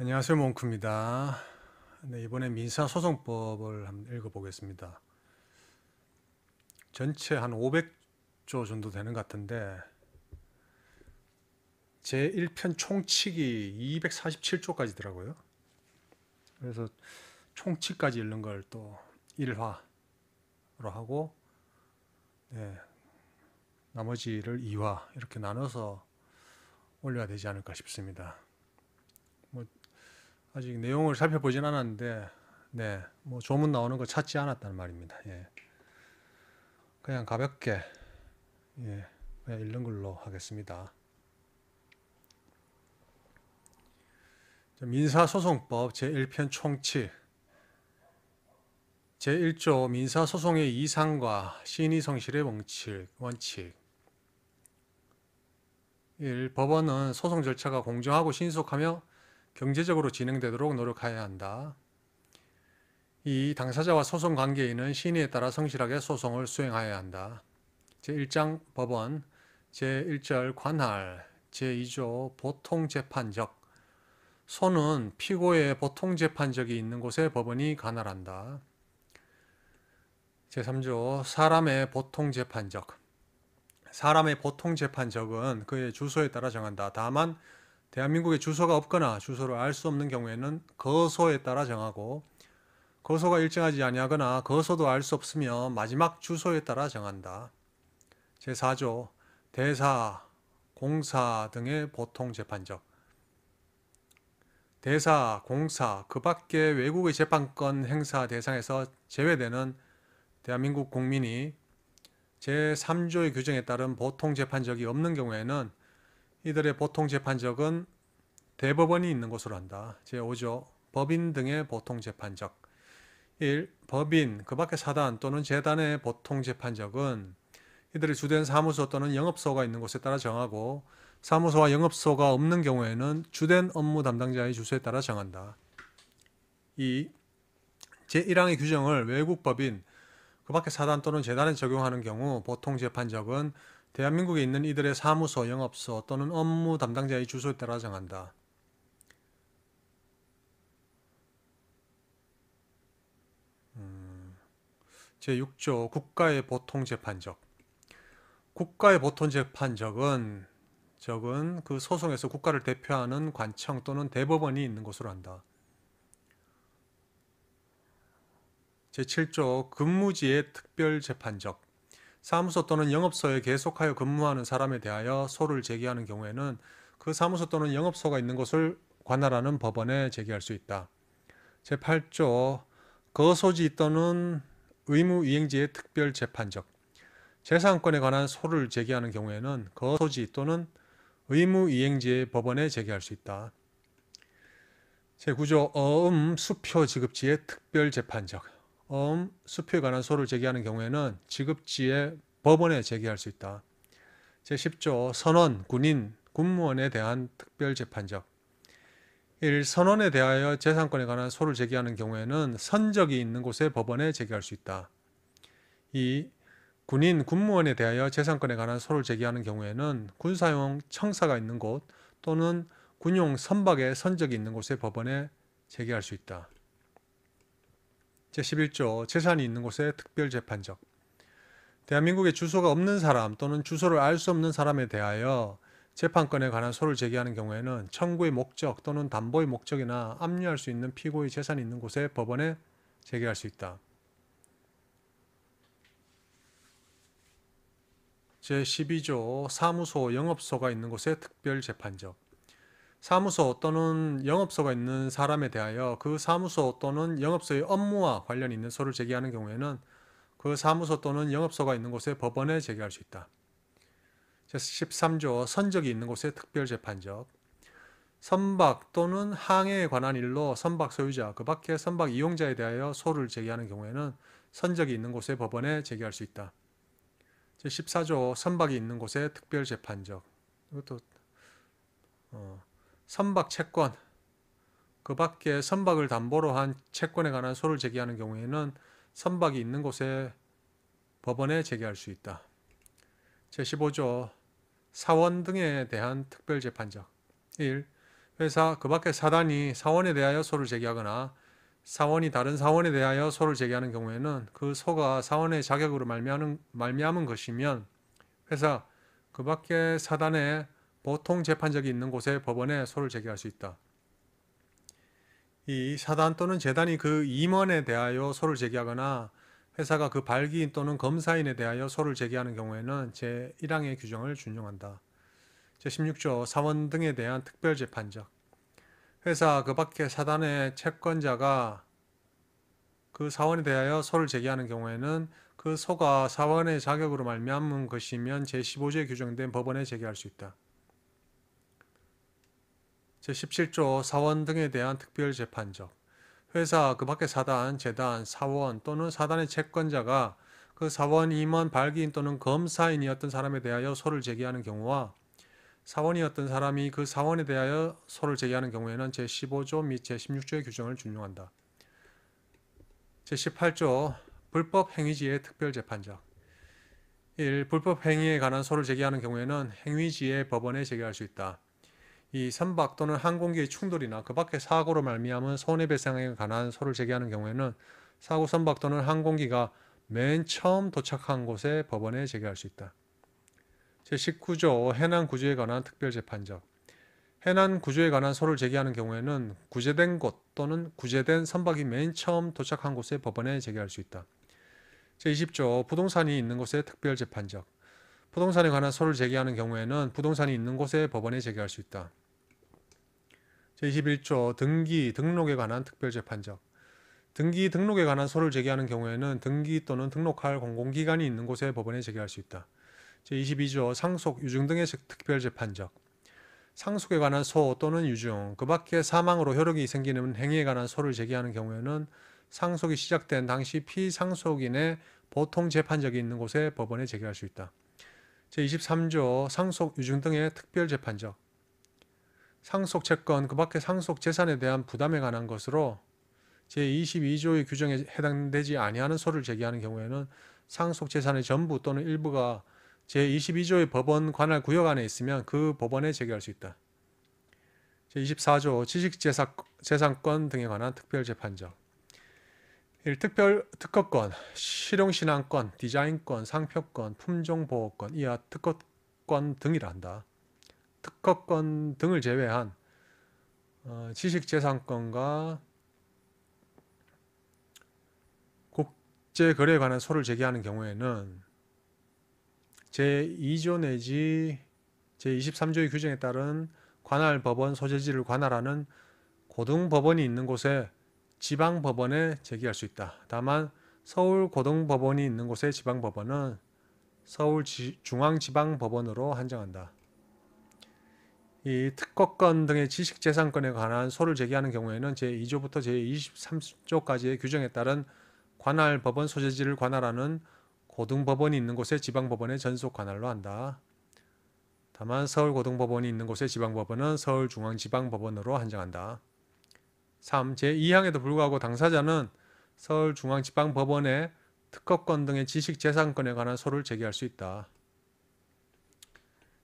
안녕하세요. 몽크입니다. 네, 이번에 민사소송법을 한번 읽어보겠습니다. 전체 한 500조 정도 되는 것 같은데 제1편 총칙이 247조까지더라고요. 그래서 총칙까지 읽는 걸 또 1화로 하고 네, 나머지를 2화 이렇게 나눠서 올려야 되지 않을까 싶습니다. 뭐 아직 내용을 살펴보진 않았는데 네, 뭐 조문 나오는 거 찾지 않았다는 말입니다. 예, 그냥 가볍게 예, 그냥 읽는 걸로 하겠습니다. 민사소송법 제1편 총칙 제1조 민사소송의 이상과 신의성실의 원칙 1. 법원은 소송 절차가 공정하고 신속하며 경제적으로 진행되도록 노력해야 한다. 2. 당사자와 소송 관계인은 신의에 따라 성실하게 소송을 수행하여야 한다. 제1장 법원 제1절 관할 제2조 보통재판적 소는 피고의 보통재판적이 있는 곳에 법원이 관할한다. 제3조 사람의 보통재판적 사람의 보통재판적은 그의 주소에 따라 정한다. 다만 대한민국에 주소가 없거나 주소를 알 수 없는 경우에는 거소에 따라 정하고 거소가 일정하지 아니하거나 거소도 알 수 없으며 마지막 주소에 따라 정한다. 제4조 대사, 공사 등의 보통재판적 대사, 공사, 그 밖의 외국의 재판권 행사 대상에서 제외되는 대한민국 국민이 제3조의 규정에 따른 보통재판적이 없는 경우에는 이들의 보통재판적은 대법원이 있는 곳으로 한다. 제5조 법인 등의 보통재판적 1. 법인, 그 밖의 사단 또는 재단의 보통재판적은 이들의 주된 사무소 또는 영업소가 있는 곳에 따라 정하고 사무소와 영업소가 없는 경우에는 주된 업무 담당자의 주소에 따라 정한다. 2. 제1항의 규정을 외국 법인, 그 밖의 사단 또는 재단에 적용하는 경우 보통재판적은 대한민국에 있는 이들의 사무소, 영업소 또는 업무 담당자의 주소에 따라 정한다. 제6조 국가의 보통재판적 국가의 보통재판적은 그 소송에서 국가를 대표하는 관청 또는 대법원이 있는 곳으로 한다. 제7조 근무지의 특별재판적 사무소 또는 영업소에 계속하여 근무하는 사람에 대하여 소를 제기하는 경우에는 그 사무소 또는 영업소가 있는 곳을 관할하는 법원에 제기할 수 있다. 제8조 거소지 또는 의무이행지의 특별재판적 재산권에 관한 소를 제기하는 경우에는 거소지 또는 의무이행지의 법원에 제기할 수 있다. 제9조 어음, 수표, 지급지의 특별재판적 수표에 관한 소를 제기하는 경우에는 지급지의 법원에 제기할 수 있다. 제10조 선원, 군인, 군무원에 대한 특별재판적 1. 선원에 대하여 재산권에 관한 소를 제기하는 경우에는 선적이 있는 곳에 법원에 제기할 수 있다. 2. 군인, 군무원에 대하여 재산권에 관한 소를 제기하는 경우에는 군사용 청사가 있는 곳 또는 군용 선박의 선적이 있는 곳에 법원에 제기할 수 있다. 제11조 재산이 있는 곳의 특별재판적 대한민국에 주소가 없는 사람 또는 주소를 알 수 없는 사람에 대하여 재판권에 관한 소를 제기하는 경우에는 청구의 목적 또는 담보의 목적이나 압류할 수 있는 피고의 재산이 있는 곳에 법원에 제기할 수 있다. 제12조 사무소, 영업소가 있는 곳의 특별재판적 사무소 또는 영업소가 있는 사람에 대하여 그 사무소 또는 영업소의 업무와 관련 있는 소를 제기하는 경우에는 그 사무소 또는 영업소가 있는 곳에 법원에 제기할 수 있다. 제13조 선적이 있는 곳의 특별재판적 선박 또는 항해에 관한 일로 선박 소유자, 그 밖의 선박 이용자에 대하여 소를 제기하는 경우에는 선적이 있는 곳에 법원에 제기할 수 있다. 제14조 선박이 있는 곳의 특별재판적 이것도 선박 채권, 그 밖에 선박을 담보로 한 채권에 관한 소를 제기하는 경우에는 선박이 있는 곳에 법원에 제기할 수 있다. 제15조 사원 등에 대한 특별재판적 1. 회사 그 밖의 사단이 사원에 대하여 소를 제기하거나 사원이 다른 사원에 대하여 소를 제기하는 경우에는 그 소가 사원의 자격으로 말미암은 것이면 회사 그 밖의 사단에 보통 재판적이 있는 곳에 법원에 소를 제기할 수 있다. 이 사단 또는 재단이 그 임원에 대하여 소를 제기하거나 회사가 그 발기인 또는 검사인에 대하여 소를 제기하는 경우에는 제1항의 규정을 준용한다. 제16조 사원 등에 대한 특별재판적. 회사 그 밖의 사단의 채권자가 그 사원에 대하여 소를 제기하는 경우에는 그 소가 사원의 자격으로 말미암은 것이면 제15조에 규정된 법원에 제기할 수 있다. 제17조 사원 등에 대한 특별재판적. 회사 그 밖의 사단, 재단, 사원 또는 사단의 채권자가 그 사원 임원, 발기인 또는 검사인이었던 사람에 대하여 소를 제기하는 경우와 사원이었던 사람이 그 사원에 대하여 소를 제기하는 경우에는 제15조 및 제16조의 규정을 준용한다. 제18조 불법 행위지의 특별재판적. 1. 불법 행위에 관한 소를 제기하는 경우에는 행위지의 법원에 제기할 수 있다. 이 선박 또는 항공기의 충돌이나 그 밖의 사고로 말미암은 손해배상에 관한 소를 제기하는 경우에는 사고 선박 또는 항공기가 맨 처음 도착한 곳에 법원에 제기할 수 있다. 제19조 해난 구조에 관한 특별재판적. 해난 구조에 관한 소를 제기하는 경우에는 구제된 곳 또는 구제된 선박이 맨 처음 도착한 곳에 법원에 제기할 수 있다. 제20조 부동산이 있는 곳에 특별재판적. 부동산에 관한 소를 제기하는 경우에는 부동산이 있는 곳에 법원에 제기할 수 있다. 제21조 등기, 등록에 관한 특별재판적. 등기, 등록에 관한 소를 제기하는 경우에는 등기 또는 등록할 공공기관이 있는 곳에 법원에 제기할 수 있다. 제22조 상속, 유증 등의 특별재판적. 상속에 관한 소 또는 유증, 그 밖에 사망으로 효력이 생기는 행위에 관한 소를 제기하는 경우에는 상속이 시작된 당시 피상속인의 보통 재판적이 있는 곳에 법원에 제기할 수 있다. 제23조 상속, 유증 등의 특별재판적. 상속 채권, 그 밖의 상속 재산에 대한 부담에 관한 것으로 제22조의 규정에 해당되지 아니하는 소를 제기하는 경우에는 상속 재산의 전부 또는 일부가 제22조의 법원 관할 구역 안에 있으면 그 법원에 제기할 수 있다. 제24조 지식재산권 등에 관한 특별재판적. 1. 특허권, 실용신앙권, 디자인권, 상표권, 품종보호권, 이하 특허권 등이라 한다. 특허권 등을 제외한 지식재산권과 국제거래에 관한 소를 제기하는 경우에는 제2조 내지 제23조의 규정에 따른 관할 법원 소재지를 관할하는 고등법원이 있는 곳에 지방법원에 제기할 수 있다. 다만 서울 고등법원이 있는 곳의 지방법원은 서울중앙지방법원으로 한정한다. 이 특허권 등의 지식재산권에 관한 소를 제기하는 경우에는 제2조부터 제23조까지의 규정에 따른 관할 법원 소재지를 관할하는 고등법원이 있는 곳의 지방법원에 전속 관할로 한다. 다만 서울고등법원이 있는 곳의 지방법원은 서울중앙지방법원으로 한정한다. 3. 제2항에도 불구하고 당사자는 서울중앙지방법원에 특허권 등의 지식재산권에 관한 소를 제기할 수 있다.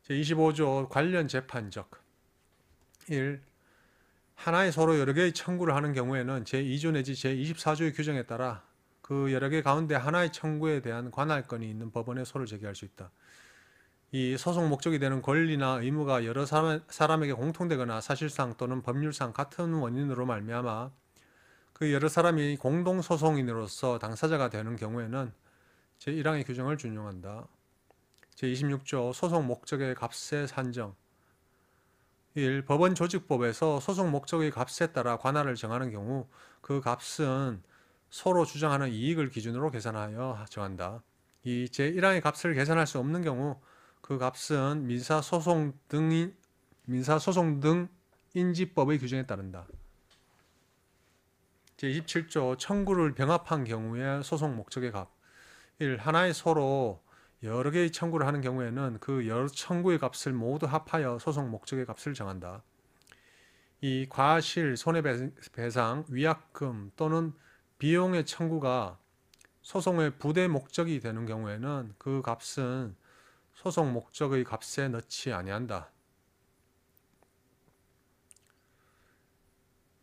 제25조 관련 재판적. 1. 하나의 소로 여러 개의 청구를 하는 경우에는 제2조 내지 제24조의 규정에 따라 그 여러 개 가운데 하나의 청구에 대한 관할권이 있는 법원에 소를 제기할 수 있다. 이 소송 목적이 되는 권리나 의무가 여러 사람에게 공통되거나 사실상 또는 법률상 같은 원인으로 말미암아 그 여러 사람이 공동소송인으로서 당사자가 되는 경우에는 제1항의 규정을 준용한다. 제26조 소송 목적의 값의 산정. 1. 법원 조직법에서 소송 목적의 값에 따라 관할을 정하는 경우 그 값은 소로 주장하는 이익을 기준으로 계산하여 정한다. 이 제1항의 값을 계산할 수 없는 경우 그 값은 민사소송 등 인지법의 규정에 따른다. 제27조 청구를 병합한 경우의 소송 목적의 값. 1. 하나의 소로 여러 개의 청구를 하는 경우에는 그 여러 청구의 값을 모두 합하여 소송 목적의 값을 정한다. 이 과실, 손해배상, 위약금 또는 비용의 청구가 소송의 부대 목적이 되는 경우에는 그 값은 소송 목적의 값에 넣지 아니한다.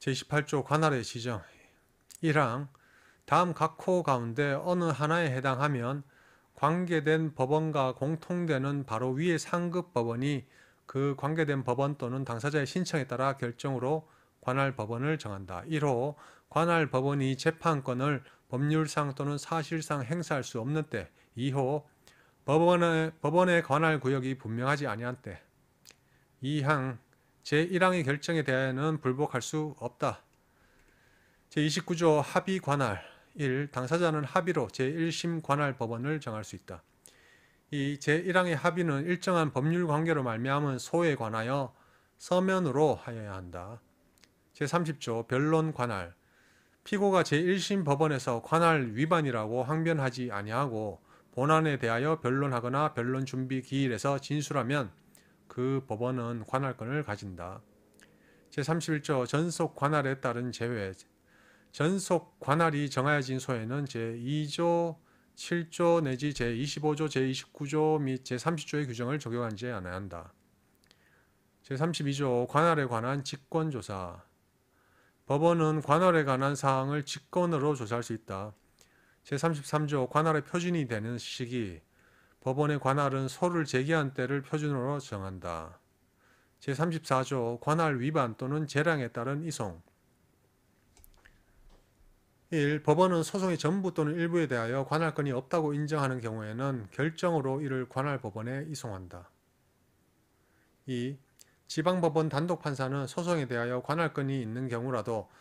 제28조 관할의 지정 1항 다음 각 호 가운데 어느 하나에 해당하면 관계된 법원과 공통되는 바로 위의 상급 법원이 그 관계된 법원 또는 당사자의 신청에 따라 결정으로 관할 법원을 정한다. 1호 관할 법원이 재판권을 법률상 또는 사실상 행사할 수 없는 때. 2호 법원의 관할 구역이 분명하지 아니한 때. 2항 제1항의 결정에 대하여는 불복할 수 없다. 제29조 합의 관할 1. 당사자는 합의로 제1심 관할 법원을 정할 수 있다. 이 제1항의 합의는 일정한 법률 관계로 말미암은 소에 관하여 서면으로 하여야 한다. 제30조 변론 관할 피고가 제1심 법원에서 관할 위반이라고 항변하지 아니하고 본안에 대하여 변론하거나 변론 준비 기일에서 진술하면 그 법원은 관할권을 가진다. 제31조 전속 관할에 따른 제외 전속 관할이 정하여진 소에는 제2조, 7조 내지 제25조, 제29조 및 제30조의 규정을 적용하지 않아야 한다. 제32조 관할에 관한 직권조사 법원은 관할에 관한 사항을 직권으로 조사할 수 있다. 제33조 관할의 표준이 되는 시기 법원의 관할은 소를 제기한 때를 표준으로 정한다. 제34조 관할 위반 또는 재량에 따른 이송 1. 법원은 소송의 전부 또는 일부에 대하여 관할권이 없다고 인정하는 경우에는 결정으로 이를 관할법원에 이송한다. 2. 지방법원 단독판사는 소송에 대하여 관할권이 있는 경우라도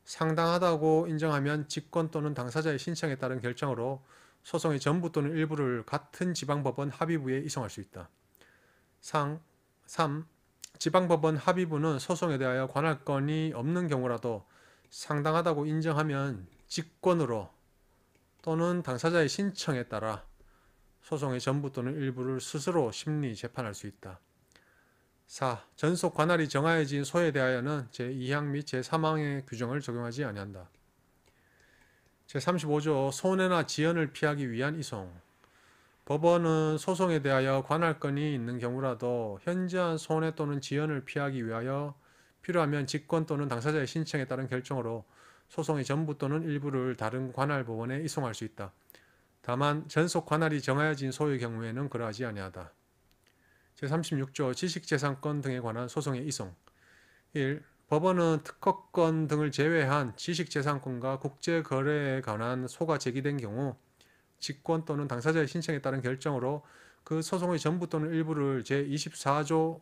상당하다고 인정하면 직권 또는 당사자의 신청에 따른 결정으로 소송의 전부 또는 일부를 같은 지방법원 합의부에 이송할 수 있다. 3. 지방법원 합의부는 소송에 대하여 관할권이 없는 경우라도 상당하다고 인정하면 직권으로 또는 당사자의 신청에 따라 소송의 전부 또는 일부를 스스로 심리 재판할 수 있다. 4. 전속 관할이 정하여진 소에 대하여는 제2항 및 제3항의 규정을 적용하지 아니한다. 제35조 손해나 지연을 피하기 위한 이송 법원은 소송에 대하여 관할권이 있는 경우라도 현저한 손해 또는 지연을 피하기 위하여 필요하면 직권 또는 당사자의 신청에 따른 결정으로 소송의 전부 또는 일부를 다른 관할 법원에 이송할 수 있다. 다만 전속 관할이 정하여진 소의 경우에는 그러하지 아니하다. 제36조 지식재산권 등에 관한 소송의 이송 1. 법원은 특허권 등을 제외한 지식재산권과 국제거래에 관한 소가 제기된 경우 직권 또는 당사자의 신청에 따른 결정으로 그 소송의 전부 또는 일부를 제24조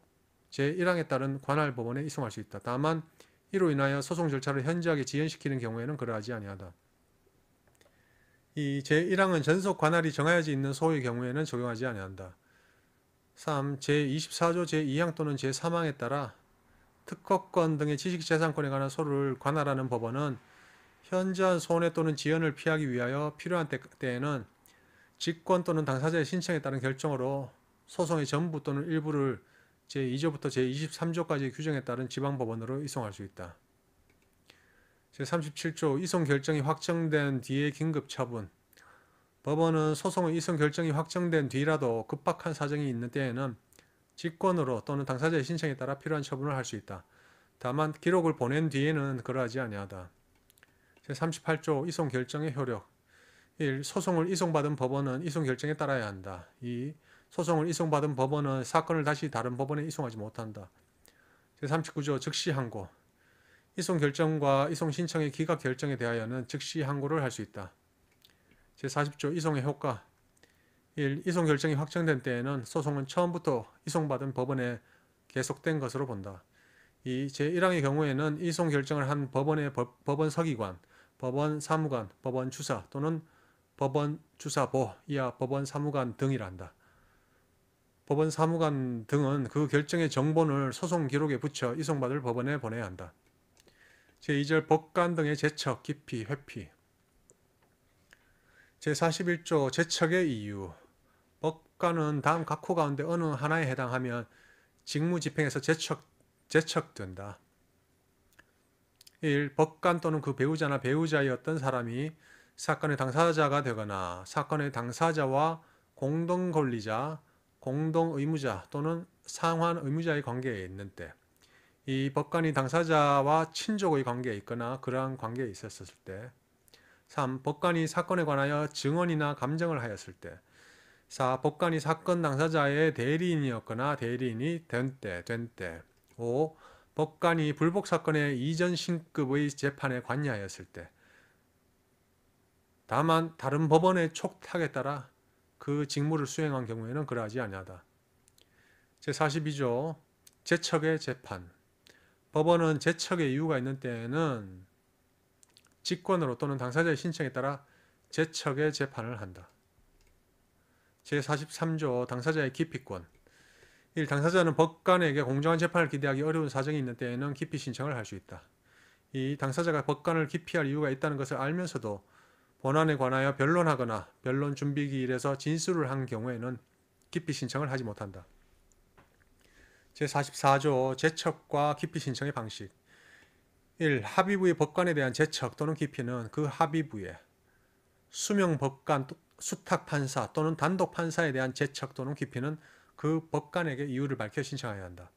제1항에 따른 관할 법원에 이송할 수 있다. 다만 이로 인하여 소송 절차를 현저하게 지연시키는 경우에는 그러하지 아니하다. 이 제1항은 전속 관할이 정하여져 있는 소의 경우에는 적용하지 아니한다. 3. 제24조 제2항 또는 제3항에 따라 특허권 등의 지식재산권에 관한 소를 관할하는 법원은 현저한 손해 또는 지연을 피하기 위하여 필요한 때에는 직권 또는 당사자의 신청에 따른 결정으로 소송의 전부 또는 일부를 제2조부터 제23조까지의 규정에 따른 지방법원으로 이송할 수 있다. 제37조 이송 결정이 확정된 뒤의 긴급 처분 법원은 소송의 이송 결정이 확정된 뒤라도 급박한 사정이 있는 때에는 직권으로 또는 당사자의 신청에 따라 필요한 처분을 할 수 있다. 다만 기록을 보낸 뒤에는 그러하지 아니하다. 제38조 이송 결정의 효력 1. 소송을 이송받은 법원은 이송 결정에 따라야 한다. 2. 소송을 이송받은 법원은 사건을 다시 다른 법원에 이송하지 못한다. 제39조 즉시 항고 이송 결정과 이송 신청의 기각 결정에 대하여는 즉시 항고를 할 수 있다. 제40조 이송의 효과 1. 이송 결정이 확정된 때에는 소송은 처음부터 이송받은 법원에 계속된 것으로 본다. 2. 제1항의 경우에는 이송 결정을 한 법원의 법원 서기관, 법원 사무관, 법원 주사 또는 법원 주사보 이하 법원 사무관 등이란다. 법원 사무관 등은 그 결정의 정본을 소송 기록에 붙여 이송받을 법원에 보내야 한다. 제2절 법관 등의 제척, 기피, 회피 제41조 제척의 이유 법관은 다음 각 호 가운데 어느 하나에 해당하면 직무집행에서 제척된다. 1. 법관 또는 그 배우자나 배우자였던 사람이 사건의 당사자가 되거나 사건의 당사자와 공동권리자, 공동의무자 또는 상환의무자의 관계에 있는 때 이 법관이 당사자와 친족의 관계에 있거나 그러한 관계에 있었을 때. 3. 법관이 사건에 관하여 증언이나 감정을 하였을 때. 4. 법관이 사건 당사자의 대리인이었거나 대리인이 된 때. 5. 법관이 불복 사건의 이전 신급의 재판에 관여하였을 때. 다만 다른 법원의 촉탁에 따라 그 직무를 수행한 경우에는 그러하지 아니하다. 제42조 제척의 재판. 법원은 제척의 이유가 있는 때에는 직권으로 또는 당사자의 신청에 따라 제척의 재판을 한다. 제43조 당사자의 기피권. 1. 당사자는 법관에게 공정한 재판을 기대하기 어려운 사정이 있는 때에는 기피 신청을 할 수 있다. 2. 당사자가 법관을 기피할 이유가 있다는 것을 알면서도 본안에 관하여 변론하거나 변론 준비기일에서 진술을 한 경우에는 기피 신청을 하지 못한다. 제44조 제척과 기피 신청의 방식. 1. 합의부의 법관에 대한 제척 또는 기피는 그 합의부의 수명 법관, 수탁 판사 또는 단독 판사에 대한 제척 또는 기피는 그 법관에게 이유를 밝혀 신청해야 한다.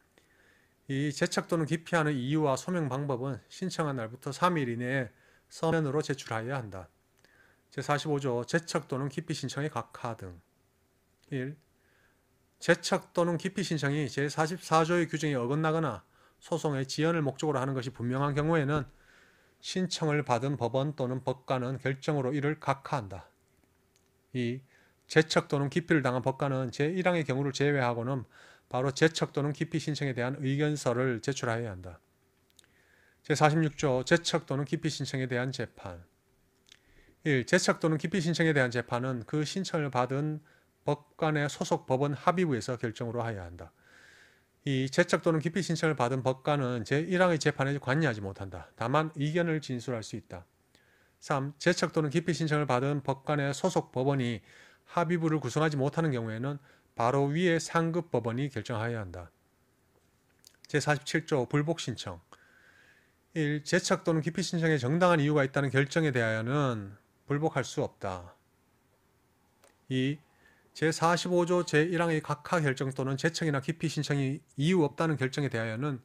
이 제척 또는 기피하는 이유와 소명 방법은 신청한 날부터 3일 이내에 서면으로 제출하여야 한다. 제45조 제척 또는 기피 신청의 각하 등. 1. 제척 또는 기피 신청이 제44조의 규정에 어긋나거나 소송의 지연을 목적으로 하는 것이 분명한 경우에는 신청을 받은 법원 또는 법관은 결정으로 이를 각하한다. 2. 제척 또는 기피를 당한 법관은 제1항의 경우를 제외하고는 바로 제척 또는 기피 신청에 대한 의견서를 제출하여야 한다. 제46조 제척 또는 기피 신청에 대한 재판. 1. 제척 또는 기피 신청에 대한 재판은 그 신청을 받은 법관의 소속 법원 합의부에서 결정으로 하여야 한다. 2. 제척 또는 기피 신청을 받은 법관은 제1항의 재판에 관여하지 못한다. 다만 의견을 진술할 수 있다. 3. 제척 또는 기피 신청을 받은 법관의 소속 법원이 합의부를 구성하지 못하는 경우에는 바로 위의 상급 법원이 결정하여야 한다. 제47조 불복 신청. 1. 제척 또는 기피 신청에 정당한 이유가 있다는 결정에 대하여는 불복할 수 없다. 2. 제45조 제1항의 각하 결정 또는 제척이나 기피 신청이 이유 없다는 결정에 대하여는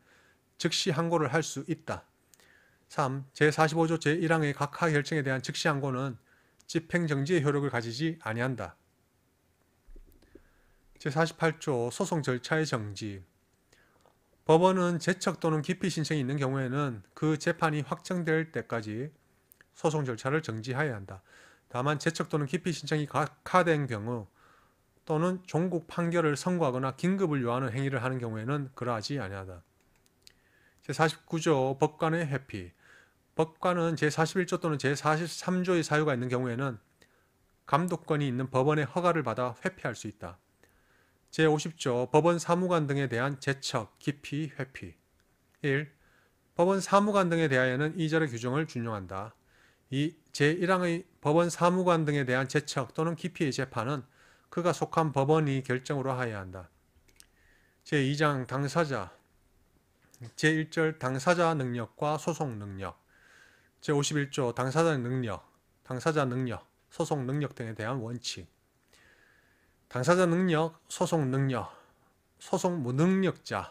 즉시 항고를 할 수 있다. 3. 제45조 제1항의 각하 결정에 대한 즉시 항고는 집행정지의 효력을 가지지 아니한다. 제48조 소송 절차의 정지. 법원은 제척 또는 기피 신청이 있는 경우에는 그 재판이 확정될 때까지 소송 절차를 정지해야 한다. 다만 제척 또는 기피 신청이 각하된 경우 또는 종국 판결을 선고하거나 긴급을 요하는 행위를 하는 경우에는 그러하지 아니하다. 제49조 법관의 회피. 법관은 제41조 또는 제43조의 사유가 있는 경우에는 감독권이 있는 법원의 허가를 받아 회피할 수 있다. 제50조 법원 사무관 등에 대한 제척, 기피, 회피. 1. 법원 사무관 등에 대하여는 2절의 규정을 준용한다. 2. 제1항의 법원 사무관 등에 대한 제척 또는 기피의 재판은 그가 속한 법원이 결정으로 하여야 한다. 제2장 당사자. 제1절 당사자 능력과 소송 능력. 제51조 당사자 능력, 소송 능력 등에 대한 원칙. 당사자 능력, 소송 능력, 소송 무능력자의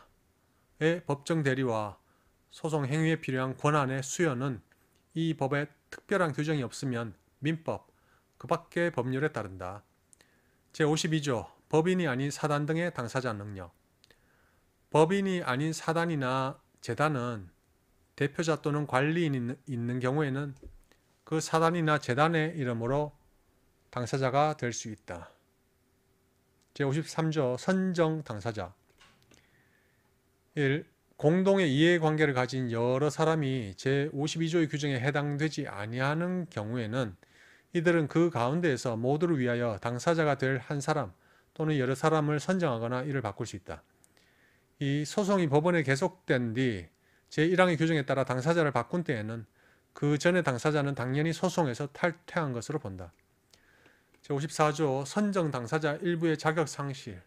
법정 대리와 소송 행위에 필요한 권한의 수여는 이 법에 특별한 규정이 없으면 민법, 그 밖의 법률에 따른다. 제52조 법인이 아닌 사단 등의 당사자 능력. 법인이 아닌 사단이나 재단은 대표자 또는 관리인이 있는 경우에는 그 사단이나 재단의 이름으로 당사자가 될 수 있다. 제53조 선정 당사자. 1. 공동의 이해관계를 가진 여러 사람이 제52조의 규정에 해당되지 아니하는 경우에는 이들은 그 가운데에서 모두를 위하여 당사자가 될 한 사람 또는 여러 사람을 선정하거나 이를 바꿀 수 있다. 이 소송이 법원에 계속된 뒤 제1항의 규정에 따라 당사자를 바꾼 때에는 그 전에 당사자는 당연히 소송에서 탈퇴한 것으로 본다. 제54조 선정 당사자 일부의 자격 상실.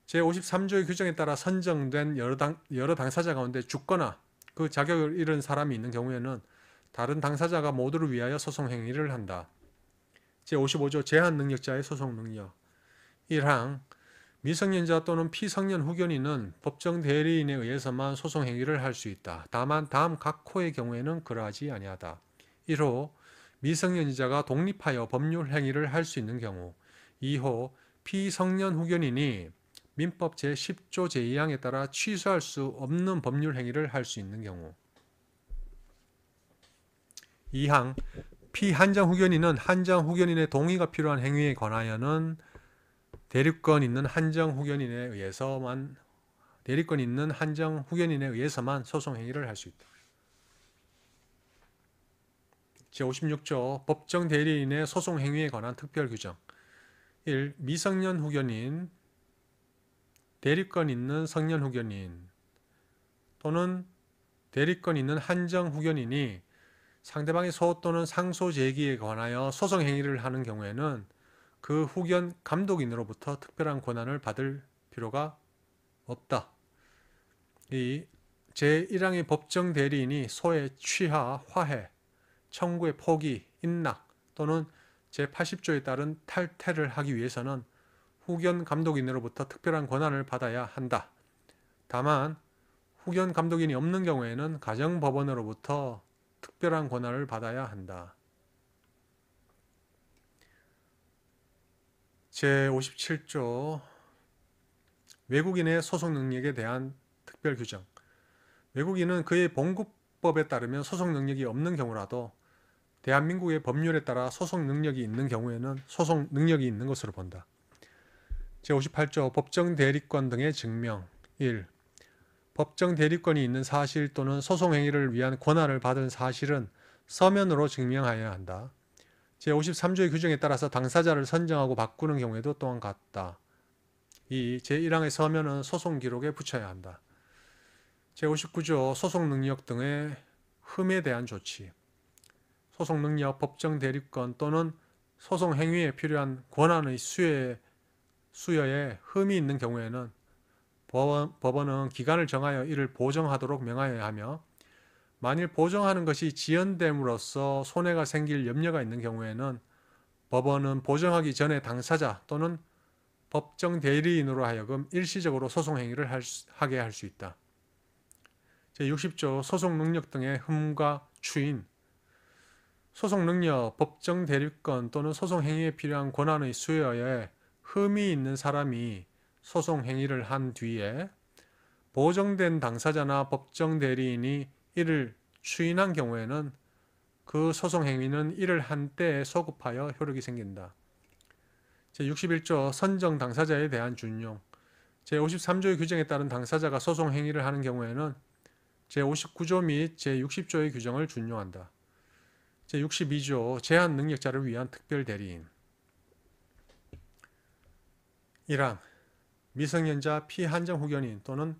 제53조의 규정에 따라 선정된 여러 당사자 가운데 죽거나 그 자격을 잃은 사람이 있는 경우에는 다른 당사자가 모두를 위하여 소송 행위를 한다. 제55조 제한 능력자의 소송 능력. 1항 미성년자 또는 피성년 후견인은 법정 대리인에 의해서만 소송 행위를 할 수 있다. 다만 다음 각 호의 경우에는 그러하지 아니하다. 1호 미성년자가 독립하여 법률 행위를 할 수 있는 경우. 2호 피성년 후견인이 민법 제10조 제2항에 따라 취소할 수 없는 법률 행위를 할 수 있는 경우. 2항 피한정 후견인은 한정 후견인의 동의가 필요한 행위에 관하여는 대리권 있는 한정 후견인에 의해서만 소송 행위를 할 수 있다. 제56조 법정 대리인의 소송 행위에 관한 특별 규정. 1. 미성년 후견인, 대리권 있는 성년 후견인 또는 대리권 있는 한정 후견인이 상대방의 소 또는 상소 제기에 관하여 소송 행위를 하는 경우에는 그 후견 감독인으로부터 특별한 권한을 받을 필요가 없다. 이 제1항의 법정 대리인이 소의 취하, 화해, 청구의 포기, 인락 또는 제80조에 따른 탈퇴를 하기 위해서는 후견 감독인으로부터 특별한 권한을 받아야 한다. 다만 후견 감독인이 없는 경우에는 가정법원으로부터 특별한 권한을 받아야 한다. 제57조 외국인의 소송 능력에 대한 특별 규정. 외국인은 그의 본국법에 따르면 소송 능력이 없는 경우라도 대한민국의 법률에 따라 소송 능력이 있는 경우에는 소송 능력이 있는 것으로 본다. 제58조 법정 대리권 등의 증명. 1. 법정 대리권이 있는 사실 또는 소송 행위를 위한 권한을 받은 사실은 서면으로 증명하여야 한다. 제53조의 규정에 따라서 당사자를 선정하고 바꾸는 경우에도 또한 같다. 2. 제1항의 서면은 소송 기록에 붙여야 한다. 제59조 소송 능력 등의 흠에 대한 조치. 소송 능력, 법정 대리권 또는 소송 행위에 필요한 권한의 수여에 흠이 있는 경우에는 법원은 기간을 정하여 이를 보정하도록 명하여야 하며, 만일 보정하는 것이 지연됨으로써 손해가 생길 염려가 있는 경우에는 법원은 보정하기 전에 당사자 또는 법정 대리인으로 하여금 일시적으로 소송 행위를 하게 할 수 있다. 제60조 소송 능력 등의 흠과 추인. 소송 능력, 법정 대리권 또는 소송 행위에 필요한 권한의 수여에 흠이 있는 사람이 소송 행위를 한 뒤에 보정된 당사자나 법정 대리인이 이를 추인한 경우에는 그 소송 행위는 이를 한 때에 소급하여 효력이 생긴다. 제61조 선정 당사자에 대한 준용. 제53조의 규정에 따른 당사자가 소송 행위를 하는 경우에는 제59조 및 제60조의 규정을 준용한다. 제62조 제한 능력자를 위한 특별 대리인. 1항 미성년자 피한정 후견인 또는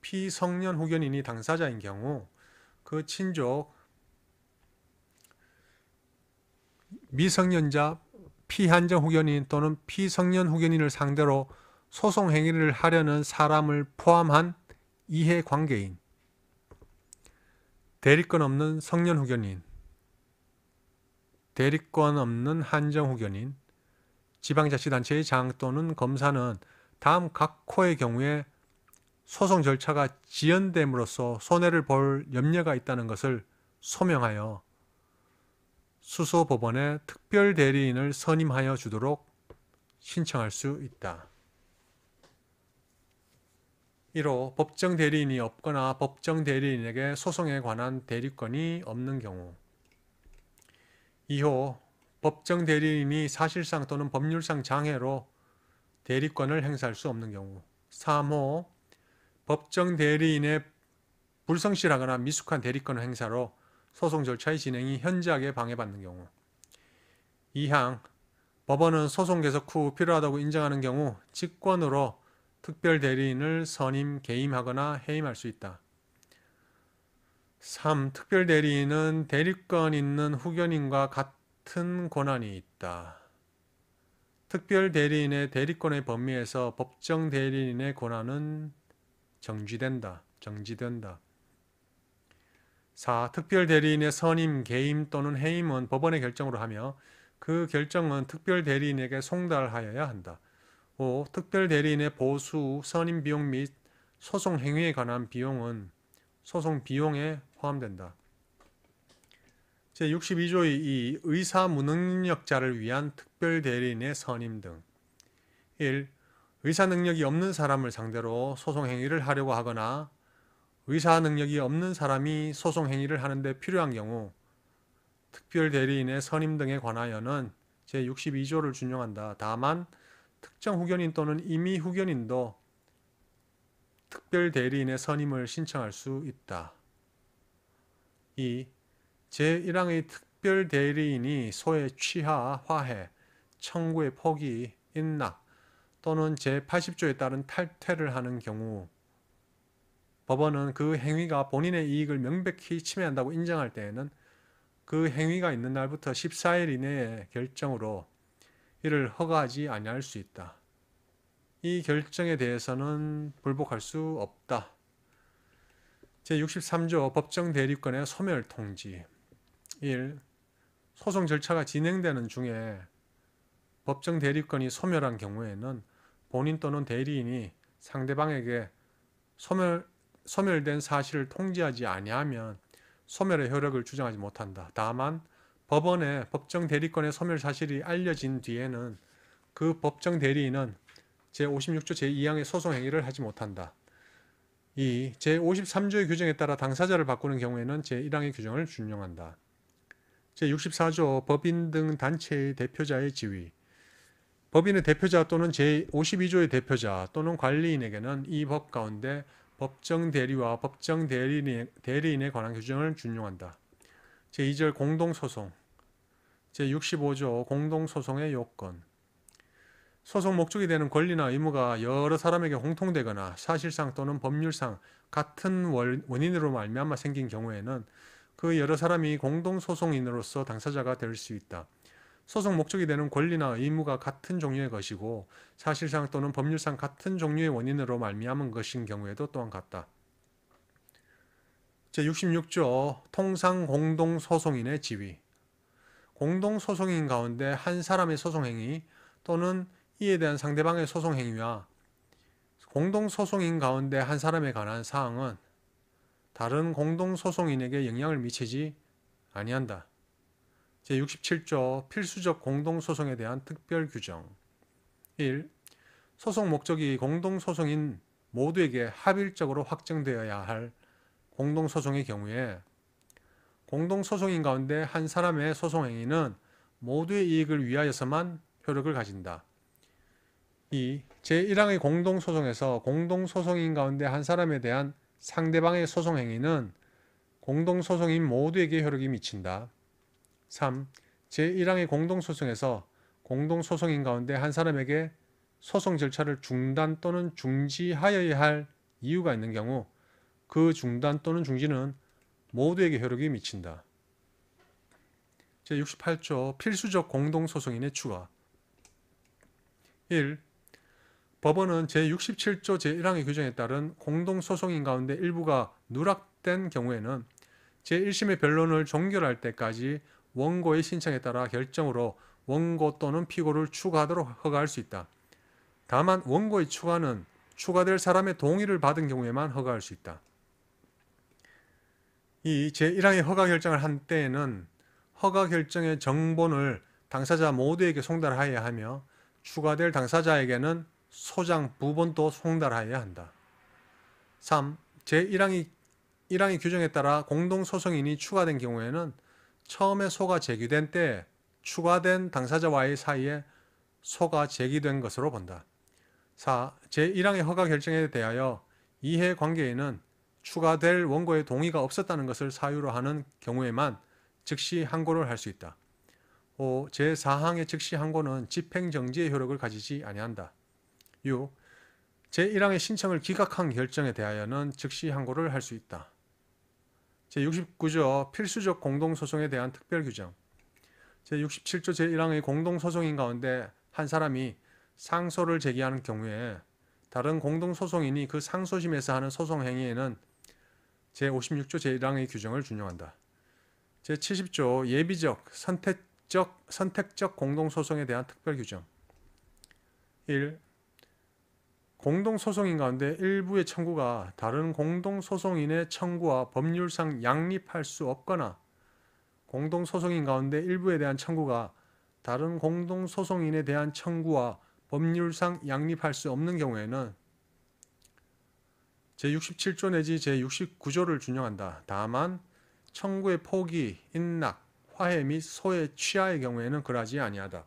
피성년 후견인이 당사자인 경우 그 친족 미성년자 피한정 후견인 또는 피성년 후견인을 상대로 소송 행위를 하려는 사람을 포함한 이해관계인, 대리권 없는 성년 후견인, 대리권 없는 한정 후견인, 지방자치단체의 장 또는 검사는 다음 각 호의 경우에 소송 절차가 지연됨으로써 손해를 볼 염려가 있다는 것을 소명하여 수소법원에 특별 대리인을 선임하여 주도록 신청할 수 있다. 1호 법정 대리인이 없거나 법정 대리인에게 소송에 관한 대리권이 없는 경우. 2호 법정 대리인이 사실상 또는 법률상 장애로 대리권을 행사할 수 없는 경우. 3호 법정 대리인의 불성실하거나 미숙한 대리권 행사로 소송 절차의 진행이 현저하게 방해받는 경우. 2항 법원은 소송 계속 후 필요하다고 인정하는 경우 직권으로 특별 대리인을 선임, 개임하거나 해임할 수 있다. 3. 특별 대리인은 대리권 있는 후견인과 같은 권한이 있다. 특별 대리인의 대리권의 범위에서 법정 대리인의 권한은 정지된다. 4. 특별 대리인의 선임, 개임 또는 해임은 법원의 결정으로 하며 그 결정은 특별 대리인에게 송달하여야 한다. 5. 특별대리인의 보수, 선임 비용 및 소송 행위에 관한 비용은 소송 비용에 포함된다. 제62조의 2. 의사 무능력자를 위한 특별대리인의 선임 등. 1. 의사 능력이 없는 사람을 상대로 소송 행위를 하려고 하거나 의사 능력이 없는 사람이 소송 행위를 하는데 필요한 경우 특별대리인의 선임 등에 관하여는 제62조를 준용한다. 다만 특정 후견인 또는 임의 후견인도 특별대리인의 선임을 신청할 수 있다. 2. 제1항의 특별대리인이 소의 취하, 화해, 청구의 포기, 인락 또는 제80조에 따른 탈퇴를 하는 경우 법원은 그 행위가 본인의 이익을 명백히 침해한다고 인정할 때에는 그 행위가 있는 날부터 14일 이내의 결정으로 이를 허가하지 아니할 수 있다. 이 결정에 대해서는 불복할 수 없다. 제63조 법정 대리권의 소멸 통지. 1. 소송 절차가 진행되는 중에 법정 대리권이 소멸한 경우에는 본인 또는 대리인이 상대방에게 소멸된 사실을 통지하지 아니하면 소멸의 효력을 주장하지 못한다. 다만 법원에 법정 대리권의 소멸 사실이 알려진 뒤에는 그 법정 대리인은 제56조 제2항의 소송 행위를 하지 못한다. 2. 제53조의 규정에 따라 당사자를 바꾸는 경우에는 제1항의 규정을 준용한다. 제64조 법인 등 단체의 대표자의 지위. 법인의 대표자 또는 제52조의 대표자 또는 관리인에게는 이 법 가운데 법정 대리와 법정 대리인에 관한 규정을 준용한다. 제2절 공동소송. 제65조 공동소송의 요건. 소송 목적이 되는 권리나 의무가 여러 사람에게 공통되거나 사실상 또는 법률상 같은 원인으로 말미암아 생긴 경우에는 그 여러 사람이 공동소송인으로서 당사자가 될 수 있다. 소송 목적이 되는 권리나 의무가 같은 종류의 것이고 사실상 또는 법률상 같은 종류의 원인으로 말미암은 것인 경우에도 또한 같다. 제66조 통상 공동소송인의 지위. 공동소송인 가운데 한 사람의 소송행위 또는 이에 대한 상대방의 소송행위와 공동소송인 가운데 한 사람에 관한 사항은 다른 공동소송인에게 영향을 미치지 아니한다. 제67조 필수적 공동소송에 대한 특별규정. 1. 소송 목적이 공동소송인 모두에게 합일적으로 확정되어야 할 공동소송의 경우에 공동소송인 가운데 한 사람의 소송행위는 모두의 이익을 위하여서만 효력을 가진다. 2. 제1항의 공동소송에서 공동소송인 가운데 한 사람에 대한 상대방의 소송행위는 공동소송인 모두에게 효력이 미친다. 3. 제1항의 공동소송에서 공동소송인 가운데 한 사람에게 소송 절차를 중단 또는 중지하여야 할 이유가 있는 경우 그 중단 또는 중지는 모두에게 효력이 미친다. 제68조 필수적 공동소송인의 추가. 1. 법원은 제67조 제1항의 규정에 따른 공동소송인 가운데 일부가 누락된 경우에는 제1심의 변론을 종결할 때까지 원고의 신청에 따라 결정으로 원고 또는 피고를 추가하도록 허가할 수 있다. 다만 원고의 추가는 추가될 사람의 동의를 받은 경우에만 허가할 수 있다. 이 제1항의 허가 결정을 한 때에는 허가 결정의 정본을 당사자 모두에게 송달하여야 하며 추가될 당사자에게는 소장 부본도 송달하여야 한다. 3. 제1항의 규정에 따라 공동소송인이 추가된 경우에는 처음에 소가 제기된 때 추가된 당사자와의 사이에 소가 제기된 것으로 본다. 4. 제1항의 허가 결정에 대하여 이해관계인은 추가될 원고의 동의가 없었다는 것을 사유로 하는 경우에만 즉시 항고를 할 수 있다. 5. 제4항의 즉시 항고는 집행정지의 효력을 가지지 아니한다. 6. 제1항의 신청을 기각한 결정에 대하여는 즉시 항고를 할 수 있다. 제69조 필수적 공동소송에 대한 특별규정. 제67조 제1항의 공동소송인 가운데 한 사람이 상소를 제기하는 경우에 다른 공동소송인이 그 상소심에서 하는 소송행위에는 제56조 제1항의 규정을 준용한다. 제70조 예비적, 선택적 공동소송에 대한 특별규정. 1. 공동소송인 가운데 일부의 청구가 다른 공동소송인의 청구와 법률상 양립할 수 없거나 공동소송인 가운데 일부에 대한 청구가 다른 공동소송인에 대한 청구와 법률상 양립할 수 없는 경우에는 제67조 내지 제69조를 준용한다. 다만 청구의 포기, 인락, 화해 및 소해, 취하의 경우에는 그러하지 아니하다.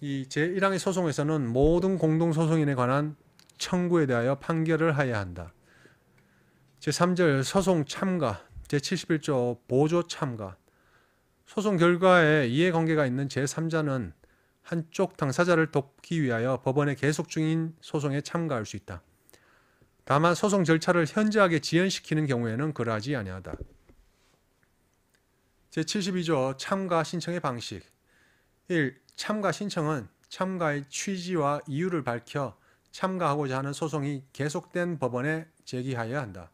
이 제1항의 소송에서는 모든 공동소송인에 관한 청구에 대하여 판결을 하여야 한다. 제3절 소송 참가, 제71조 보조 참가. 소송 결과에 이해관계가 있는 제3자는 한쪽 당사자를 돕기 위하여 법원에 계속 중인 소송에 참가할 수 있다. 다만 소송 절차를 현저하게 지연시키는 경우에는 그러하지 아니하다. 제72조 참가 신청의 방식. 1. 참가 신청은 참가의 취지와 이유를 밝혀 참가하고자 하는 소송이 계속된 법원에 제기하여야 한다.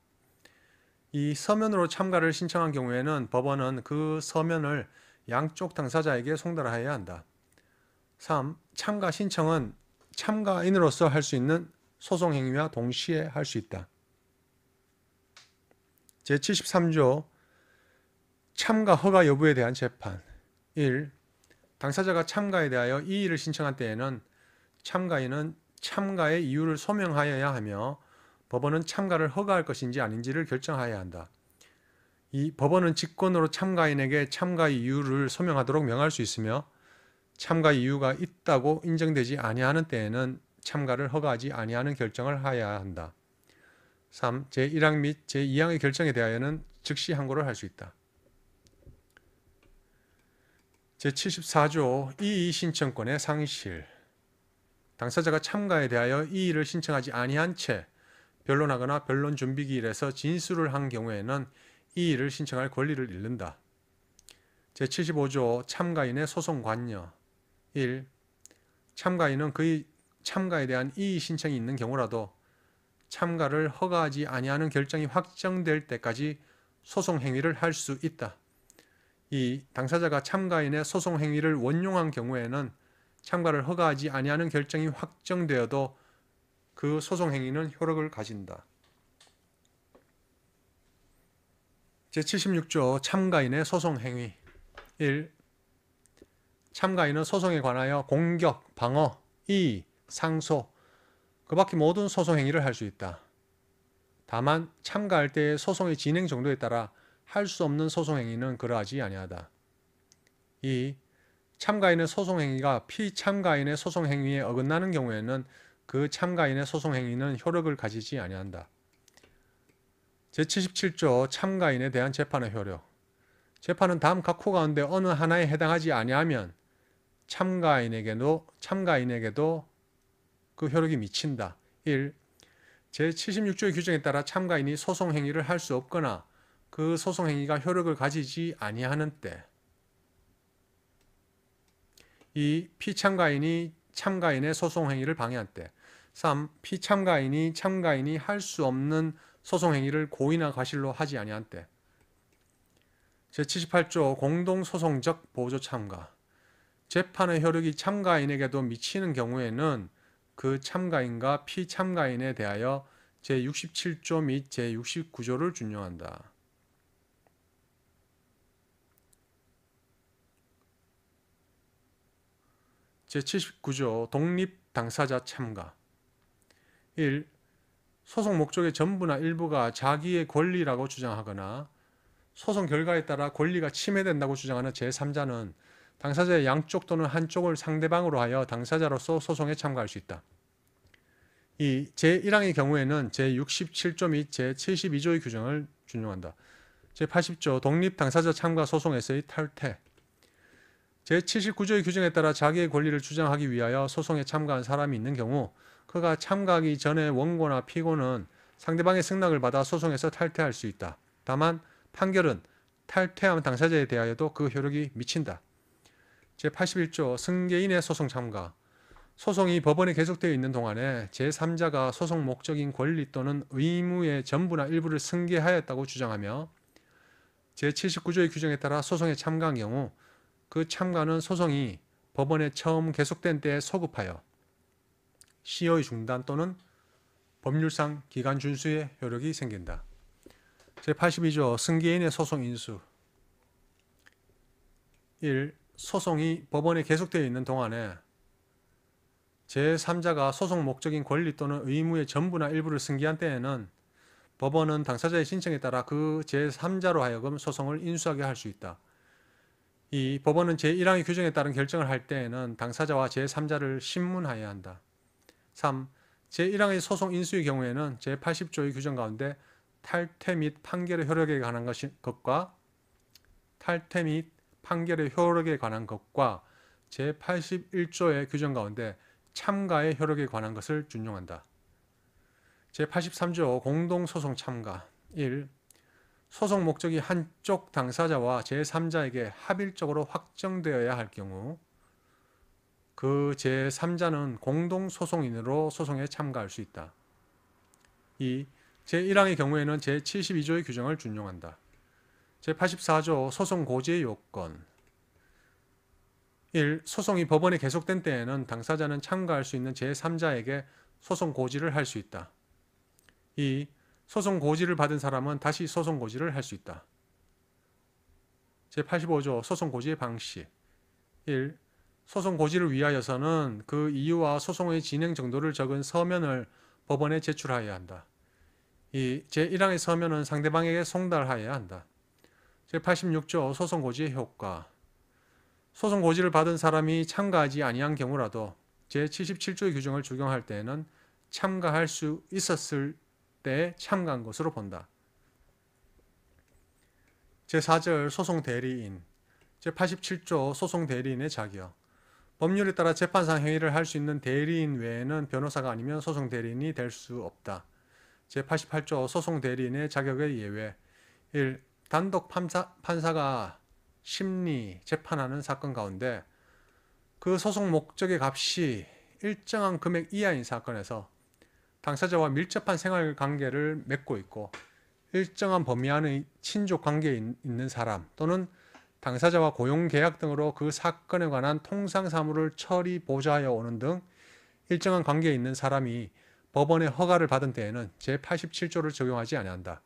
이 서면으로 참가를 신청한 경우에는 법원은 그 서면을 양쪽 당사자에게 송달하여야 한다. 3. 참가 신청은 참가인으로서 할 수 있는 소송 행위와 동시에 할 수 있다. 제73조 참가 허가 여부에 대한 재판. 1. 당사자가 참가에 대하여 이의를 신청한 때에는 참가인은 참가의 이유를 소명하여야 하며 법원은 참가를 허가할 것인지 아닌지를 결정하여야 한다. 이 법원은 직권으로 참가인에게 참가의 이유를 소명하도록 명할 수 있으며 참가 이유가 있다고 인정되지 아니하는 때에는 참가를 허가하지 아니하는 결정을 하여야 한다. 3. 제1항 및 제2항의 결정에 대하여는 즉시 항고를 할 수 있다. 제74조 이의 신청권의 상실. 당사자가 참가에 대하여 이의를 신청하지 아니한 채 변론하거나 변론 준비기일에서 진술을 한 경우에는 이의를 신청할 권리를 잃는다. 제75조 참가인의 소송 관여. 1. 참가인은 그의 참가에 대한 이의 신청이 있는 경우라도 참가를 허가하지 아니하는 결정이 확정될 때까지 소송 행위를 할 수 있다. 2. 당사자가 참가인의 소송 행위를 원용한 경우에는 참가를 허가하지 아니하는 결정이 확정되어도 그 소송 행위는 효력을 가진다. 제76조 참가인의 소송 행위. 1. 참가인은 소송에 관하여 공격, 방어, 이의, 상소, 그 밖의 모든 소송 행위를 할 수 있다. 다만 참가할 때의 소송의 진행 정도에 따라 할 수 없는 소송 행위는 그러하지 아니하다. 2. 참가인의 소송 행위가 피참가인의 소송 행위에 어긋나는 경우에는 그 참가인의 소송 행위는 효력을 가지지 아니한다. 제77조 참가인에 대한 재판의 효력. 재판은 다음 각 호 가운데 어느 하나에 해당하지 아니하면 참가인에게도 그 효력이 미친다. 1. 제76조의 규정에 따라 참가인이 소송 행위를 할 수 없거나 그 소송 행위가 효력을 가지지 아니하는 때. 2. 피참가인이 참가인의 소송 행위를 방해한 때. 3. 피참가인이 참가인이 할 수 없는 소송 행위를 고의나 과실로 하지 아니한 때. 제78조 공동소송적 보조 참가. 재판의 효력이 참가인에게도 미치는 경우에는 그 참가인과 피참가인에 대하여 제67조 및 제69조를 준용한다. 제79조 독립당사자 참가. 1. 소송 목적의 전부나 일부가 자기의 권리라고 주장하거나 소송 결과에 따라 권리가 침해된다고 주장하는 제3자는 당사자의 양쪽 또는 한쪽을 상대방으로 하여 당사자로서 소송에 참가할 수 있다. 2. 제1항의 경우에는 제67조 및 제72조의 규정을 준용한다. 제80조 독립당사자 참가 소송에서의 탈퇴. 제79조의 규정에 따라 자기의 권리를 주장하기 위하여 소송에 참가한 사람이 있는 경우 그가 참가하기 전에 원고나 피고는 상대방의 승낙을 받아 소송에서 탈퇴할 수 있다. 다만 판결은 탈퇴한 당사자에 대하여도 그 효력이 미친다. 제81조 승계인의 소송 참가. 소송이 법원에 계속되어 있는 동안에 제3자가 소송 목적인 권리 또는 의무의 전부나 일부를 승계하였다고 주장하며 제79조의 규정에 따라 소송에 참가한 경우 그 참가는 소송이 법원에 처음 계속된 때에 소급하여 시효의 중단 또는 법률상 기간 준수의 효력이 생긴다. 제82조 승계인의 소송 인수 1. 소송이 법원에 계속되어 있는 동안에 제3자가 소송 목적인 권리 또는 의무의 전부나 일부를 승계한 때에는 법원은 당사자의 신청에 따라 그 제3자로 하여금 소송을 인수하게 할 수 있다. 2. 법원은 제1항의 규정에 따른 결정을 할 때에는 당사자와 제3자를 신문하여야 한다. 3. 제1항의 소송 인수의 경우에는 제80조의 규정 가운데 탈퇴 및 판결의 효력에 관한 것과 탈퇴 및 판결의 효력에 관한 것과 제81조의 규정 가운데 참가의 효력에 관한 것을 준용한다. 제83조 공동소송 참가 1. 소송 목적이 한쪽 당사자와 제3자에게 합일적으로 확정되어야 할 경우 그 제3자는 공동소송인으로 소송에 참가할 수 있다. 2. 제1항의 경우에는 제72조의 규정을 준용한다. 제84조 소송 고지의 요건 1. 소송이 법원에 계속된 때에는 당사자는 참가할 수 있는 제3자에게 소송 고지를 할 수 있다. 2. 소송 고지를 받은 사람은 다시 소송 고지를 할 수 있다. 제85조 소송 고지의 방식 1. 소송 고지를 위하여서는 그 이유와 소송의 진행 정도를 적은 서면을 법원에 제출하여야 한다. 2. 제1항의 서면은 상대방에게 송달하여야 한다. 제86조 소송 고지의 효과 소송 고지를 받은 사람이 참가하지 아니한 경우라도 제77조의 규정을 적용할 때에는 참가할 수 있었을 때 참가한 것으로 본다. 제4절 소송 대리인 제87조 소송 대리인의 자격 법률에 따라 재판상 행위를 할 수 있는 대리인 외에는 변호사가 아니면 소송 대리인이 될 수 없다. 제88조 소송 대리인의 자격의 예외 1. 단독 판사가 심리, 재판하는 사건 가운데 그 소송 목적의 값이 일정한 금액 이하인 사건에서 당사자와 밀접한 생활 관계를 맺고 있고 일정한 범위 안의 친족 관계에 있는 사람 또는 당사자와 고용계약 등으로 그 사건에 관한 통상 사무를 처리 보좌하여 오는 등 일정한 관계에 있는 사람이 법원의 허가를 받은 때에는 제87조를 적용하지 아니한다.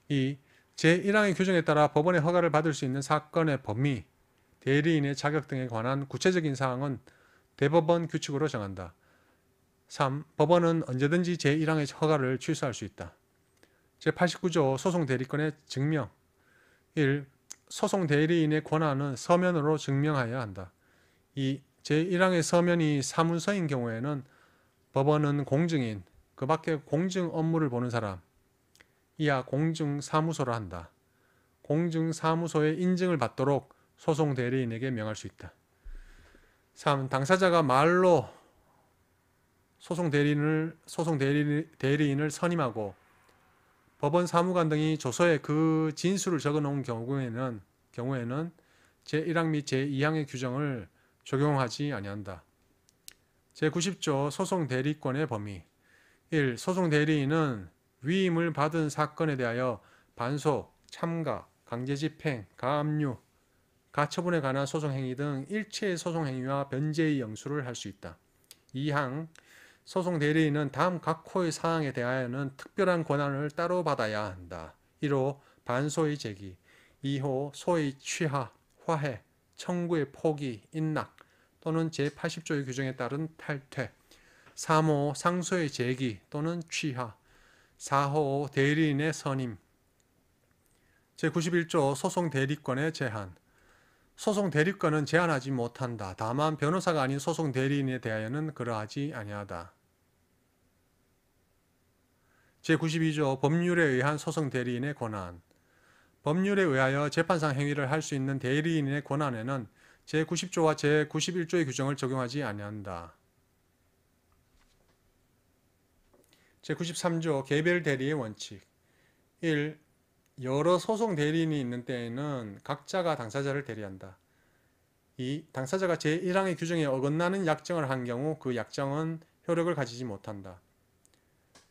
2. 제1항의 규정에 따라 법원의 허가를 받을 수 있는 사건의 범위, 대리인의 자격 등에 관한 구체적인 사항은 대법원 규칙으로 정한다. 3. 법원은 언제든지 제1항의 허가를 취소할 수 있다. 제89조 소송 대리권의 증명 1. 소송 대리인의 권한은 서면으로 증명하여야 한다. 2. 제1항의 서면이 사문서인 경우에는 법원은 공증인, 그 밖에 공증 업무를 보는 사람, 이하 공증사무소라 한다. 공증사무소의 인증을 받도록 소송 대리인에게 명할 수 있다. 3. 당사자가 말로 소송 대리인을 선임하고 법원 사무관 등이 조서에 그 진술을 적어 놓은 경우에는 제1항 및 제2항의 규정을 적용하지 아니한다. 제90조 소송 대리권의 범위 1. 소송 대리인은 위임을 받은 사건에 대하여 반소, 참가, 강제집행, 가압류, 가처분에 관한 소송행위 등 일체의 소송행위와 변제의 영수를 할 수 있다. 2항 소송 대리인은 다음 각 호의 사항에 대하여는 특별한 권한을 따로 받아야 한다. 1호 반소의 제기 2호 소의 취하, 화해, 청구의 포기, 인락 또는 제80조의 규정에 따른 탈퇴 3호 상소의 제기 또는 취하 4호 대리인의 선임 제91조 소송 대리권의 제한 소송 대리권은 제한하지 못한다. 다만 변호사가 아닌 소송 대리인에 대하여는 그러하지 아니하다. 제92조 법률에 의한 소송 대리인의 권한 법률에 의하여 재판상 행위를 할 수 있는 대리인의 권한에는 제90조와 제91조의 규정을 적용하지 아니한다. 제93조 개별 대리의 원칙 1. 여러 소송 대리인이 있는 때에는 각자가 당사자를 대리한다. 2. 당사자가 제1항의 규정에 어긋나는 약정을 한 경우 그 약정은 효력을 가지지 못한다.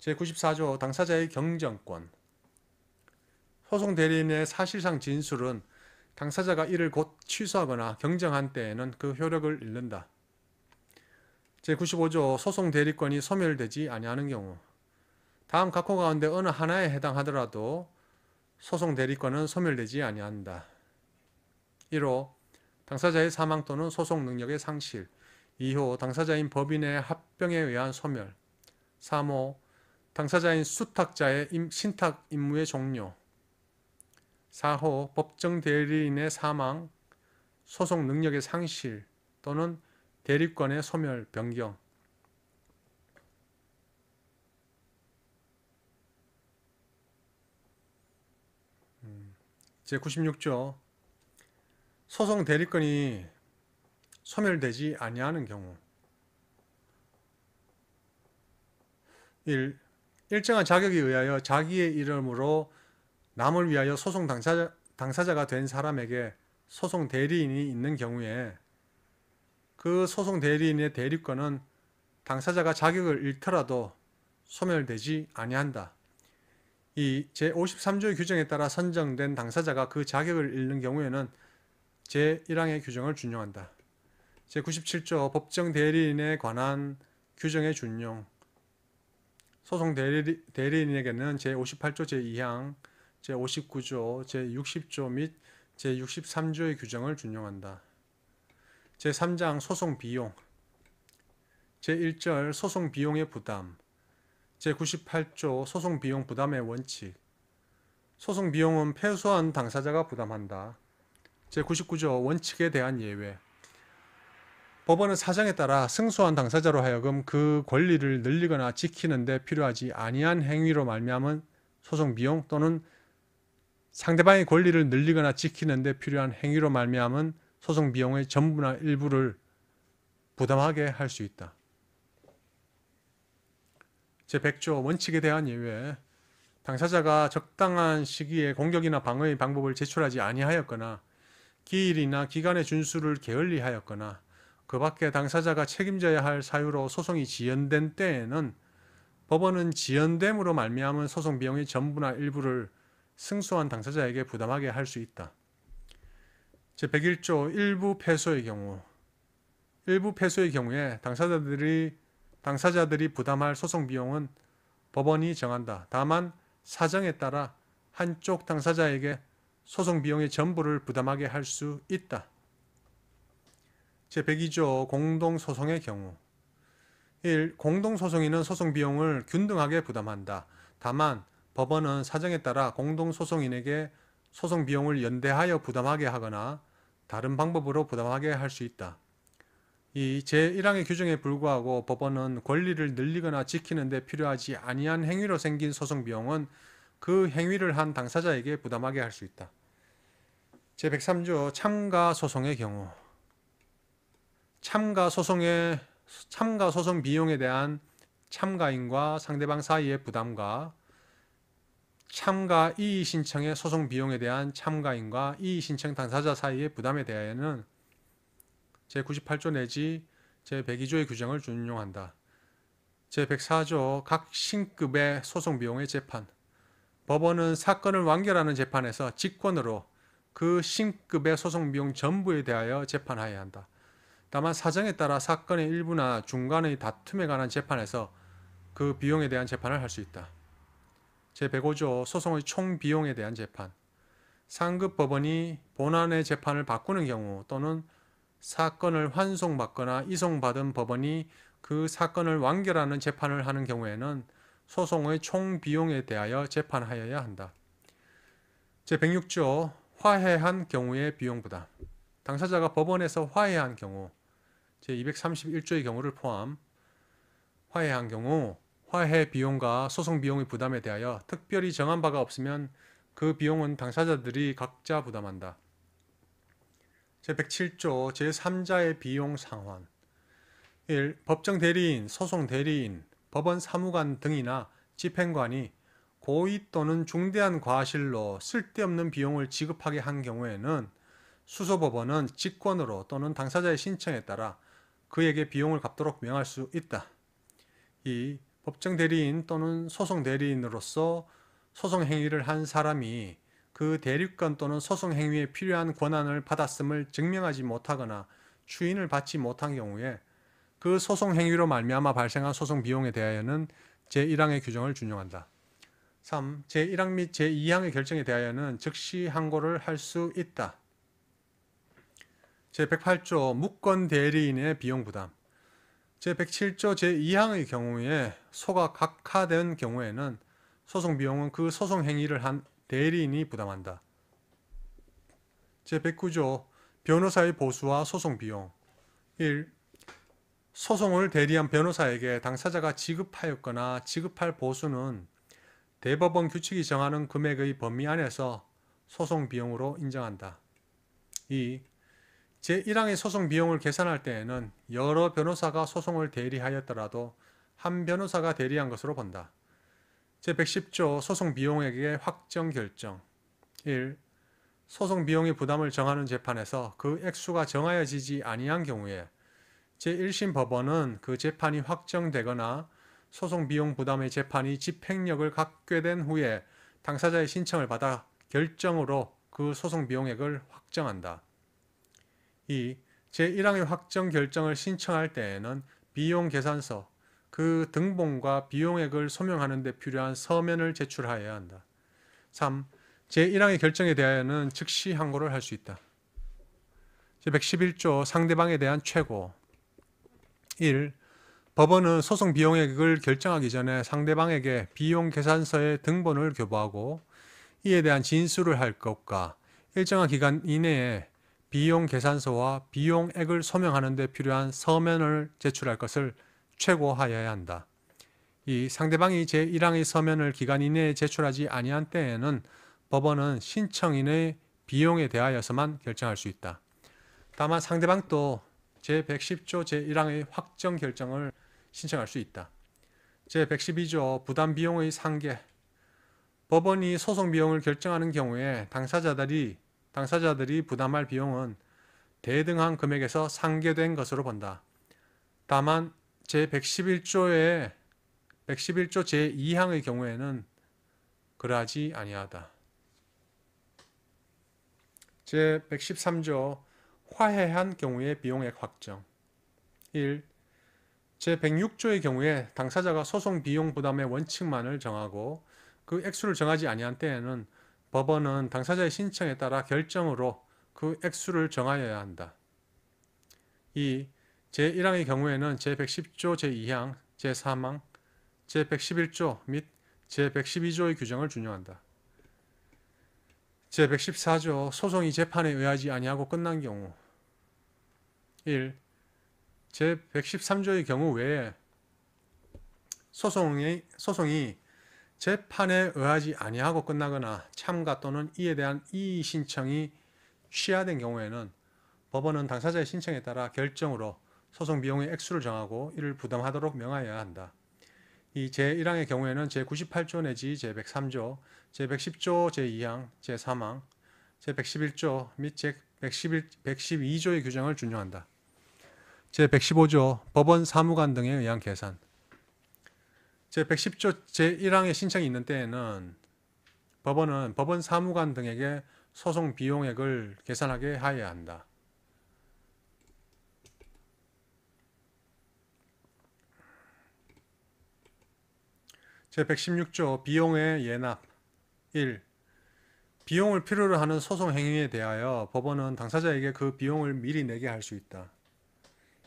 제94조 당사자의 경정권 소송 대리인의 사실상 진술은 당사자가 이를 곧 취소하거나 경정한 때에는 그 효력을 잃는다. 제95조 소송 대리권이 소멸되지 아니하는 경우 다음 각호 가운데 어느 하나에 해당하더라도 소송 대리권은 소멸되지 아니한다. 1호 당사자의 사망 또는 소송 능력의 상실 2호 당사자인 법인의 합병에 의한 소멸 3호 당사자인 수탁자의 신탁 임무의 종료 4호 법정 대리인의 사망, 소송 능력의 상실 또는 대리권의 소멸, 변경 제96조 소송 대리권이 소멸되지 아니하는 경우 1. 일정한 자격에 의하여 자기의 이름으로 남을 위하여 소송 당사자가 된 사람에게 소송 대리인이 있는 경우에 그 소송 대리인의 대리권은 당사자가 자격을 잃더라도 소멸되지 아니한다. 이 제53조의 규정에 따라 선정된 당사자가 그 자격을 잃는 경우에는 제1항의 규정을 준용한다. 제97조 법정 대리인에 관한 규정의 준용 소송 대리인에게는 제58조 제2항, 제59조, 제60조 및 제63조의 규정을 준용한다. 제3장 소송 비용 제1절 소송 비용의 부담 제98조 소송 비용 부담의 원칙 소송 비용은 패소한 당사자가 부담한다. 제99조 원칙에 대한 예외 법원은 사정에 따라 승소한 당사자로 하여금 그 권리를 늘리거나 지키는 데 필요하지 아니한 행위로 말미암은 소송 비용 또는 상대방의 권리를 늘리거나 지키는 데 필요한 행위로 말미암은 소송 비용의 전부나 일부를 부담하게 할 수 있다. 제100조 원칙에 대한 예외 당사자가 적당한 시기에 공격이나 방어의 방법을 제출하지 아니하였거나 기일이나 기간의 준수를 게을리하였거나 그 밖에 당사자가 책임져야 할 사유로 소송이 지연된 때에는 법원은 지연됨으로 말미암은 소송 비용의 전부나 일부를 승소한 당사자에게 부담하게 할 수 있다. 제101조 일부 패소의 경우 일부 패소의 경우에 당사자들이 부담할 소송 비용은 법원이 정한다. 다만 사정에 따라 한쪽 당사자에게 소송 비용의 전부를 부담하게 할 수 있다. 제102조 공동소송의 경우 1. 공동소송인은 소송 비용을 균등하게 부담한다. 다만 법원은 사정에 따라 공동소송인에게 소송 비용을 연대하여 부담하게 하거나 다른 방법으로 부담하게 할 수 있다. 이 제1항의 규정에 불구하고 법원은 권리를 늘리거나 지키는 데 필요하지 아니한 행위로 생긴 소송 비용은 그 행위를 한 당사자에게 부담하게 할 수 있다. 제103조 참가 소송의 경우 참가 소송 비용에 대한 참가인과 상대방 사이의 부담과 참가 이의 신청의 소송 비용에 대한 참가인과 이의 신청 당사자 사이의 부담에 대하여는 제98조 내지 제102조의 규정을 준용한다. 제104조 각 신급의 소송 비용의 재판 법원은 사건을 완결하는 재판에서 직권으로 그 신급의 소송 비용 전부에 대하여 재판하여야 한다. 다만 사정에 따라 사건의 일부나 중간의 다툼에 관한 재판에서 그 비용에 대한 재판을 할 수 있다. 제105조 소송의 총 비용에 대한 재판 상급 법원이 본안의 재판을 바꾸는 경우 또는 사건을 환송받거나 이송받은 법원이 그 사건을 완결하는 재판을 하는 경우에는 소송의 총 비용에 대하여 재판하여야 한다. 제106조 화해한 경우의 비용 부담 당사자가 법원에서 화해한 경우 제231조의 경우를 포함 화해한 경우 화해 비용과 소송 비용의 부담에 대하여 특별히 정한 바가 없으면 그 비용은 당사자들이 각자 부담한다. 제107조 제3자의 비용 상환 1. 법정 대리인, 소송 대리인, 법원 사무관 등이나 집행관이 고의 또는 중대한 과실로 쓸데없는 비용을 지급하게 한 경우에는 수소법원은 직권으로 또는 당사자의 신청에 따라 그에게 비용을 갚도록 명할 수 있다. 2. 법정 대리인 또는 소송 대리인으로서 소송 행위를 한 사람이 그 대리권 또는 소송 행위에 필요한 권한을 받았음을 증명하지 못하거나 추인을 받지 못한 경우에 그 소송 행위로 말미암아 발생한 소송 비용에 대하여는 제1항의 규정을 준용한다. 3. 제1항 및 제2항의 결정에 대하여는 즉시 항고를 할 수 있다. 제108조 무권 대리인의 비용 부담. 제107조 제2항의 경우에 소가 각하된 경우에는 소송 비용은 그 소송 행위를 한 대리인이 부담한다. 제109조 변호사의 보수와 소송 비용. 1. 소송을 대리한 변호사에게 당사자가 지급하였거나 지급할 보수는 대법원 규칙이 정하는 금액의 범위 안에서 소송 비용으로 인정한다. 2. 제1항의 소송 비용을 계산할 때에는 여러 변호사가 소송을 대리하였더라도 한 변호사가 대리한 것으로 본다. 제110조 소송 비용액의 확정 결정. 1. 소송 비용의 부담을 정하는 재판에서 그 액수가 정하여지지 아니한 경우에 제1심 법원은 그 재판이 확정되거나 소송 비용 부담의 재판이 집행력을 갖게 된 후에 당사자의 신청을 받아 결정으로 그 소송 비용액을 확정한다. 2. 제1항의 확정 결정을 신청할 때에는 비용 계산서, 그 등본과 비용액을 소명하는 데 필요한 서면을 제출하여야 한다. 3. 제1항의 결정에 대하여는 즉시 항고를 할 수 있다. 제111조 상대방에 대한 최고. 1. 법원은 소송 비용액을 결정하기 전에 상대방에게 비용 계산서의 등본을 교부하고 이에 대한 진술을 할 것과 일정한 기간 이내에 비용 계산서와 비용액을 소명하는 데 필요한 서면을 제출할 것을 최고하여야 한다. 2. 상대방이 제1항의 서면을 기간 이내에 제출하지 아니한 때에는 법원은 신청인의 비용에 대하여서만 결정할 수 있다. 다만 상대방도 제110조 제1항의 확정 결정을 신청할 수 있다. 제112조 부담 비용의 상계. 법원이 소송 비용을 결정하는 경우에 당사자들이 부담할 비용은 대등한 금액에서 상계된 것으로 본다. 다만 제111조 제2항의 경우에는 그러하지 아니하다. 제113조 화해한 경우의 비용액 확정. 1. 제106조의 경우에 당사자가 소송 비용 부담의 원칙만을 정하고 그 액수를 정하지 아니한 때에는 법원은 당사자의 신청에 따라 결정으로 그 액수를 정하여야 한다. 2. 제1항의 경우에는 제110조 제2항, 제3항, 제111조 및 제112조의 규정을 준용한다. 제114조 소송이 재판에 의하지 아니하고 끝난 경우. 1. 제113조의 경우 외에 소송이 재판에 의하지 아니하고 끝나거나 참가 또는 이에 대한 이의 신청이 취하된 경우에는 법원은 당사자의 신청에 따라 결정으로 소송 비용의 액수를 정하고 이를 부담하도록 명하여야 한다. 이 제1항의 경우에는 제98조 내지 제103조, 제110조 제2항, 제3항, 제111조 및 제112조의 규정을 준용한다. 제115조 법원 사무관 등에 의한 계산. 제110조 제1항의 신청이 있는 때에는 법원은 법원 사무관 등에게 소송 비용액을 계산하게 하여야 한다. 제116조 비용의 예납. 1. 비용을 필요로 하는 소송 행위에 대하여 법원은 당사자에게 그 비용을 미리 내게 할 수 있다.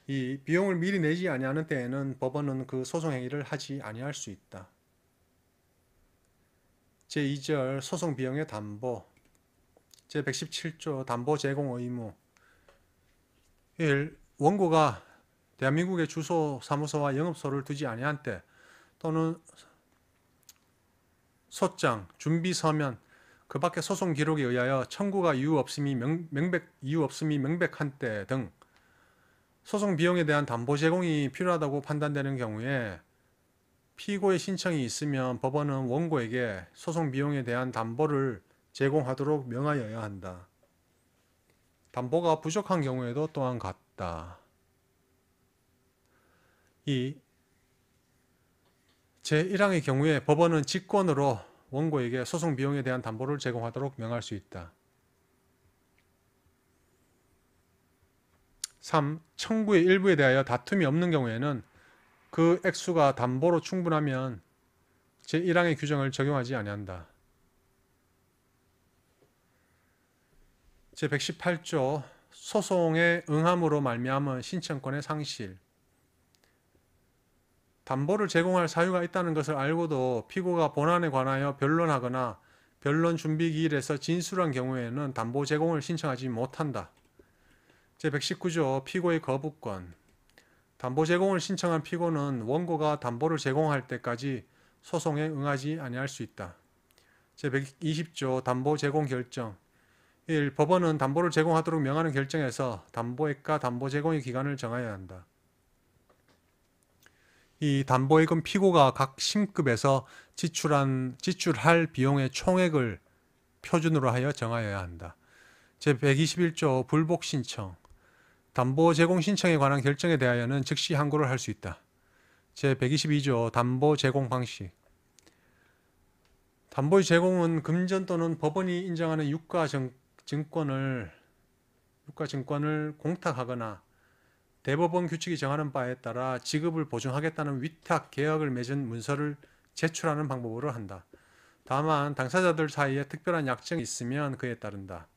이 비용을 미리 내지 아니하는 때에는 법원은 그 소송 행위를 하지 아니할 수 있다. 제2절 소송 비용의 담보. 제117조 담보 제공 의무. 1. 원고가 대한민국의 주소, 사무소와 영업소를 두지 아니한 때 또는 소장, 준비 서면, 그 밖의 소송 기록에 의하여 청구가 이유 없음이 명백한 때 등 소송 비용에 대한 담보 제공이 필요하다고 판단되는 경우에 피고의 신청이 있으면 법원은 원고에게 소송 비용에 대한 담보를 제공하도록 명하여야 한다. 담보가 부족한 경우에도 또한 같다. 2. 제1항의 경우에 법원은 직권으로 원고에게 소송 비용에 대한 담보를 제공하도록 명할 수 있다. 3. 청구의 일부에 대하여 다툼이 없는 경우에는 그 액수가 담보로 충분하면 제1항의 규정을 적용하지 아니한다. 제118조 소송에 응함으로 말미암은 신청권의 상실. 담보를 제공할 사유가 있다는 것을 알고도 피고가 본안에 관하여 변론하거나 변론 준비 기일에서 진술한 경우에는 담보 제공을 신청하지 못한다. 제119조 피고의 거부권. 담보 제공을 신청한 피고는 원고가 담보를 제공할 때까지 소송에 응하지 아니할 수 있다. 제120조 담보 제공 결정. 1. 법원은 담보를 제공하도록 명하는 결정에서 담보액과 담보 제공의 기간을 정하여야 한다. 이 담보액은 피고가 각 심급에서 지출할 비용의 총액을 표준으로 하여 정하여야 한다. 제121조 불복 신청. 담보 제공 신청에 관한 결정에 대하여는 즉시 항고를 할 수 있다. 제122조 담보 제공 방식. 담보의 제공은 금전 또는 법원이 인정하는 유가 증권을 공탁하거나 대법원 규칙이 정하는 바에 따라 지급을 보증하겠다는 위탁 계약을 맺은 문서를 제출하는 방법으로 한다. 다만 당사자들 사이에 특별한 약정이 있으면 그에 따른다.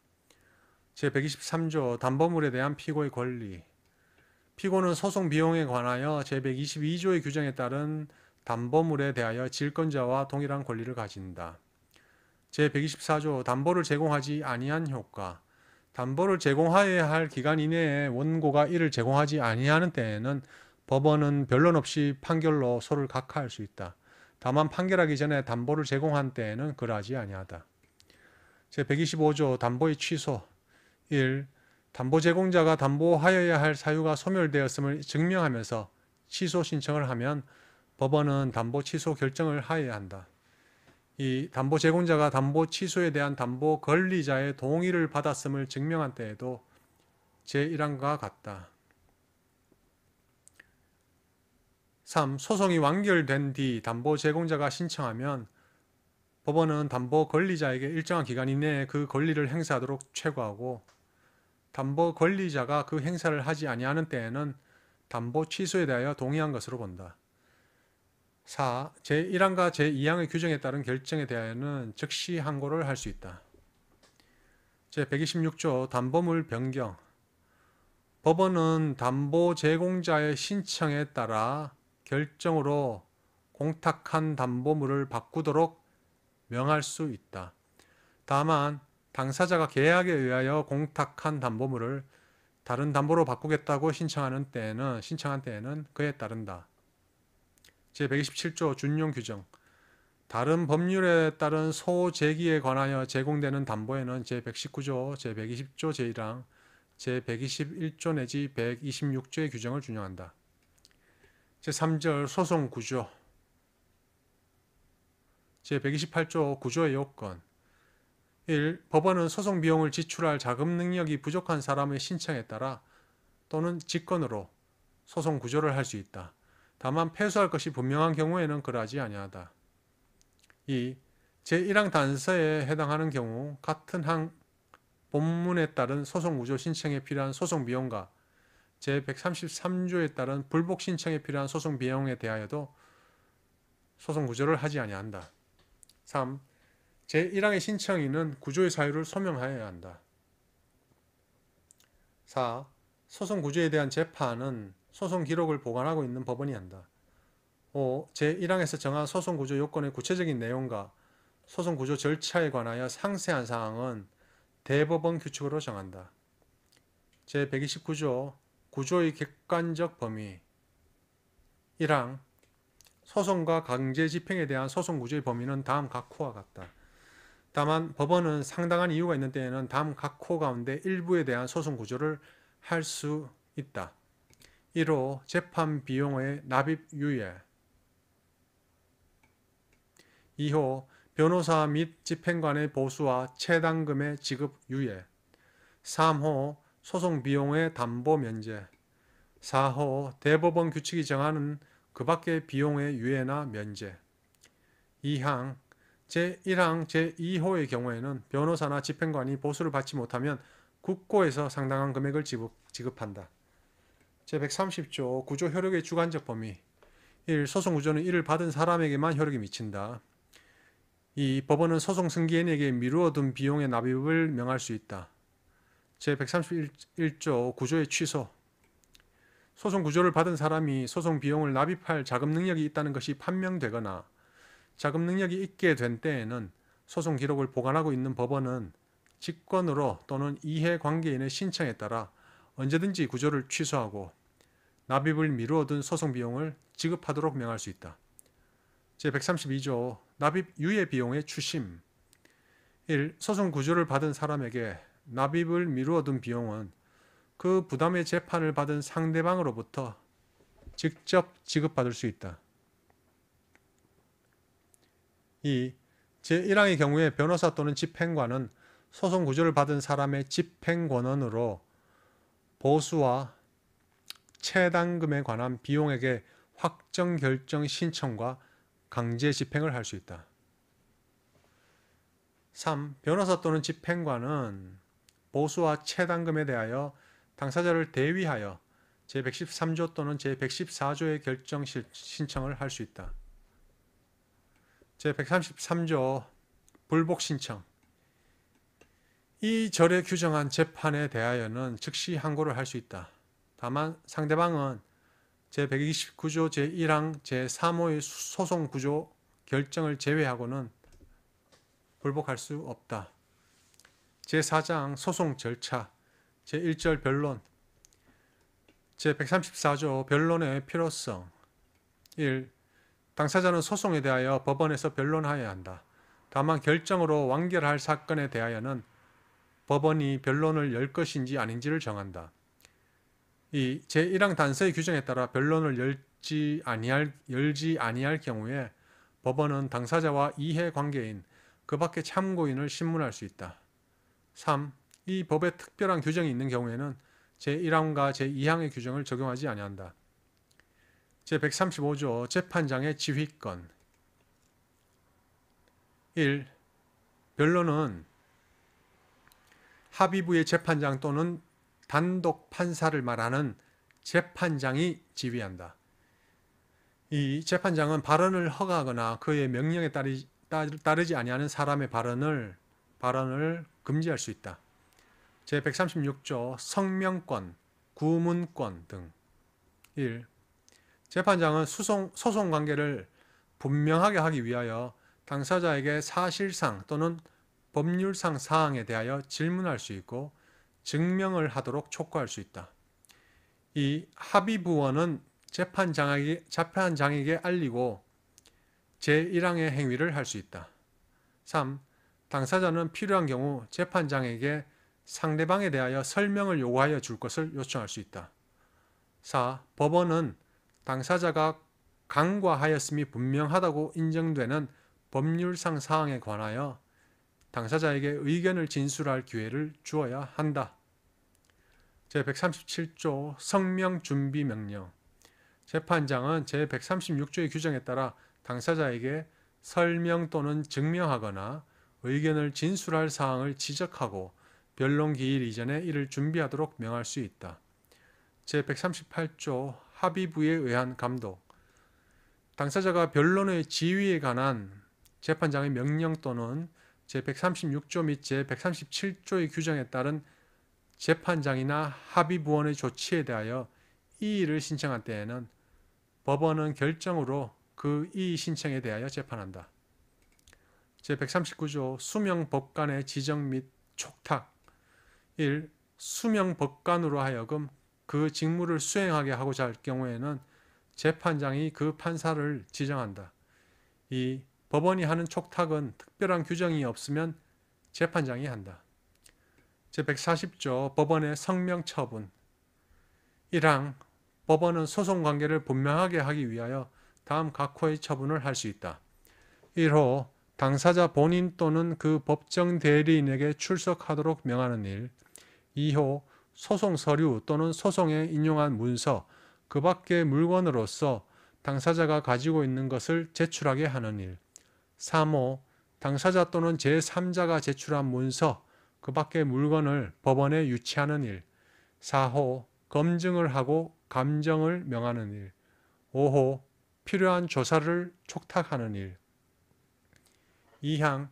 제123조 담보물에 대한 피고의 권리. 피고는 소송 비용에 관하여 제122조의 규정에 따른 담보물에 대하여 질권자와 동일한 권리를 가진다. 제124조 담보를 제공하지 아니한 효과. 담보를 제공하여야 할 기간 이내에 원고가 이를 제공하지 아니하는 때에는 법원은 변론 없이 판결로 소를 각하할 수 있다. 다만 판결하기 전에 담보를 제공한 때에는 그러하지 아니하다. 제125조 담보의 취소. 1. 담보 제공자가 담보하여야 할 사유가 소멸되었음을 증명하면서 취소 신청을 하면 법원은 담보 취소 결정을 하여야 한다. 2. 담보 제공자가 담보 취소에 대한 담보 권리자의 동의를 받았음을 증명한 때에도 제1항과 같다. 3. 소송이 완결된 뒤 담보 제공자가 신청하면 법원은 담보 권리자에게 일정한 기간 이내에 그 권리를 행사하도록 최고하고 담보 권리자가 그 행사를 하지 아니하는 때에는 담보 취소에 대하여 동의한 것으로 본다. 4. 제1항과 제2항의 규정에 따른 결정에 대하여는 즉시 항고를 할 수 있다. 제126조 담보물 변경. 법원은 담보 제공자의 신청에 따라 결정으로 공탁한 담보물을 바꾸도록 명할 수 있다. 다만 당사자가 계약에 의하여 공탁한 담보물을 다른 담보로 바꾸겠다고 신청한 때에는 그에 따른다. 제127조 준용 규정. 다른 법률에 따른 소재기에 관하여 제공되는 담보에는 제119조, 제120조 제1항, 제121조 내지 126조의 규정을 준용한다. 제3절 소송 구조. 제128조 구조의 요건. 1. 법원은 소송 비용을 지출할 자금 능력이 부족한 사람의 신청에 따라 또는 직권으로 소송 구조를 할 수 있다. 다만 패소할 것이 분명한 경우에는 그러하지 아니하다. 2. 제1항 단서에 해당하는 경우 같은 항 본문에 따른 소송 구조 신청에 필요한 소송 비용과 제133조에 따른 불복 신청에 필요한 소송 비용에 대하여도 소송 구조를 하지 아니한다. 3. 제1항의 신청인은 구조의 사유를 소명하여야 한다. 4. 소송 구조에 대한 재판은 소송 기록을 보관하고 있는 법원이 한다. 5. 제1항에서 정한 소송 구조 요건의 구체적인 내용과 소송 구조 절차에 관하여 상세한 사항은 대법원 규칙으로 정한다. 제129조 구조의 객관적 범위. 1항 소송과 강제 집행에 대한 소송 구조의 범위는 다음 각호와 같다. 다만 법원은 상당한 이유가 있는 때에는 다음 각호 가운데 일부에 대한 소송 구조를 할 수 있다. 1호 재판 비용의 납입 유예. 2호 변호사 및 집행관의 보수와 채당금의 지급 유예. 3호 소송 비용의 담보 면제. 4호 대법원 규칙이 정하는 그 밖의 비용의 유예나 면제. 2항 제1항 제2호의 경우에는 변호사나 집행관이 보수를 받지 못하면 국고에서 상당한 금액을 지급한다. 제130조 구조 효력의 주관적 범위. 1. 소송 구조는 이를 받은 사람에게만 효력이 미친다. 2. 법원은 소송 승계인에게 미루어둔 비용의 납입을 명할 수 있다. 제131조 구조의 취소. 소송 구조를 받은 사람이 소송 비용을 납입할 자금 능력이 있다는 것이 판명되거나 자금 능력이 있게 된 때에는 소송 기록을 보관하고 있는 법원은 직권으로 또는 이해관계인의 신청에 따라 언제든지 구조를 취소하고 납입을 미루어둔 소송 비용을 지급하도록 명할 수 있다. 제132조 납입 유예 비용의 추심. 1. 소송 구조를 받은 사람에게 납입을 미루어둔 비용은 그 부담의 재판을 받은 상대방으로부터 직접 지급받을 수 있다. 2. 제1항의 경우에 변호사 또는 집행관은 소송 구조를 받은 사람의 집행권한으로 보수와 채당금에 관한 비용액의 확정 결정 신청과 강제 집행을 할 수 있다. 3. 변호사 또는 집행관은 보수와 채당금에 대하여 당사자를 대위하여 제113조 또는 제114조의 결정 신청을 할 수 있다. 제133조 불복 신청. 이 절에 규정한 재판에 대하여는 즉시 항고를 할 수 있다. 다만 상대방은 제129조 제1항 제3호의 소송 구조 결정을 제외하고는 불복할 수 없다. 제4장 소송 절차 제1절 변론. 제134조 변론의 필요성. 1. 당사자는 소송에 대하여 법원에서 변론하여야 한다. 다만 결정으로 완결할 사건에 대하여는 법원이 변론을 열 것인지 아닌지를 정한다. 2. 제1항 단서의 규정에 따라 변론을 열지 아니할 경우에 법원은 당사자와 이해관계인 그 밖의 참고인을 신문할 수 있다. 3. 이 법에 특별한 규정이 있는 경우에는 제1항과 제2항의 규정을 적용하지 아니한다. 제135조 재판장의 지휘권. 1. 변론은 합의부의 재판장 또는 단독 판사를 말하는 재판장이 지휘한다. 이 재판장은 발언을 허가하거나 그의 명령에 따르지 아니하는 사람의 발언을 금지할 수 있다. 제136조 성명권, 구문권 등. 1. 재판장은 소송 관계를 분명하게 하기 위하여 당사자에게 사실상 또는 법률상 사항에 대하여 질문할 수 있고 증명을 하도록 촉구할 수 있다. 2. 합의부원은 재판장에게 알리고 제1항의 행위를 할 수 있다. 3. 당사자는 필요한 경우 재판장에게 상대방에 대하여 설명을 요구하여 줄 것을 요청할 수 있다. 4. 법원은 당사자가 간과하였음이 분명하다고 인정되는 법률상 사항에 관하여 당사자에게 의견을 진술할 기회를 주어야 한다. 제137조 성명준비명령. 재판장은 제136조의 규정에 따라 당사자에게 설명 또는 증명하거나 의견을 진술할 사항을 지적하고 변론 기일 이전에 이를 준비하도록 명할 수 있다. 제138조 합의부에 의한 감독. 당사자가 변론의 지휘에 관한 재판장의 명령 또는 제136조 및 제137조의 규정에 따른 재판장이나 합의부원의 조치에 대하여 이의를 신청한 때에는 법원은 결정으로 그 이의 신청에 대하여 재판한다. 제139조 수명법관의 지정 및 촉탁. 1. 수명법관으로 하여금 그 직무를 수행하게 하고자 할 경우에는 재판장이 그 판사를 지정한다. 2. 법원이 하는 촉탁은 특별한 규정이 없으면 재판장이 한다. 제140조 법원의 성명처분. 1항 법원은 소송관계를 분명하게 하기 위하여 다음 각호의 처분을 할 수 있다. 1호 당사자 본인 또는 그 법정 대리인에게 출석하도록 명하는 일. 2호 소송 서류 또는 소송에 인용한 문서, 그 밖의 물건으로서 당사자가 가지고 있는 것을 제출하게 하는 일. 3호 당사자 또는 제3자가 제출한 문서, 그 밖의 물건을 법원에 유치하는 일. 4호 검증을 하고 감정을 명하는 일. 5호 필요한 조사를 촉탁하는 일. 2항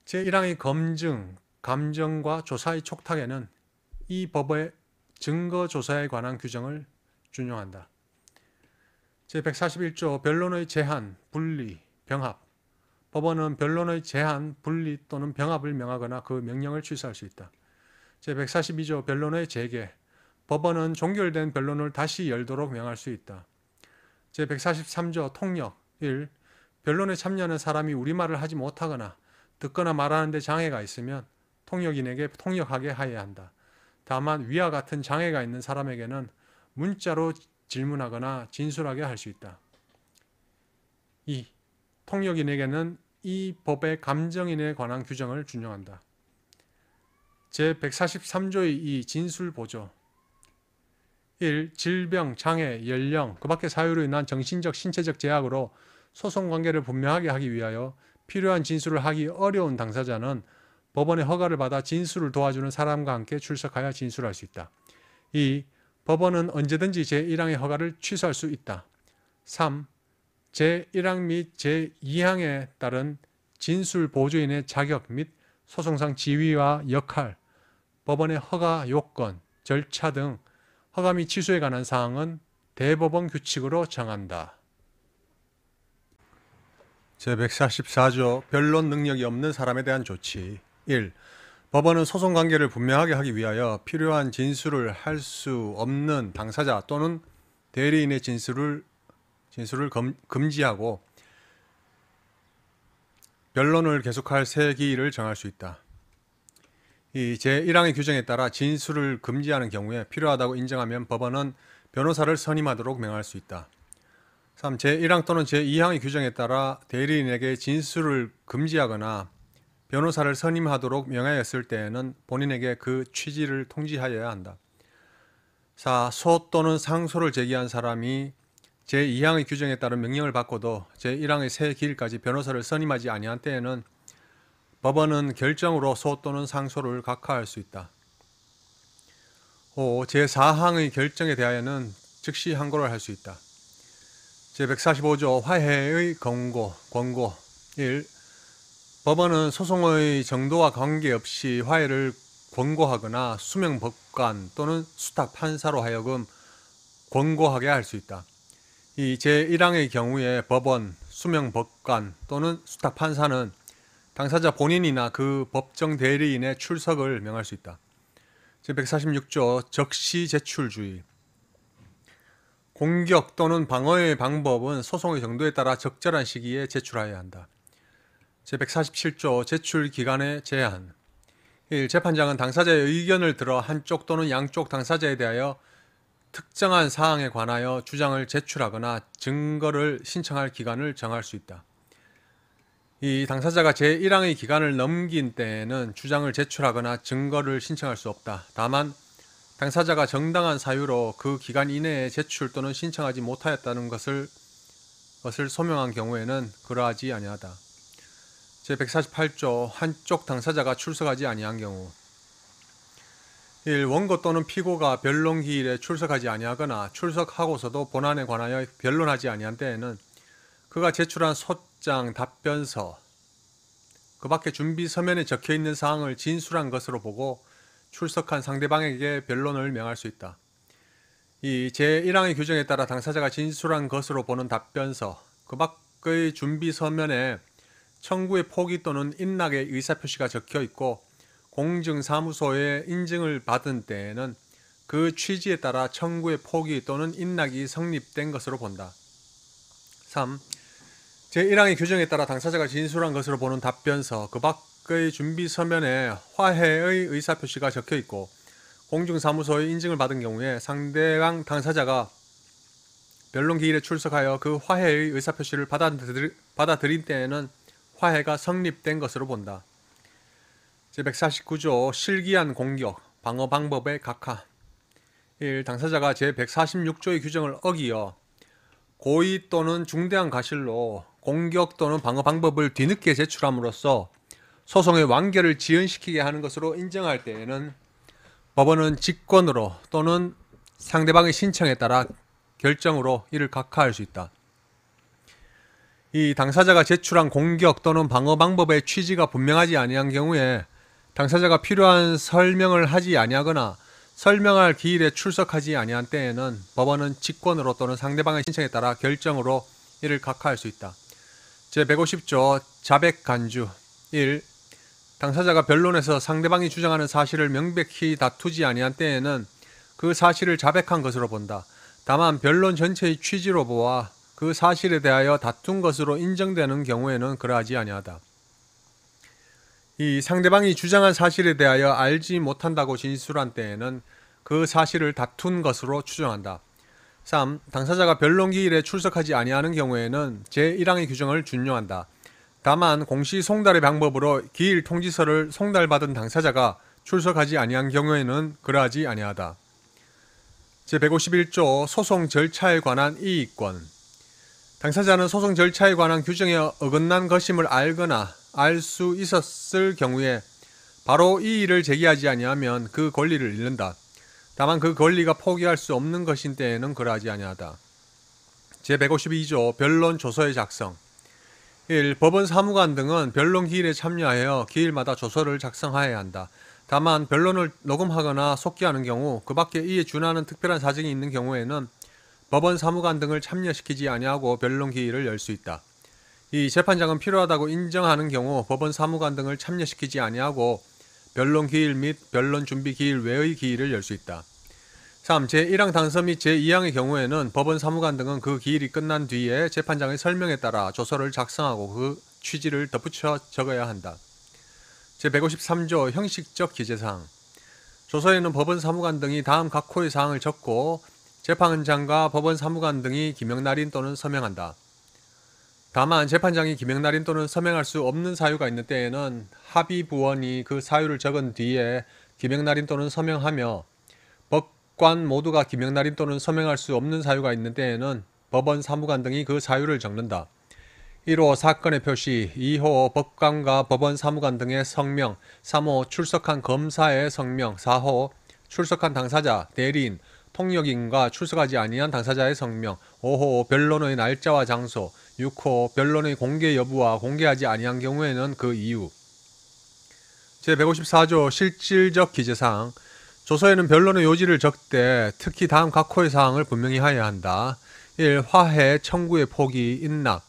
제1항의 검증, 감정과 조사의 촉탁에는 이 법의 증거조사에 관한 규정을 준용한다. 제141조 변론의 제한, 분리, 병합. 법원은 변론의 제한, 분리 또는 병합을 명하거나 그 명령을 취소할 수 있다. 제142조 변론의 재개. 법원은 종결된 변론을 다시 열도록 명할 수 있다. 제143조 통역. 1. 변론에 참여하는 사람이 우리말을 하지 못하거나 듣거나 말하는 데 장애가 있으면 통역인에게 통역하게 하여야 한다. 다만 위와 같은 장애가 있는 사람에게는 문자로 질문하거나 진술하게 할 수 있다. 2. 통역인에게는 이 법의 감정인에 관한 규정을 준용한다. 제143조의 2. 진술보조. 1. 질병, 장애, 연령, 그 밖의 사유로 인한 정신적, 신체적 제약으로 소송관계를 분명하게 하기 위하여 필요한 진술을 하기 어려운 당사자는 법원의 허가를 받아 진술을 도와주는 사람과 함께 출석하여 진술할 수 있다. 2. 법원은 언제든지 제1항의 허가를 취소할 수 있다. 3. 제1항 및 제2항에 따른 진술 보조인의 자격 및 소송상 지위와 역할, 법원의 허가 요건, 절차 등 허가 및 취소에 관한 사항은 대법원 규칙으로 정한다. 제144조 변론 능력이 없는 사람에 대한 조치. 1. 법원은 소송관계를 분명하게 하기 위하여 필요한 진술을 할 수 없는 당사자 또는 대리인의 진술을 금지하고 변론을 계속할 세기일을 정할 수 있다. 이 제1항의 규정에 따라 진술을 금지하는 경우에 필요하다고 인정하면 법원은 변호사를 선임하도록 명할 수 있다. 3. 제1항 또는 제2항의 규정에 따라 대리인에게 진술을 금지하거나 변호사를 선임하도록 명하였을 때에는 본인에게 그 취지를 통지하여야 한다. 4. 소 또는 상소를 제기한 사람이 제2항의 규정에 따른 명령을 받고도 제1항의 새 기일까지 변호사를 선임하지 아니한 때에는 법원은 결정으로 소 또는 상소를 각하할 수 있다. 5. 제4항의 결정에 대하여는 즉시 항고를 할 수 있다. 제145조 화해의 권고. 1. 법원은 소송의 정도와 관계없이 화해를 권고하거나 수명 법관 또는 수탁 판사로 하여금 권고하게 할 수 있다. 이 제1항의 경우에 법원, 수명 법관 또는 수탁 판사는 당사자 본인이나 그 법정 대리인의 출석을 명할 수 있다. 제146조 적시 제출주의. 공격 또는 방어의 방법은 소송의 정도에 따라 적절한 시기에 제출하여야 한다. 제147조 제출 기간의 제한. 1. 재판장은 당사자의 의견을 들어 한쪽 또는 양쪽 당사자에 대하여 특정한 사항에 관하여 주장을 제출하거나 증거를 신청할 기간을 정할 수 있다. 이 당사자가 제1항의 기간을 넘긴 때에는 주장을 제출하거나 증거를 신청할 수 없다. 다만 당사자가 정당한 사유로 그 기간 이내에 제출 또는 신청하지 못하였다는 것을 소명한 경우에는 그러하지 아니하다. 제148조 한쪽 당사자가 출석하지 아니한 경우. 1. 원고 또는 피고가 변론 기일에 출석하지 아니하거나 출석하고서도 본안에 관하여 변론하지 아니한 때에는 그가 제출한 소장, 답변서, 그 밖에 준비 서면에 적혀있는 사항을 진술한 것으로 보고 출석한 상대방에게 변론을 명할 수 있다. 이 제1항의 규정에 따라 당사자가 진술한 것으로 보는 답변서, 그 밖의 준비 서면에 청구의 포기 또는 인락의 의사표시가 적혀있고 공증사무소의 인증을 받은 때에는 그 취지에 따라 청구의 포기 또는 인락이 성립된 것으로 본다. 3. 제1항의 규정에 따라 당사자가 진술한 것으로 보는 답변서, 그 밖의 준비 서면에 화해의 의사표시가 적혀있고 공증사무소의 인증을 받은 경우에 상대방 당사자가 변론 기일에 출석하여 그 화해의 의사표시를 받아들인 때에는 화해가 성립된 것으로 본다. 제149조 실기한 공격, 방어 방법의 각하. 1. 당사자가 제146조의 규정을 어기어 고의 또는 중대한 과실로 공격 또는 방어 방법을 뒤늦게 제출함으로써 소송의 완결을 지연시키게 하는 것으로 인정할 때에는 법원은 직권으로 또는 상대방의 신청에 따라 결정으로 이를 각하할 수 있다. 이 당사자가 제출한 공격 또는 방어 방법의 취지가 분명하지 아니한 경우에 당사자가 필요한 설명을 하지 아니하거나 설명할 기일에 출석하지 아니한 때에는 법원은 직권으로 또는 상대방의 신청에 따라 결정으로 이를 각하할 수 있다. 제150조 자백간주 1. 당사자가 변론에서 상대방이 주장하는 사실을 명백히 다투지 아니한 때에는 그 사실을 자백한 것으로 본다. 다만 변론 전체의 취지로 보아 그 사실에 대하여 다툰 것으로 인정되는 경우에는 그러하지 아니하다. 이 상대방이 주장한 사실에 대하여 알지 못한다고 진술한 때에는 그 사실을 다툰 것으로 추정한다. 3. 당사자가 변론기일에 출석하지 아니하는 경우에는 제1항의 규정을 준용한다. 다만 공시 송달의 방법으로 기일 통지서를 송달받은 당사자가 출석하지 아니한 경우에는 그러하지 아니하다. 제151조 소송 절차에 관한 이의권. 당사자는 소송 절차에 관한 규정에 어긋난 것임을 알거나 알 수 있었을 경우에 바로 이의를 제기하지 아니하면 그 권리를 잃는다. 다만 그 권리가 포기할 수 없는 것인 때에는 그러하지 아니하다. 제152조 변론 조서의 작성. 1. 법원 사무관 등은 변론 기일에 참여하여 기일마다 조서를 작성하여야 한다. 다만 변론을 녹음하거나 속기하는 경우 그 밖에 이에 준하는 특별한 사정이 있는 경우에는 법원 사무관 등을 참여시키지 아니하고 변론 기일을 열 수 있다. 이 재판장은 필요하다고 인정하는 경우 법원 사무관 등을 참여시키지 아니하고 변론 기일 및 변론 준비 기일 외의 기일을 열 수 있다. 3. 제1항 당서 및 제2항의 경우에는 법원 사무관 등은 그 기일이 끝난 뒤에 재판장의 설명에 따라 조서를 작성하고 그 취지를 덧붙여 적어야 한다. 제153조 형식적 기재사항. 조서에는 법원 사무관 등이 다음 각 호의 사항을 적고 재판장과 법원 사무관 등이 기명날인 또는 서명한다. 다만 재판장이 기명날인 또는 서명할 수 없는 사유가 있는 때에는 합의부원이 그 사유를 적은 뒤에 기명날인 또는 서명하며 법관 모두가 기명날인 또는 서명할 수 없는 사유가 있는 때에는 법원 사무관 등이 그 사유를 적는다. 1호 사건의 표시, 2호 법관과 법원 사무관 등의 성명, 3호 출석한 검사의 성명, 4호 출석한 당사자, 대리인, 통역인과 출석하지 아니한 당사자의 성명, 5호 변론의 날짜와 장소, 6호 변론의 공개 여부와 공개하지 아니한 경우에는 그 이유. 제154조 실질적 기재사항. 조서에는 변론의 요지를 적되 특히 다음 각 호의 사항을 분명히 하여야 한다. 1. 화해, 청구의 포기, 인락,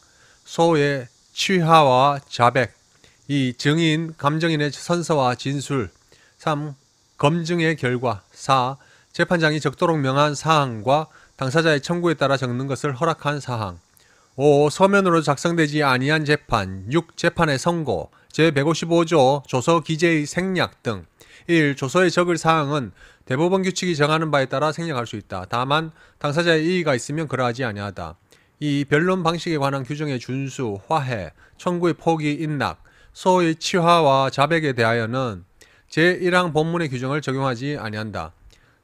소의 취하와 자백. 2. 증인, 감정인의 선서와 진술. 3. 검증의 결과. 4. 재판장이 적도록 명한 사항과 당사자의 청구에 따라 적는 것을 허락한 사항. 5. 서면으로 작성되지 아니한 재판. 6. 재판의 선고. 제155조 조서 기재의 생략 등. 1. 조서에 적을 사항은 대법원 규칙이 정하는 바에 따라 생략할 수 있다. 다만 당사자의 이의가 있으면 그러하지 아니하다. 2. 변론 방식에 관한 규정의 준수, 화해, 청구의 포기, 인락, 소의 취하와 자백에 대하여는 제1항 본문의 규정을 적용하지 아니한다.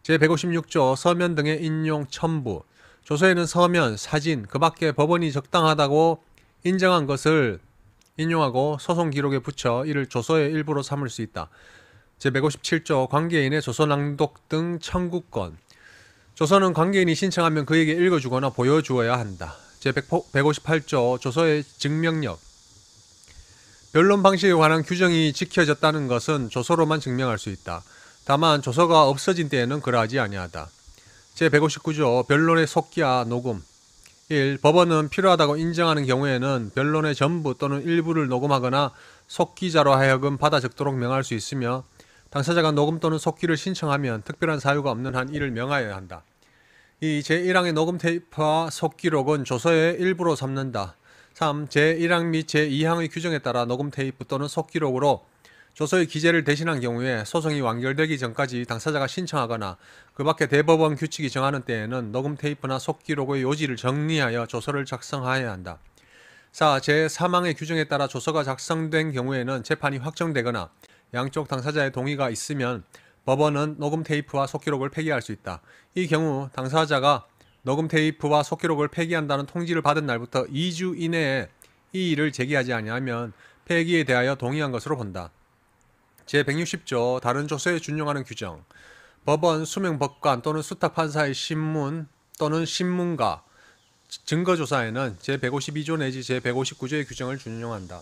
제156조 서면 등의 인용 첨부. 조서에는 서면, 사진, 그 밖에 법원이 적당하다고 인정한 것을 인용하고 소송 기록에 붙여 이를 조서의 일부로 삼을 수 있다. 제157조 관계인의 조서 낭독 등 청구권. 조서는 관계인이 신청하면 그에게 읽어주거나 보여주어야 한다. 제158조 조서의 증명력. 변론 방식에 관한 규정이 지켜졌다는 것은 조서로만 증명할 수 있다. 다만 조서가 없어진 때에는 그러하지 아니하다. 제159조 변론의 속기와 녹음. 1. 법원은 필요하다고 인정하는 경우에는 변론의 전부 또는 일부를 녹음하거나 속기자로 하여금 받아 적도록 명할 수 있으며 당사자가 녹음 또는 속기를 신청하면 특별한 사유가 없는 한 이를 명하여야 한다. 이 제1항의 녹음 테이프와 속기록은 조서의 일부로 삼는다. 3. 제1항 및 제2항의 규정에 따라 녹음 테이프 또는 속기록으로 조서의 기재를 대신한 경우에 소송이 완결되기 전까지 당사자가 신청하거나 그 밖에 대법원 규칙이 정하는 때에는 녹음 테이프나 속기록의 요지를 정리하여 조서를 작성하여야 한다. 4. 제3항의 규정에 따라 조서가 작성된 경우에는 재판이 확정되거나 양쪽 당사자의 동의가 있으면 법원은 녹음 테이프와 속기록을 폐기할 수 있다. 이 경우 당사자가 녹음 테이프와 속기록을 폐기한다는 통지를 받은 날부터 2주 이내에 이의를 제기하지 아니하면 폐기에 대하여 동의한 것으로 본다. 제160조 다른 조서에 준용하는 규정. 법원, 수명법관 또는 수탁판사의 신문 또는 신문과 증거조사에는 제152조 내지 제159조의 규정을 준용한다.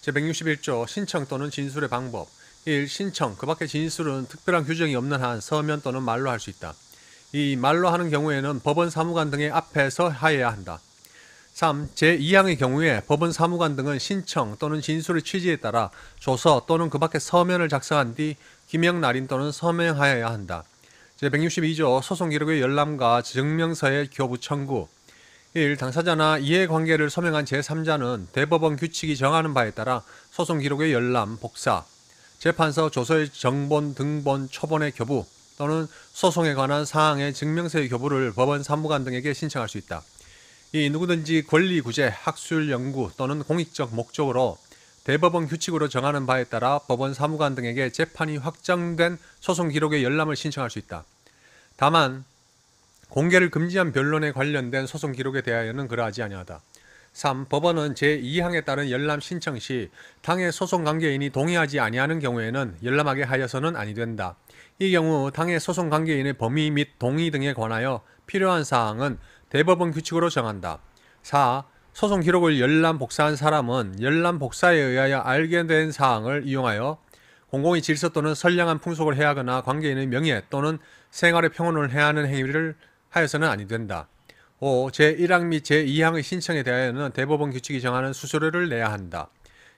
제161조 신청 또는 진술의 방법 1. 신청, 그 밖의 진술은 특별한 규정이 없는 한 서면 또는 말로 할 수 있다. 2. 말로 하는 경우에는 법원 사무관 등의 앞에서 하여야 한다. 3. 제2항의 경우에 법원 사무관 등은 신청 또는 진술의 취지에 따라 조서 또는 그 밖의 서면을 작성한 뒤 기명 날인 또는 서명하여야 한다. 제162조 소송기록의 열람과 증명서의 교부 청구 1. 당사자나 이해관계를 소명한 제3자는 대법원 규칙이 정하는 바에 따라 소송기록의 열람, 복사, 재판서 조서의 정본, 등본, 초본의 교부 또는 소송에 관한 사항의 증명서의 교부를 법원 사무관 등에게 신청할 수 있다. 이 누구든지 권리구제, 학술 연구 또는 공익적 목적으로 대법원 규칙으로 정하는 바에 따라 법원 사무관 등에게 재판이 확정된 소송 기록의 열람을 신청할 수 있다. 다만 공개를 금지한 변론에 관련된 소송 기록에 대하여는 그러하지 아니하다. 3. 법원은 제2항에 따른 열람 신청 시 당해 소송 관계인이 동의하지 아니하는 경우에는 열람하게 하여서는 아니 된다. 이 경우 당해 소송 관계인의 범위 및 동의 등에 관하여 필요한 사항은 대법원 규칙으로 정한다. 4. 소송 기록을 열람 복사한 사람은 열람 복사에 의하여 알게 된 사항을 이용하여 공공의 질서 또는 선량한 풍속을 해하거나 관계인의 명예 또는 생활의 평온을 해하는 행위를 하여서는 아니 된다. 5. 제1항 및 제2항의 신청에 대하여는 대법원 규칙이 정하는 수수료를 내야 한다.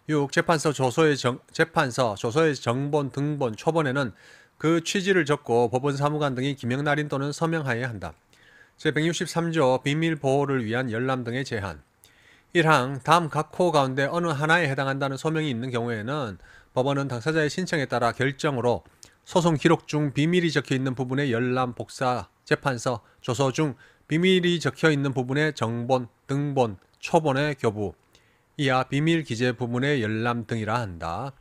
6. 재판서 조서의 정본, 등본, 초본에는 그 취지를 적고 법원 사무관 등이 기명 날인 또는 서명하여야 한다. 제163조 비밀보호를 위한 열람 등의 제한 1항 다음 각 호 가운데 어느 하나에 해당한다는 소명이 있는 경우에는 법원은 당사자의 신청에 따라 결정으로 소송 기록 중 비밀이 적혀있는 부분의 열람, 복사, 재판서, 조서 중 비밀이 적혀있는 부분의 정본, 등본, 초본의 교부, 이하 비밀 기재 부분의 열람 등이라 한다.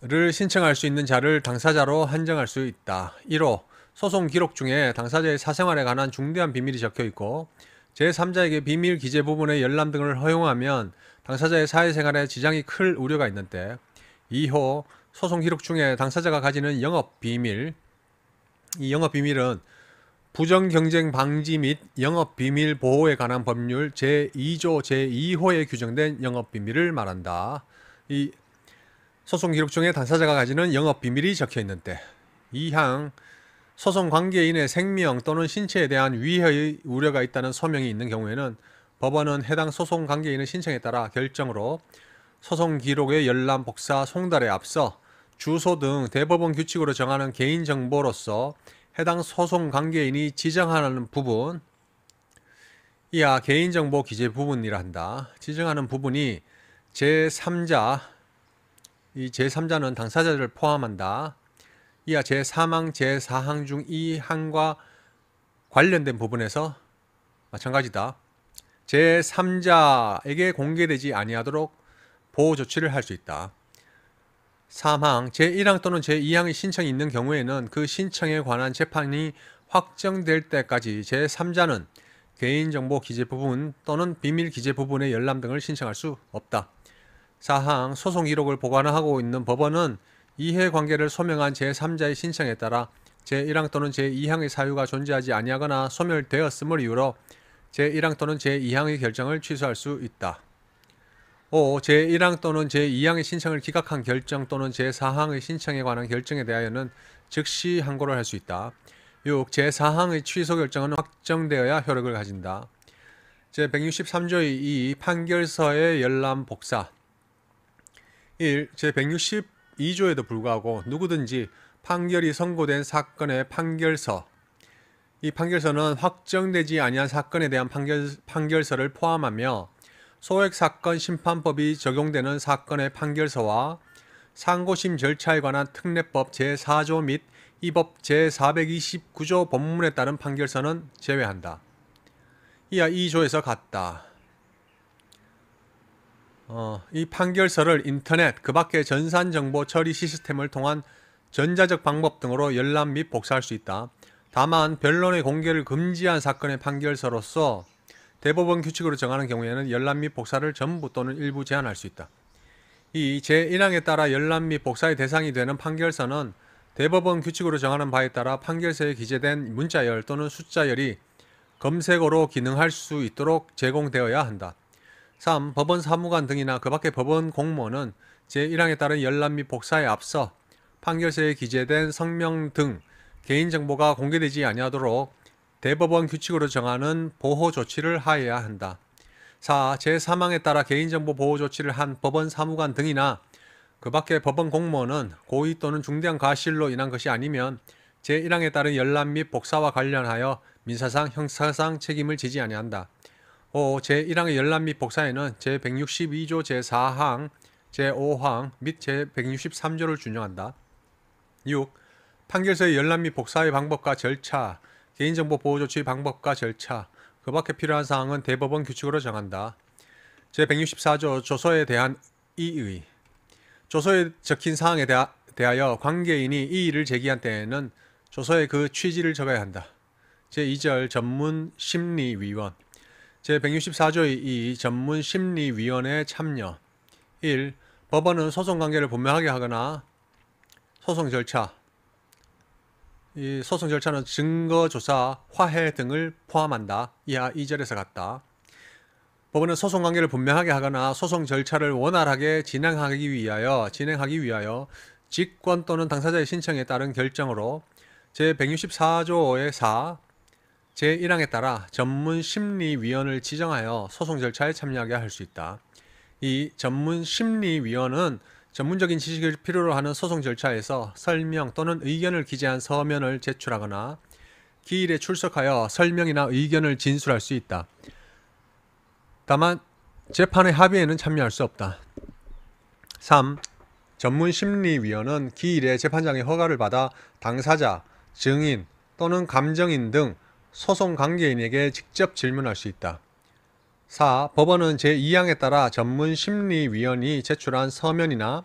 를 신청할 수 있는 자를 당사자로 한정할 수 있다. 1호 소송 기록 중에 당사자의 사생활에 관한 중대한 비밀이 적혀있고 제3자에게 비밀 기재 부분의 열람 등을 허용하면 당사자의 사회생활에 지장이 클 우려가 있는 때 2호 소송 기록 중에 당사자가 가지는 영업비밀 이 영업비밀은 부정경쟁 방지 및 영업비밀 보호에 관한 법률 제2조 제2호에 규정된 영업비밀을 말한다. 이 소송 기록 중에 당사자가 가지는 영업비밀이 적혀있는 때 2항 소송 관계인의 생명 또는 신체에 대한 위해의 우려가 있다는 소명이 있는 경우에는 법원은 해당 소송 관계인의 신청에 따라 결정으로 소송 기록의 열람, 복사, 송달에 앞서 주소 등 대법원 규칙으로 정하는 개인정보로서 해당 소송 관계인이 지정하는 부분 이하 개인정보 기재 부분이라 한다. 지정하는 부분이 제3자 이 제3자는 당사자를 포함한다. 이하 제3항, 제4항 중 이 항과 관련된 부분에서 마찬가지다. 제3자에게 공개되지 아니하도록 보호 조치를 할 수 있다. 3항, 제1항 또는 제2항의 신청이 있는 경우에는 그 신청에 관한 재판이 확정될 때까지 제3자는 개인정보 기재 부분 또는 비밀 기재 부분의 열람 등을 신청할 수 없다. 4항, 소송 기록을 보관하고 있는 법원은 이해관계를 소명한 제3자의 신청에 따라 제1항 또는 제2항의 사유가 존재하지 아니하거나 소멸되었음을 이유로 제1항 또는 제2항의 결정을 취소할 수 있다. 5. 제1항 또는 제2항의 신청을 기각한 결정 또는 제4항의 신청에 관한 결정에 대하여는 즉시 항고를 할 수 있다. 6. 제4항의 취소 결정은 확정되어야 효력을 가진다. 제163조의 2. 판결서의 열람 복사 1. 제162조에도 불구하고 누구든지 판결이 선고된 사건의 판결서 이 판결서는 확정되지 아니한 사건에 대한 판결서를 포함하며 소액사건 심판법이 적용되는 사건의 판결서와 상고심 절차에 관한 특례법 제4조 및 이 법 제429조 본문에 따른 판결서는 제외한다. 이하 2조에서 같다. 이 판결서를 인터넷, 그 밖의 전산정보 처리 시스템을 통한 전자적 방법 등으로 열람 및 복사할 수 있다. 다만 변론의 공개를 금지한 사건의 판결서로서 대법원 규칙으로 정하는 경우에는 열람 및 복사를 전부 또는 일부 제한할 수 있다. 이 제1항에 따라 열람 및 복사의 대상이 되는 판결서는 대법원 규칙으로 정하는 바에 따라 판결서에 기재된 문자열 또는 숫자열이 검색어로 기능할 수 있도록 제공되어야 한다. 3. 법원 사무관 등이나 그 밖의 법원 공무원은 제1항에 따른 열람 및 복사에 앞서 판결서에 기재된 성명 등 개인정보가 공개되지 아니하도록 대법원 규칙으로 정하는 보호 조치를 하여야 한다. 4. 제3항에 따라 개인정보 보호 조치를 한 법원 사무관 등이나 그 밖의 법원 공무원은 고의 또는 중대한 과실로 인한 것이 아니면 제1항에 따른 열람 및 복사와 관련하여 민사상, 형사상 책임을 지지 아니한다. 5. 제1항의 열람 및 복사에는 제162조 제4항, 제5항 및 제163조를 준용한다. 6. 판결서의 열람 및 복사의 방법과 절차, 개인정보 보호 조치 방법과 절차, 그 밖에 필요한 사항은 대법원 규칙으로 정한다. 제164조 조서에 대한 이의. 조서에 적힌 사항에 대하여 관계인이 이의를 제기한 때에는 조서에 그 취지를 적어야 한다. 제2절 전문심리위원. 제164조의 2 전문심리위원회 참여. 1. 법원은 소송관계를 분명하게 하거나 소송 절차. 이 소송 절차는 증거조사, 화해 등을 포함한다. 이하 2절에서 같다. 법원은 소송관계를 분명하게 하거나 소송 절차를 원활하게 진행하기 위하여 직권 또는 당사자의 신청에 따른 결정으로 제164조의 4, 제1항에 따라 전문심리위원을 지정하여 소송 절차에 참여하게 할 수 있다. 이 전문심리위원은 전문적인 지식을 필요로 하는 소송 절차에서 설명 또는 의견을 기재한 서면을 제출하거나 기일에 출석하여 설명이나 의견을 진술할 수 있다. 다만 재판의 합의에는 참여할 수 없다. 3. 전문심리위원은 기일에 재판장의 허가를 받아 당사자, 증인 또는 감정인 등 소송 관계인에게 직접 질문할 수 있다. 4. 법원은 제2항에 따라 전문심리위원이 제출한 서면이나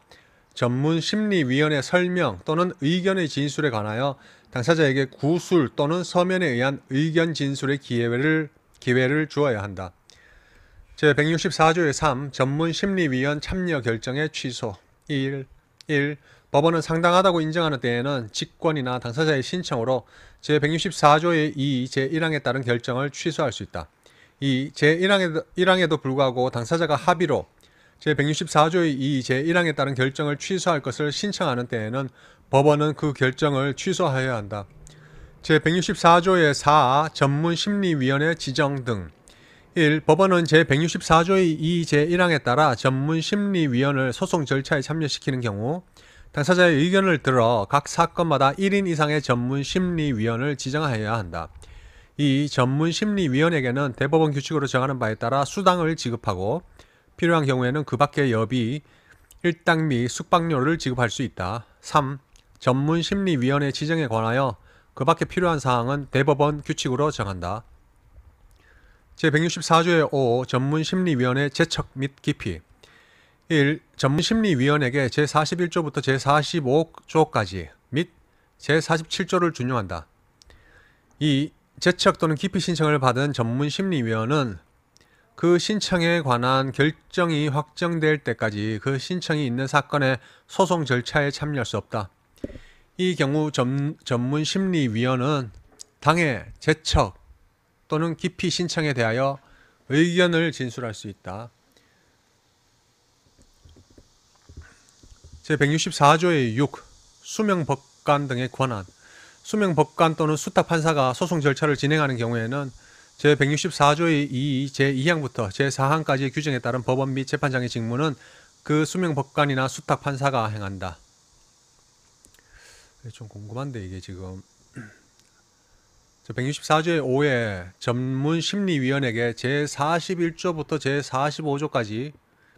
전문심리위원의 설명 또는 의견의 진술에 관하여 당사자에게 구술 또는 서면에 의한 의견 진술의 기회를 주어야 한다. 제164조의 3. 전문심리위원 참여 결정의 취소. 1. 법원은 상당하다고 인정하는 때에는 직권이나 당사자의 신청으로 제164조의 2 제1항에 따른 결정을 취소할 수 있다. 2. 제1항에도 불구하고 당사자가 합의로 제164조의 2 제1항에 따른 결정을 취소할 것을 신청하는 때에는 법원은 그 결정을 취소하여야 한다. 제164조의 4 전문심리위원회 지정 등. 1. 법원은 제164조의 2 제1항에 따라 전문심리위원을 소송 절차에 참여시키는 경우 당사자의 의견을 들어 각 사건마다 1인 이상의 전문심리위원을 지정하여야 한다. 이 전문심리위원에게는 대법원 규칙으로 정하는 바에 따라 수당을 지급하고 필요한 경우에는 그 밖의 여비, 일당 및 숙박료를 지급할 수 있다. 3. 전문심리위원회 지정에 관하여 그 밖에 필요한 사항은 대법원 규칙으로 정한다. 제164조의 5 전문심리위원회 제척 및 기피. 1. 전문심리위원에게 제41조부터 제45조까지 및 제47조를 준용한다. 2. 제척 또는 기피 신청을 받은 전문심리위원은 그 신청에 관한 결정이 확정될 때까지 그 신청이 있는 사건의 소송 절차에 참여할 수 없다. 이 경우 전문심리위원은 당해 제척 또는 기피 신청에 대하여 의견을 진술할 수 있다. 제164조의 6. 수명법관 등의 권한. 수명법관 또는 수탁판사가 소송 절차를 진행하는 경우에는 제164조의 2 제2항부터 제4항까지의 규정에 따른 법원 및 재판장의 직무는 그 수명법관이나 수탁판사가 행한다. 좀 궁금한데 이게 지금 제164조의 5에 전문심리위원에게 제41조부터 제45조까지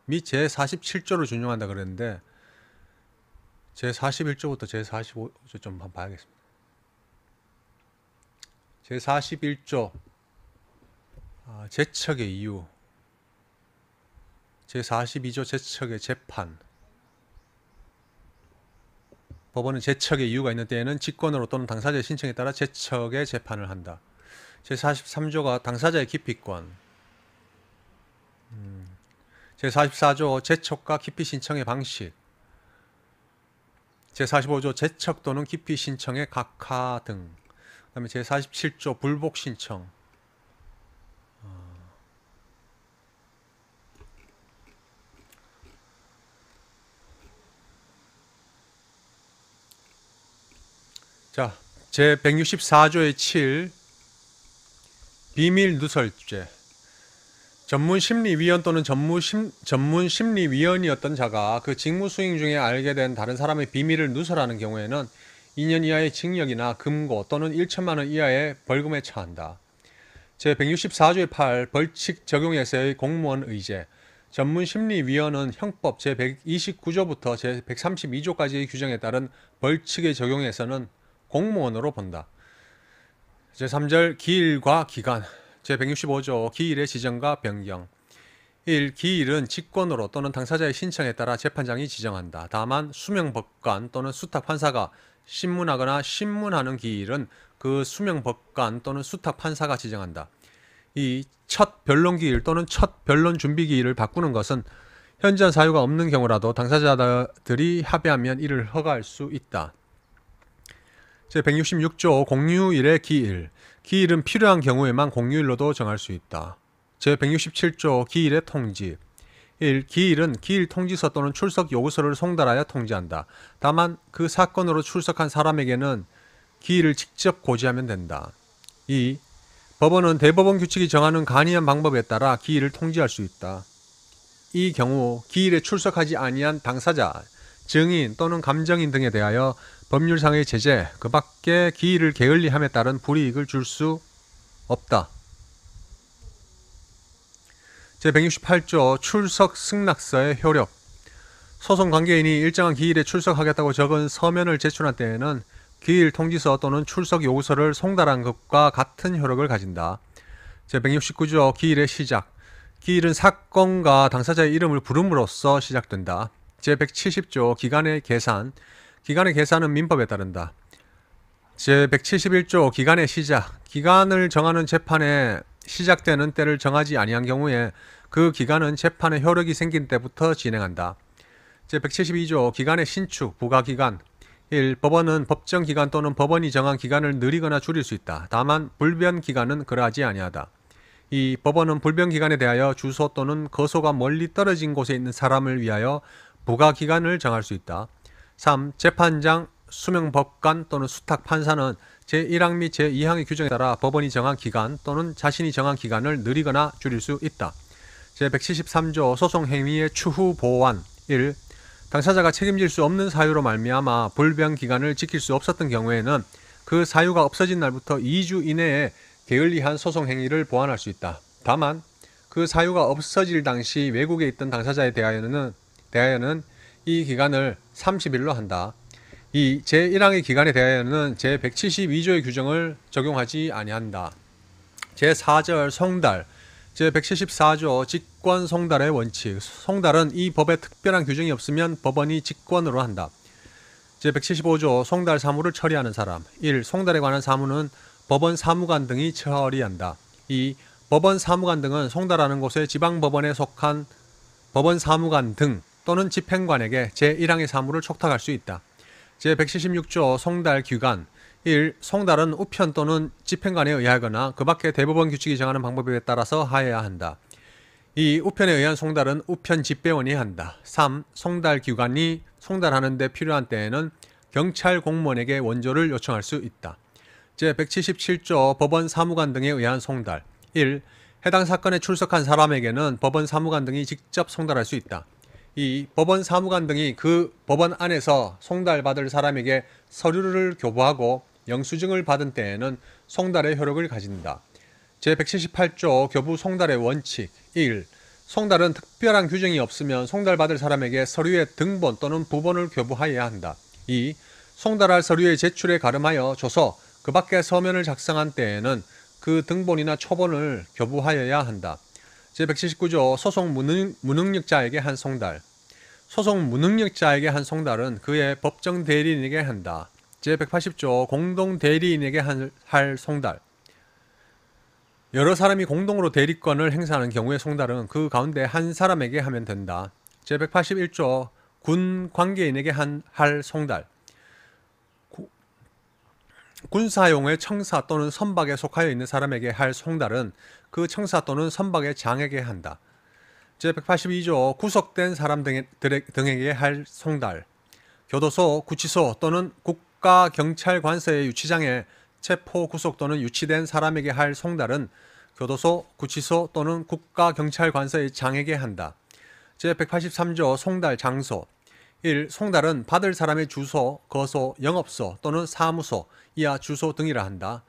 및 제47조를 준용한다 그랬는데 제41조부터 제45조 좀 한번 봐야겠습니다. 제41조 제척의 이유. 제42조 제척의 재판. 법원은 제척의 이유가 있는 때에는 직권으로 또는 당사자의 신청에 따라 제척의 재판을 한다. 제43조가 당사자의 기피권. 제44조 제척과 기피 신청의 방식. 제45조 재척 또는 기피 신청의 각하 등. 그다음에 제47조 불복 신청. 자, 제164조의 7 비밀 누설죄. 전문심리위원 또는 전문심리위원이었던 자가 그 직무 수행 중에 알게 된 다른 사람의 비밀을 누설하는 경우에는 2년 이하의 징역이나 금고 또는 1천만 원 이하의 벌금에 처한다. 제164조의 8 벌칙 적용에서의 공무원 의제. 전문심리위원은 형법 제129조부터 제132조까지의 규정에 따른 벌칙의 적용에서는 공무원으로 본다. 제3절 기일과 기간. 제165조 기일의 지정과 변경. 1. 기일은 직권으로 또는 당사자의 신청에 따라 재판장이 지정한다. 다만 수명법관 또는 수탁판사가 신문하거나 신문하는 기일은 그 수명법관 또는 수탁판사가 지정한다. 2. 첫 변론기일 또는 첫 변론 준비기일을 바꾸는 것은 현저한 사유가 없는 경우라도 당사자들이 합의하면 이를 허가할 수 있다. 제166조 공휴일의 기일. 기일은 필요한 경우에만 공휴일로도 정할 수 있다. 제167조 기일의 통지. 1. 기일은 기일 통지서 또는 출석 요구서를 송달하여 통지한다. 다만 그 사건으로 출석한 사람에게는 기일을 직접 고지하면 된다. 2. 법원은 대법원 규칙이 정하는 간이한 방법에 따라 기일을 통지할 수 있다. 이 경우 기일에 출석하지 아니한 당사자, 증인 또는 감정인 등에 대하여 법률상의 제재, 그 밖에 기일을 게을리함에 따른 불이익을 줄 수 없다. 제168조 출석 승낙서의 효력. 소송 관계인이 일정한 기일에 출석하겠다고 적은 서면을 제출한 때에는 기일 통지서 또는 출석 요구서를 송달한 것과 같은 효력을 가진다. 제169조 기일의 시작. 기일은 사건과 당사자의 이름을 부름으로써 시작된다. 제170조 기간의 계산. 기간의 계산은 민법에 따른다. 제171조 기간의 시작. 기간을 정하는 재판에 시작되는 때를 정하지 아니한 경우에 그 기간은 재판의 효력이 생긴 때부터 진행한다. 제172조 기간의 신축, 부과기간. 1. 법원은 법정 기간 또는 법원이 정한 기간을 늘리거나 줄일 수 있다. 다만 불변 기간은 그러하지 아니하다. 2. 법원은 불변 기간에 대하여 주소 또는 거소가 멀리 떨어진 곳에 있는 사람을 위하여 부과기간을 정할 수 있다. 3. 재판장, 수명법관 또는 수탁판사는 제1항 및 제2항의 규정에 따라 법원이 정한 기간 또는 자신이 정한 기간을 늘리거나 줄일 수 있다. 제173조 소송행위의 추후 보완. 1. 당사자가 책임질 수 없는 사유로 말미암아 불변 기간을 지킬 수 없었던 경우에는 그 사유가 없어진 날부터 2주 이내에 게을리한 소송행위를 보완할 수 있다. 다만 그 사유가 없어질 당시 외국에 있던 당사자에 대하여는 이 기간을 30일로 한다. 이 제1항의 기간에 대하여는 제172조의 규정을 적용하지 아니한다. 제4절 송달. 제174조 직권 송달의 원칙. 송달은 이 법에 특별한 규정이 없으면 법원이 직권으로 한다. 제175조 송달 사무를 처리하는 사람. 1. 송달에 관한 사무는 법원 사무관 등이 처리한다. 2. 법원 사무관 등은 송달하는 곳의 지방법원에 속한 법원 사무관 등 또는 집행관에게 제1항의 사무를 촉탁할 수 있다. 제176조 송달 규간. 1. 송달은 우편 또는 집행관에 의하거나 그 밖에 대법원 규칙이 정하는 방법에 따라서 하여야 한다. 2. 우편에 의한 송달은 우편 집배원이 한다. 3. 송달 규간이 송달하는 데 필요한 때에는 경찰 공무원에게 원조를 요청할 수 있다. 제177조 법원 사무관 등에 의한 송달. 1. 해당 사건에 출석한 사람에게는 법원 사무관 등이 직접 송달할 수 있다. 2. 법원 사무관 등이 그 법원 안에서 송달받을 사람에게 서류를 교부하고 영수증을 받은 때에는 송달의 효력을 가진다. 제178조 교부 송달의 원칙. 1. 송달은 특별한 규정이 없으면 송달받을 사람에게 서류의 등본 또는 부본을 교부하여야 한다. 2. 송달할 서류의 제출에 가름하여 줘서 그 밖에 서면을 작성한 때에는 그 등본이나 초본을 교부하여야 한다. 제179조 소송 무능력자에게 한 송달. 소송 무능력자에게 한 송달은 그의 법정 대리인에게 한다. 제180조 공동 대리인에게 할 송달. 여러 사람이 공동으로 대리권을 행사하는 경우의 송달은 그 가운데 한 사람에게 하면 된다. 제181조 군 관계인에게 할 송달. 군사용의 청사 또는 선박에 속하여 있는 사람에게 할 송달은 그 청사 또는 선박의 장에게 한다. 제182조 구속된 사람 등에게 할 송달. 교도소, 구치소 또는 국가경찰관서의 유치장에 체포, 구속 또는 유치된 사람에게 할 송달은 교도소, 구치소 또는 국가경찰관서의 장에게 한다. 제183조 송달 장소. 1. 송달은 받을 사람의 주소, 거소, 영업소 또는 사무소, 이하 주소 등이라 한다.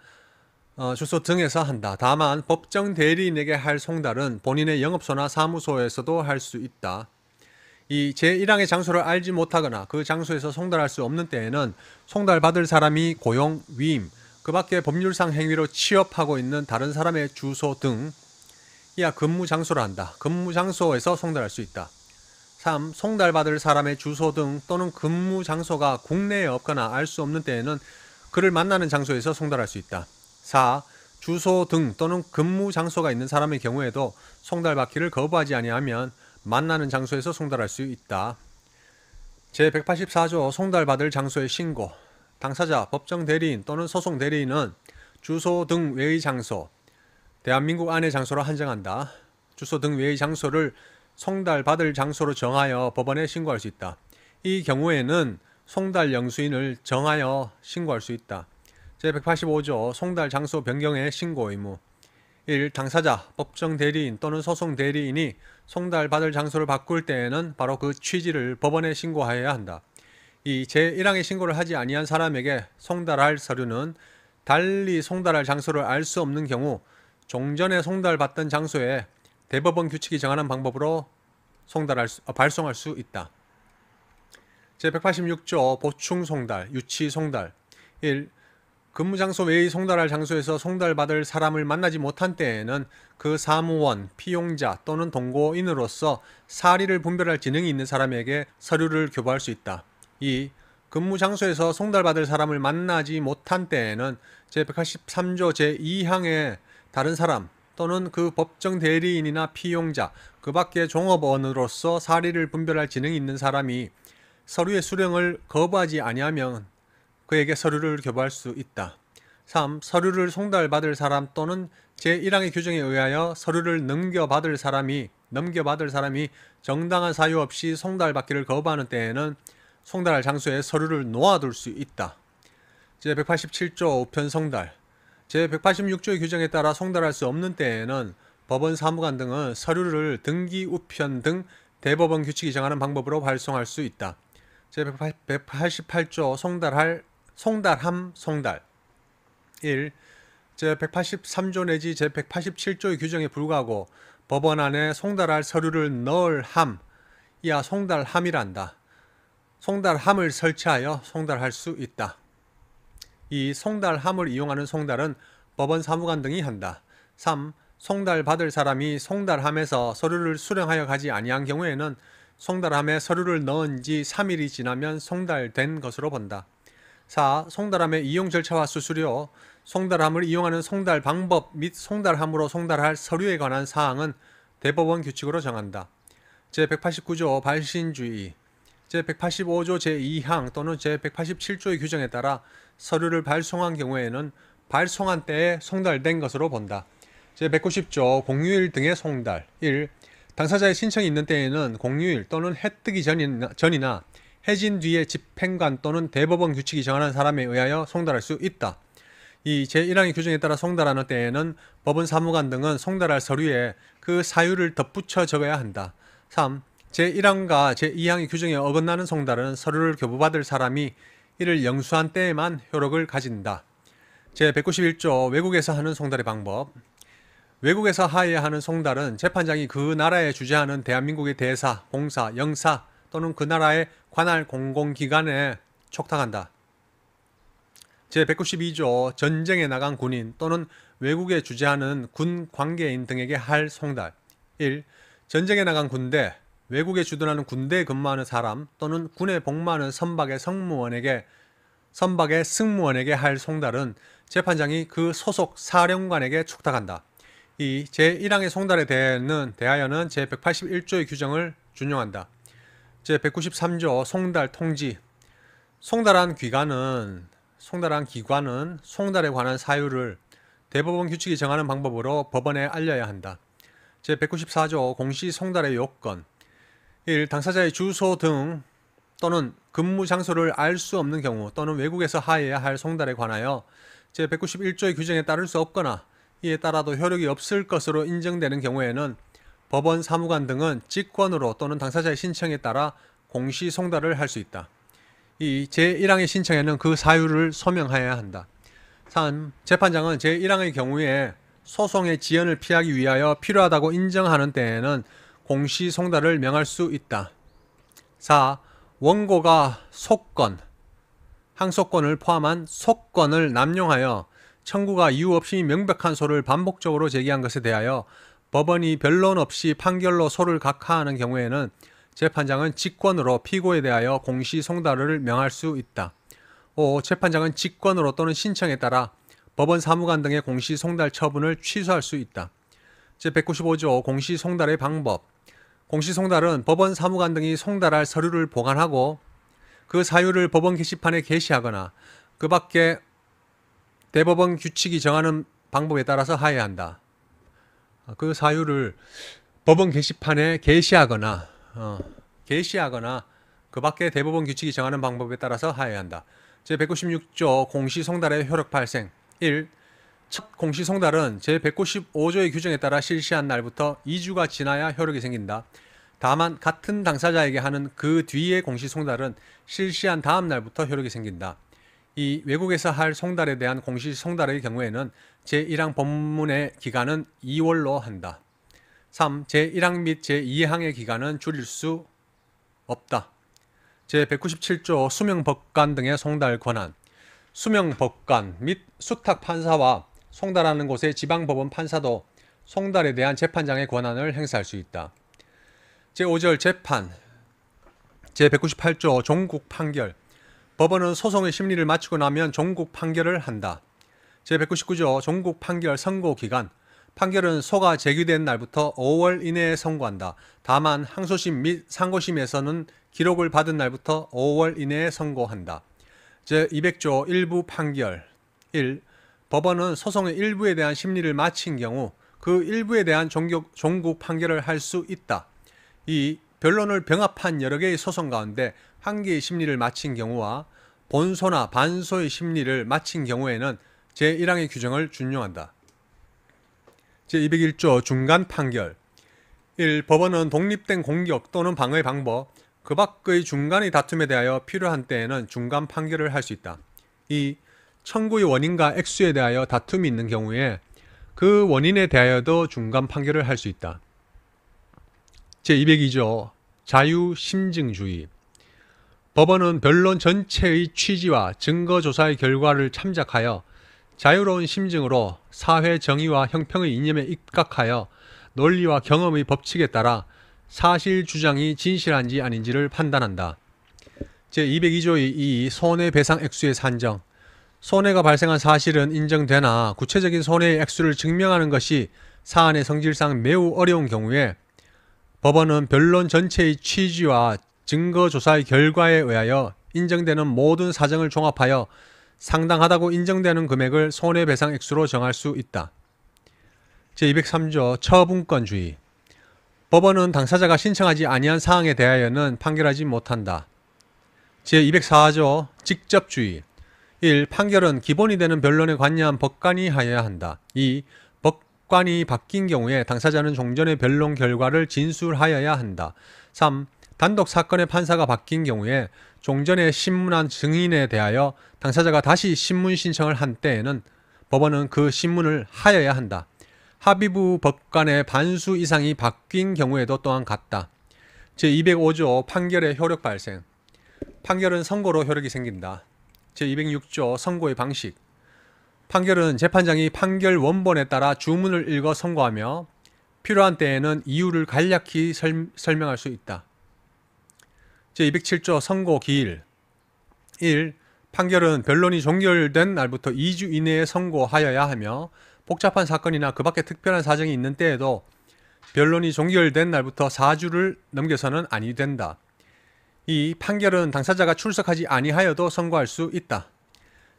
주소 등에서 한다. 다만 법정 대리인에게 할 송달은 본인의 영업소나 사무소에서도 할 수 있다. 이 제1항의 장소를 알지 못하거나 그 장소에서 송달할 수 없는 때에는 송달받을 사람이 고용, 위임, 그 밖에 법률상 행위로 취업하고 있는 다른 사람의 주소 등 이하 근무 장소를 한다. 근무 장소에서 송달할 수 있다. 3. 송달받을 사람의 주소 등 또는 근무 장소가 국내에 없거나 알 수 없는 때에는 그를 만나는 장소에서 송달할 수 있다. 4. 주소 등 또는 근무 장소가 있는 사람의 경우에도 송달받기를 거부하지 아니하면 만나는 장소에서 송달할 수 있다. 제184조 송달받을 장소의 신고. 당사자, 법정 대리인 또는 소송 대리인은 주소 등 외의 장소, 대한민국 안의 장소로 한정한다. 주소 등 외의 장소를 송달받을 장소로 정하여 법원에 신고할 수 있다. 이 경우에는 송달 영수인을 정하여 신고할 수 있다. 제185조 송달 장소 변경의 신고 의무. 1. 당사자, 법정 대리인 또는 소송 대리인이 송달받을 장소를 바꿀 때에는 바로 그 취지를 법원에 신고하여야 한다. 2. 제1항의 신고를 하지 아니한 사람에게 송달할 서류는 달리 송달할 장소를 알 수 없는 경우 종전에 송달받던 장소에 대법원 규칙이 정하는 방법으로 발송할 수 있다. 제186조 보충 송달, 유치 송달. 1. 근무장소 외의 송달할 장소에서 송달받을 사람을 만나지 못한 때에는 그 사무원, 피용자 또는 동고인으로서 사리를 분별할 지능이 있는 사람에게 서류를 교부할 수 있다. 2. 근무장소에서 송달받을 사람을 만나지 못한 때에는 제183조 제2항의 다른 사람 또는 그 법정 대리인이나 피용자, 그 밖의 종업원으로서 사리를 분별할 지능이 있는 사람이 서류의 수령을 거부하지 아니하면 그에게 서류를 교부할 수 있다. 3. 서류를 송달받을 사람 또는 제1항의 규정에 의하여 서류를 넘겨받을 사람이 정당한 사유 없이 송달받기를 거부하는 때에는 송달할 장소에 서류를 놓아둘 수 있다. 제187조 우편 송달. 제186조의 규정에 따라 송달할 수 없는 때에는 법원 사무관 등은 서류를 등기 우편 등 대법원 규칙이 정하는 방법으로 발송할 수 있다. 제188조 송달함 송달. 1. 제183조 내지 제187조의 규정에 불구하고 법원 안에 송달할 서류를 넣을 함, 이하 송달함이란다. 송달함을 설치하여 송달할 수 있다. 이 송달함을 이용하는 송달은 법원 사무관 등이 한다. 3. 송달받을 사람이 송달함에서 서류를 수령하여 가지 아니한 경우에는 송달함에 서류를 넣은 지 3일이 지나면 송달된 것으로 본다. 4. 송달함의 이용 절차와 수수료. 송달함을 이용하는 송달 방법 및 송달함으로 송달할 서류에 관한 사항은 대법원 규칙으로 정한다. 제189조 발신주의. 제185조 제2항 또는 제187조의 규정에 따라 서류를 발송한 경우에는 발송한 때에 송달된 것으로 본다. 제190조 공휴일 등의 송달. 1. 당사자의 신청이 있는 때에는 공휴일 또는 해 뜨기 전이나 해진 뒤에 집행관 또는 대법원 규칙이 정하는 사람에 의하여 송달할 수 있다. 이 제1항의 규정에 따라 송달하는 때에는 법원 사무관 등은 송달할 서류에 그 사유를 덧붙여 적어야 한다. 3. 제1항과 제2항의 규정에 어긋나는 송달은 서류를 교부받을 사람이 이를 영수한 때에만 효력을 가진다. 제191조 외국에서 하는 송달의 방법. 외국에서 하여야 하는 송달은 재판장이 그 나라에 주재하는 대한민국의 대사, 공사, 영사 또는 그 나라의 관할 공공기관에 촉탁한다. 제192조 전쟁에 나간 군인 또는 외국에 주재하는 군 관계인 등에게 할 송달. 1. 전쟁에 나간 군대, 외국에 주둔하는 군대에 근무하는 사람 또는 군에 복무하는 선박의 승무원에게 할 송달은 재판장이 그 소속 사령관에게 촉탁한다. 이 제1항의 송달에 대하여는 제181조의 규정을 준용한다. 제193조 송달 통지. 송달한 기관은 송달한 기관은 송달에 관한 사유를 대법원 규칙이 정하는 방법으로 법원에 알려야 한다. 제194조 공시송달의 요건 1. 당사자의 주소 등 또는 근무 장소를 알 수 없는 경우 또는 외국에서 하여야 할 송달에 관하여 제191조의 규정에 따를 수 없거나 이에 따라도 효력이 없을 것으로 인정되는 경우에는 법원, 사무관 등은 직권으로 또는 당사자의 신청에 따라 공시송달을 할 수 있다. 이 제1항의 신청에는 그 사유를 소명하여야 한다. 3. 재판장은 제1항의 경우에 소송의 지연을 피하기 위하여 필요하다고 인정하는 때에는 공시송달을 명할 수 있다. 4. 원고가 속건, 항소권을 포함한 속건을 남용하여 청구가 이유 없이 명백한 소를 반복적으로 제기한 것에 대하여 법원이 변론 없이 판결로 소를 각하하는 경우에는 재판장은 직권으로 피고에 대하여 공시송달을 명할 수 있다. 5. 재판장은 직권으로 또는 신청에 따라 법원, 사무관 등의 공시송달 처분을 취소할 수 있다. 제195조 공시송달의 방법. 공시송달은 법원, 사무관 등이 송달할 서류를 보관하고 그 사유를 법원 게시판에 게시하거나 그 밖에 대법원 규칙이 정하는 방법에 따라서 하여야 한다. 그 사유를 법원 게시판에 게시하거나 그 밖에 대법원 규칙이 정하는 방법에 따라서 하여야 한다. 제196조 공시송달의 효력 발생 1. 첫 공시송달은 제195조의 규정에 따라 실시한 날부터 2주가 지나야 효력이 생긴다. 다만 같은 당사자에게 하는 그 뒤의 공시송달은 실시한 다음 날부터 효력이 생긴다. 이 외국에서 할 송달에 대한 공시송달의 경우에는 제1항 본문의 기간은 2월로 한다. 3. 제1항 및 제2항의 기간은 줄일 수 없다. 제197조 수명법관 등의 송달 권한. 수명법관 및 수탁판사와 송달하는 곳의 지방법원 판사도 송달에 대한 재판장의 권한을 행사할 수 있다. 제5절 재판. 제198조 종국 판결. 법원은 소송의 심리를 마치고 나면 종국 판결을 한다. 제199조 종국 판결 선고 기간. 판결은 소가 제기된 날부터 5월 이내에 선고한다. 다만 항소심 및 상고심에서는 기록을 받은 날부터 5월 이내에 선고한다. 제200조 일부 판결 1. 법원은 소송의 일부에 대한 심리를 마친 경우 그 일부에 대한 종국 판결을 할 수 있다. 2. 변론을 병합한 여러 개의 소송 가운데 한 개의 심리를 마친 경우와 본소나 반소의 심리를 마친 경우에는 제1항의 규정을 준용한다. 제201조 중간 판결 1. 법원은 독립된 공격 또는 방어의 방법, 그 밖의 중간의 다툼에 대하여 필요한 때에는 중간 판결을 할 수 있다. 2. 청구의 원인과 액수에 대하여 다툼이 있는 경우에 그 원인에 대하여도 중간 판결을 할 수 있다. 제202조 자유심증주의. 법원은 변론 전체의 취지와 증거조사의 결과를 참작하여 자유로운 심증으로 사회 정의와 형평의 이념에 입각하여 논리와 경험의 법칙에 따라 사실 주장이 진실한지 아닌지를 판단한다. 제202조의 2. 손해배상 액수의 산정. 손해가 발생한 사실은 인정되나 구체적인 손해의 액수를 증명하는 것이 사안의 성질상 매우 어려운 경우에 법원은 변론 전체의 취지와 증거조사의 결과에 의하여 인정되는 모든 사정을 종합하여 상당하다고 인정되는 금액을 손해배상 액수로 정할 수 있다. 제203조 처분권주의. 법원은 당사자가 신청하지 아니한 사항에 대하여는 판결하지 못한다. 제204조 직접주의. 1. 판결은 기본이 되는 변론에 관여한 법관이 하여야 한다. 2. 법관이 바뀐 경우에 당사자는 종전의 변론 결과를 진술하여야 한다. 3. 단독 사건의 판사가 바뀐 경우에 종전에 신문한 증인에 대하여 당사자가 다시 신문 신청을 한 때에는 법원은 그 신문을 하여야 한다. 합의부 법관의 반수 이상이 바뀐 경우에도 또한 같다. 제205조 판결의 효력 발생. 판결은 선고로 효력이 생긴다. 제206조 선고의 방식. 판결은 재판장이 판결 원본에 따라 주문을 읽어 선고하며 필요한 때에는 이유를 간략히 설명할 수 있다. 제207조 선고 기일. 1. 판결은 변론이 종결된 날부터 2주 이내에 선고하여야 하며 복잡한 사건이나 그 밖에 특별한 사정이 있는 때에도 변론이 종결된 날부터 4주를 넘겨서는 아니 된다. 2. 판결은 당사자가 출석하지 아니하여도 선고할 수 있다.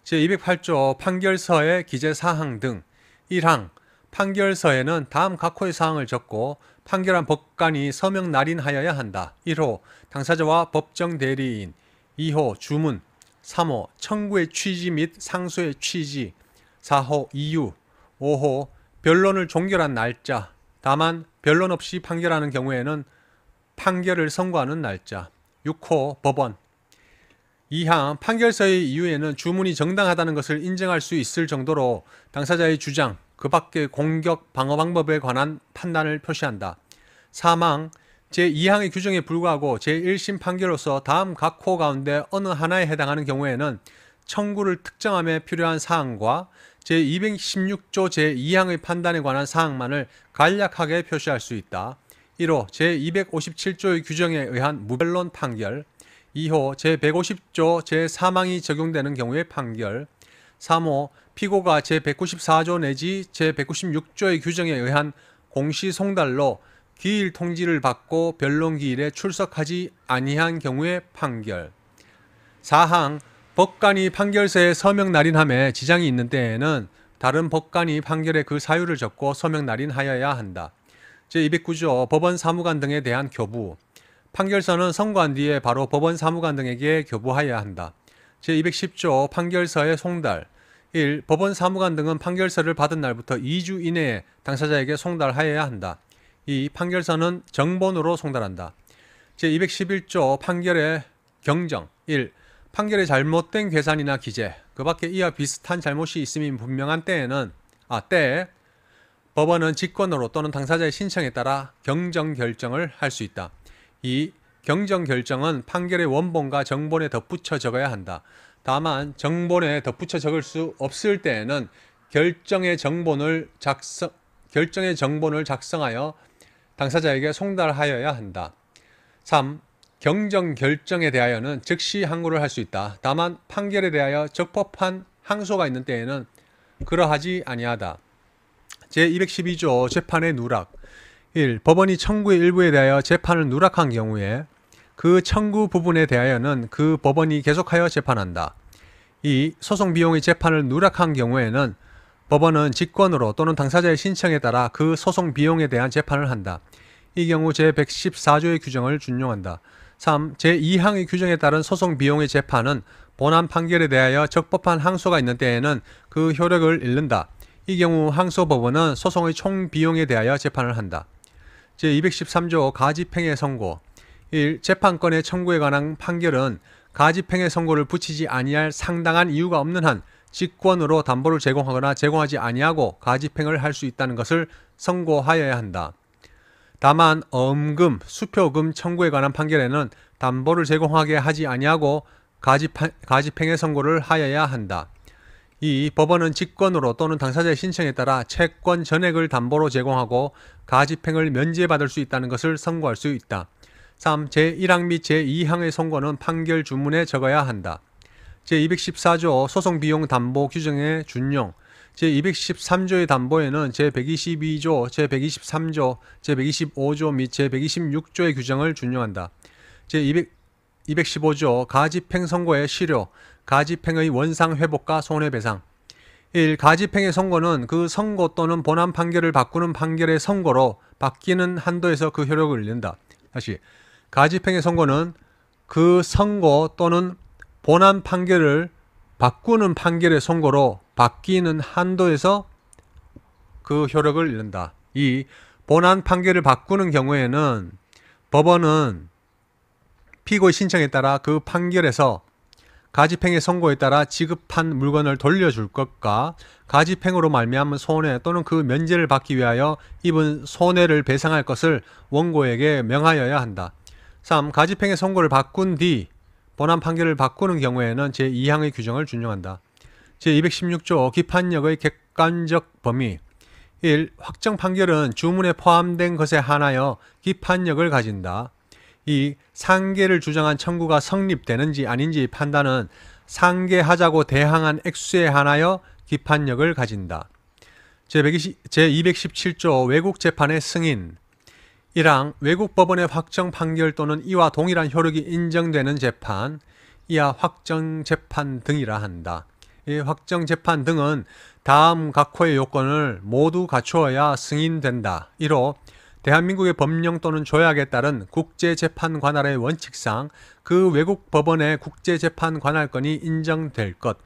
제208조 판결서의 기재사항 등 1항 판결서에는 다음 각호의 사항을 적고 판결한 법관이 서명 날인하여야 한다. 1호 당사자와 법정 대리인 2호 주문 3호 청구의 취지 및 상소의 취지 4호 이유 5호 변론을 종결한 날짜 다만 변론 없이 판결하는 경우에는 판결을 선고하는 날짜 6호 법원 2항 판결서의 이유에는 주문이 정당하다는 것을 인정할 수 있을 정도로 당사자의 주장, 그 밖의 공격, 방어 방법에 관한 판단을 표시한다. 3항 제2항의 규정에 불구하고 제1심 판결로서 다음 각호 가운데 어느 하나에 해당하는 경우에는 청구를 특정함에 필요한 사항과 제216조 제2항의 판단에 관한 사항만을 간략하게 표시할 수 있다. 1호 제257조의 규정에 의한 무변론 판결 2호 제150조 제3항이 적용되는 경우의 판결 3호 피고가 제194조 내지 제196조의 규정에 의한 공시송달로 기일 통지를 받고 변론기일에 출석하지 아니한 경우의 판결 4항 법관이 판결서에 서명 날인함에 지장이 있는 때에는 다른 법관이 판결에 그 사유를 적고 서명 날인하여야 한다. 제209조 법원 사무관 등에 대한 교부 판결서는 선고한 뒤에 바로 법원 사무관 등에게 교부하여야 한다. 제210조 판결서의 송달 1. 법원 사무관 등은 판결서를 받은 날부터 2주 이내에 당사자에게 송달하여야 한다. 2. 판결서는 정본으로 송달한다. 제211조 판결의 경정 1. 판결의 잘못된 계산이나 기재, 그 밖에 이와 비슷한 잘못이 있음이 분명한 때에는 법원은 직권으로 또는 당사자의 신청에 따라 경정 결정을 할 수 있다. 2. 경정 결정은 판결의 원본과 정본에 덧붙여 적어야 한다. 다만 정본에 덧붙여 적을 수 없을 때에는 결정의 정본을 작성하여 당사자에게 송달하여야 한다. 3. 경정 결정에 대하여는 즉시 항고를 할 수 있다. 다만 판결에 대하여 적법한 항소가 있는 때에는 그러하지 아니하다. 제212조 재판의 누락 1. 법원이 청구의 일부에 대하여 재판을 누락한 경우에 그 청구 부분에 대하여는 그 법원이 계속하여 재판한다. 2. 소송 비용의 재판을 누락한 경우에는 법원은 직권으로 또는 당사자의 신청에 따라 그 소송 비용에 대한 재판을 한다. 이 경우 제114조의 규정을 준용한다. 3. 제2항의 규정에 따른 소송 비용의 재판은 본안 판결에 대하여 적법한 항소가 있는 때에는 그 효력을 잃는다. 이 경우 항소법원은 소송의 총 비용에 대하여 재판을 한다. 제213조 가집행의 선고 1. 재판권의 청구에 관한 판결은 가집행의 선고를 붙이지 아니할 상당한 이유가 없는 한 직권으로 담보를 제공하거나 제공하지 아니하고 가집행을 할 수 있다는 것을 선고하여야 한다. 다만 엄금, 수표금 청구에 관한 판결에는 담보를 제공하게 하지 아니하고 가집행의 선고를 하여야 한다. 2. 법원은 직권으로 또는 당사자의 신청에 따라 채권 전액을 담보로 제공하고 가집행을 면제받을 수 있다는 것을 선고할 수 있다. 3. 제1항 및 제2항의 선고는 판결 주문에 적어야 한다. 제214조 소송비용 담보 규정의 준용 제213조의 담보에는 제122조, 제123조, 제125조 및 제126조의 규정을 준용한다. 제215조 가집행 선고의 실효, 가집행의 원상 회복과 손해배상 1. 가집행의 선고는 그 선고 또는 본안 판결을 바꾸는 판결의 선고로 바뀌는 한도에서 그 효력을 잃는다. 다시 가집행의 선고는 그 선고 또는 본안 판결을 바꾸는 판결의 선고로 바뀌는 한도에서 그 효력을 잃는다. 2. 본안 판결을 바꾸는 경우에는 법원은 피고의 신청에 따라 그 판결에서 가집행의 선고에 따라 지급한 물건을 돌려줄 것과 가집행으로 말미암은 손해 또는 그 면제를 받기 위하여 입은 손해를 배상할 것을 원고에게 명하여야 한다. 3. 가집행의 선고를 바꾼 뒤 본안 판결을 바꾸는 경우에는 제2항의 규정을 준용한다. 제216조 기판력의 객관적 범위 1. 확정 판결은 주문에 포함된 것에 한하여 기판력을 가진다. 2. 상계를 주장한 청구가 성립되는지 아닌지 판단은 상계하자고 대항한 액수에 한하여 기판력을 가진다. 제217조 외국재판의 승인 1항 외국 법원의 확정 판결 또는 이와 동일한 효력이 인정되는 재판, 이하 확정 재판 등이라 한다. 이 확정재판 등은 다음 각호의 요건을 모두 갖추어야 승인된다. 1호 대한민국의 법령 또는 조약에 따른 국제재판 관할의 원칙상 그 외국 법원의 국제재판 관할권이 인정될 것.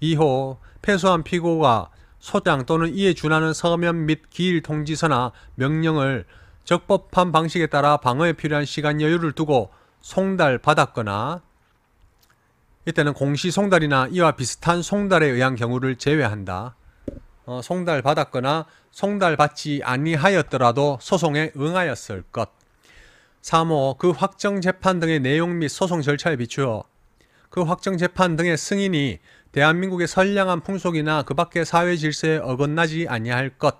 2호 패소한 피고가 소장 또는 이에 준하는 서면 및 기일 통지서나 명령을 적법한 방식에 따라 방어에 필요한 시간 여유를 두고 송달받았거나 이때는 공시송달이나 이와 비슷한 송달에 의한 경우를 제외한다. 송달받았거나 송달받지 아니하였더라도 소송에 응하였을 것. 3호 그 확정재판 등의 내용 및 소송 절차에 비추어 그 확정재판 등의 승인이 대한민국의 선량한 풍속이나 그 밖의 사회 질서에 어긋나지 아니할 것.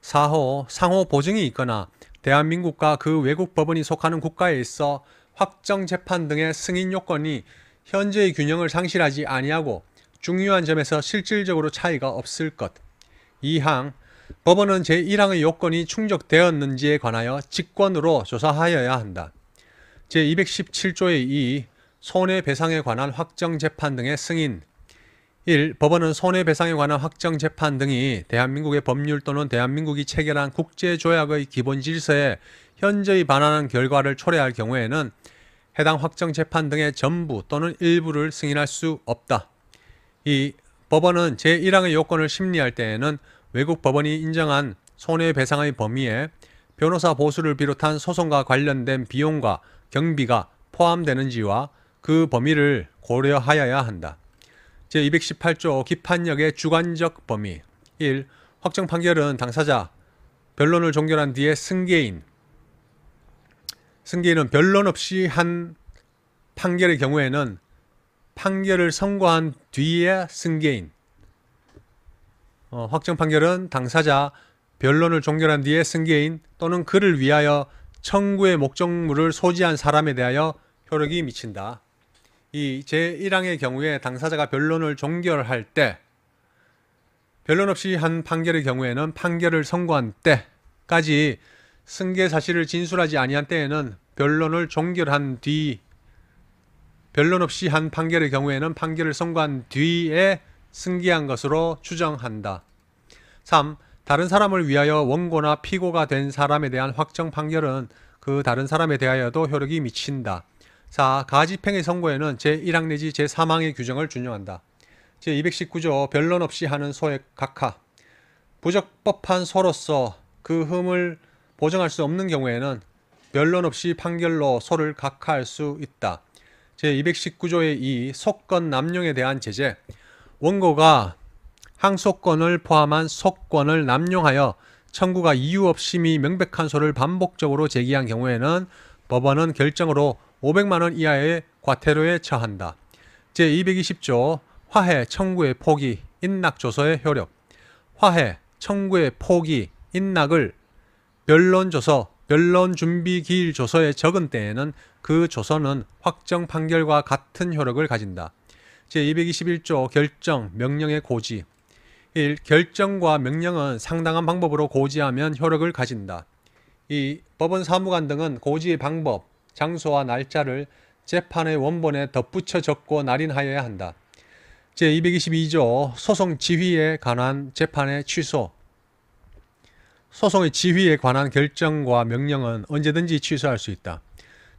4호 상호 보증이 있거나 대한민국과 그 외국 법원이 속하는 국가에 있어 확정재판 등의 승인 요건이 현재의 균형을 상실하지 아니하고 중요한 점에서 실질적으로 차이가 없을 것. 2항 법원은 제1항의 요건이 충족되었는지에 관하여 직권으로 조사하여야 한다. 제217조의 2 손해배상에 관한 확정재판 등의 승인. 1. 법원은 손해배상에 관한 확정재판 등이 대한민국의 법률 또는 대한민국이 체결한 국제조약의 기본 질서에 현저히 반하는 결과를 초래할 경우에는 해당 확정재판 등의 전부 또는 일부를 승인할 수 없다. 2. 법원은 제1항의 요건을 심리할 때에는 외국 법원이 인정한 손해배상의 범위에 변호사 보수를 비롯한 소송과 관련된 비용과 경비가 포함되는지와 그 범위를 고려하여야 한다. 제218조 기판력의 주관적 범위. 1. 확정 판결은 당사자, 변론을 종결한 뒤에 승계인은 변론 없이 한 판결의 경우에는 판결을 선고한 뒤에 승계인. 확정 판결은 당사자, 변론을 종결한 뒤에 승계인 또는 그를 위하여 청구의 목적물을 소지한 사람에 대하여 효력이 미친다. 이 제1항의 경우에 당사자가 변론을 종결할 때, 변론 없이 한 판결의 경우에는 판결을 선고한 때까지 승계 사실을 진술하지 아니한 때에는 변론을 종결한 뒤, 변론 없이 한 판결의 경우에는 판결을 선고한 뒤에 승계한 것으로 추정한다. 3. 다른 사람을 위하여 원고나 피고가 된 사람에 대한 확정 판결은 그 다른 사람에 대하여도 효력이 미친다. 4. 가집행의 선고에는 제1항 내지 제3항의 규정을 준용한다. 제219조 변론 없이 하는 소의 각하. 부적법한 소로서 그 흠을 보정할 수 없는 경우에는 변론 없이 판결로 소를 각하할 수 있다. 제219조의 2 속건 남용에 대한 제재. 원고가 항소권을 포함한 속권을 남용하여 청구가 이유 없이 미 명백한 소를 반복적으로 제기한 경우에는 법원은 결정으로 500만 원 이하의 과태료에 처한다. 제220조 화해, 청구의 포기, 인락조서의 효력. 화해, 청구의 포기, 인락을 변론조서, 변론준비기일조서에 적은 때에는 그 조서는 확정 판결과 같은 효력을 가진다. 제221조 결정, 명령의 고지. 1. 결정과 명령은 상당한 방법으로 고지하면 효력을 가진다. 2. 법원 사무관 등은 고지의 방법, 장소와 날짜를 재판의 원본에 덧붙여 적고 날인하여야 한다. 제222조 소송 지휘에 관한 재판의 취소. 소송의 지휘에 관한 결정과 명령은 언제든지 취소할 수 있다.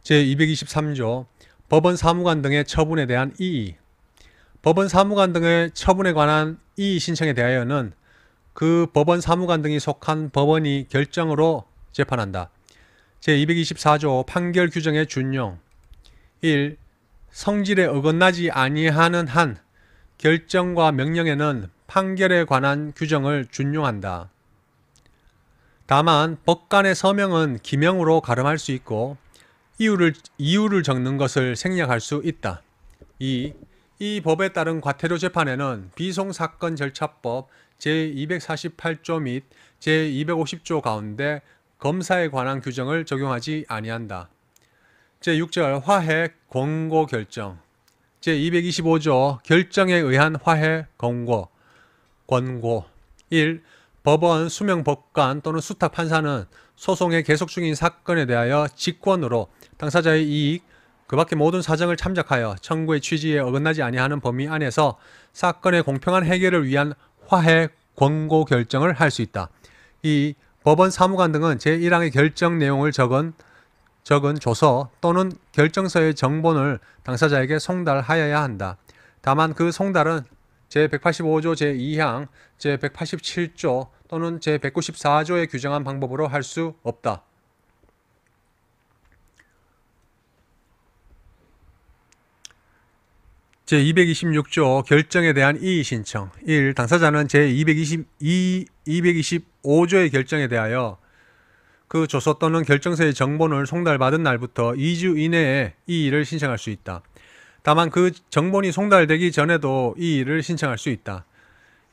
제223조 법원 사무관 등의 처분에 대한 이의. 법원 사무관 등의 처분에 관한 이의 신청에 대하여는 그 법원 사무관 등이 속한 법원이 결정으로 재판한다. 제224조 판결 규정의 준용. 1. 성질에 어긋나지 아니하는 한 결정과 명령에는 판결에 관한 규정을 준용한다. 다만 법관의 서명은 기명으로 가름할 수 있고 이유를 적는 것을 생략할 수 있다. 2. 이 법에 따른 과태료 재판에는 비송사건 절차법 제248조 및 제250조 가운데 검사에 관한 규정을 적용하지 아니한다. 제6절 화해 권고 결정. 제225조 결정에 의한 화해 권고. 1. 법원, 수명법관 또는 수탁판사는 소송의 계속 중인 사건에 대하여 직권으로 당사자의 이익, 그 밖의 모든 사정을 참작하여 청구의 취지에 어긋나지 아니하는 범위 안에서 사건의 공평한 해결을 위한 화해 권고 결정을 할 수 있다. 이 법원 사무관 등은 제1항의 결정 내용을 적은 조서 또는 결정서의 정본을 당사자에게 송달하여야 한다. 다만 그 송달은 제185조 제2항, 제187조 또는 제194조에 규정한 방법으로 할 수 없다. 제226조 결정에 대한 이의신청 1. 당사자는 제225조의 결정에 대하여 그 조서 또는 결정서의 정본을 송달받은 날부터 2주 이내에 이의를 신청할 수 있다. 다만 그 정본이 송달되기 전에도 이의를 신청할 수 있다.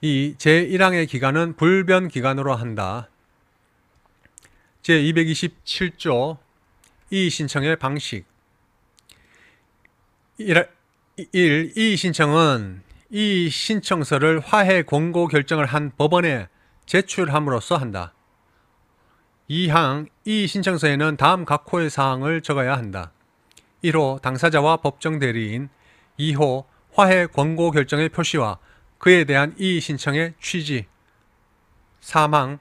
2. 제1항의 기간은 불변 기간으로 한다. 제227조 이의 신청의 방식 1. 이의 신청은 이의 신청서를 화해 권고 결정을 한 법원에 제출함으로써 한다. 2항 이의 신청서에는 다음 각호의 사항을 적어야 한다. 1호 당사자와 법정 대리인 2호 화해 권고 결정의 표시와 그에 대한 이의 신청의 취지 3항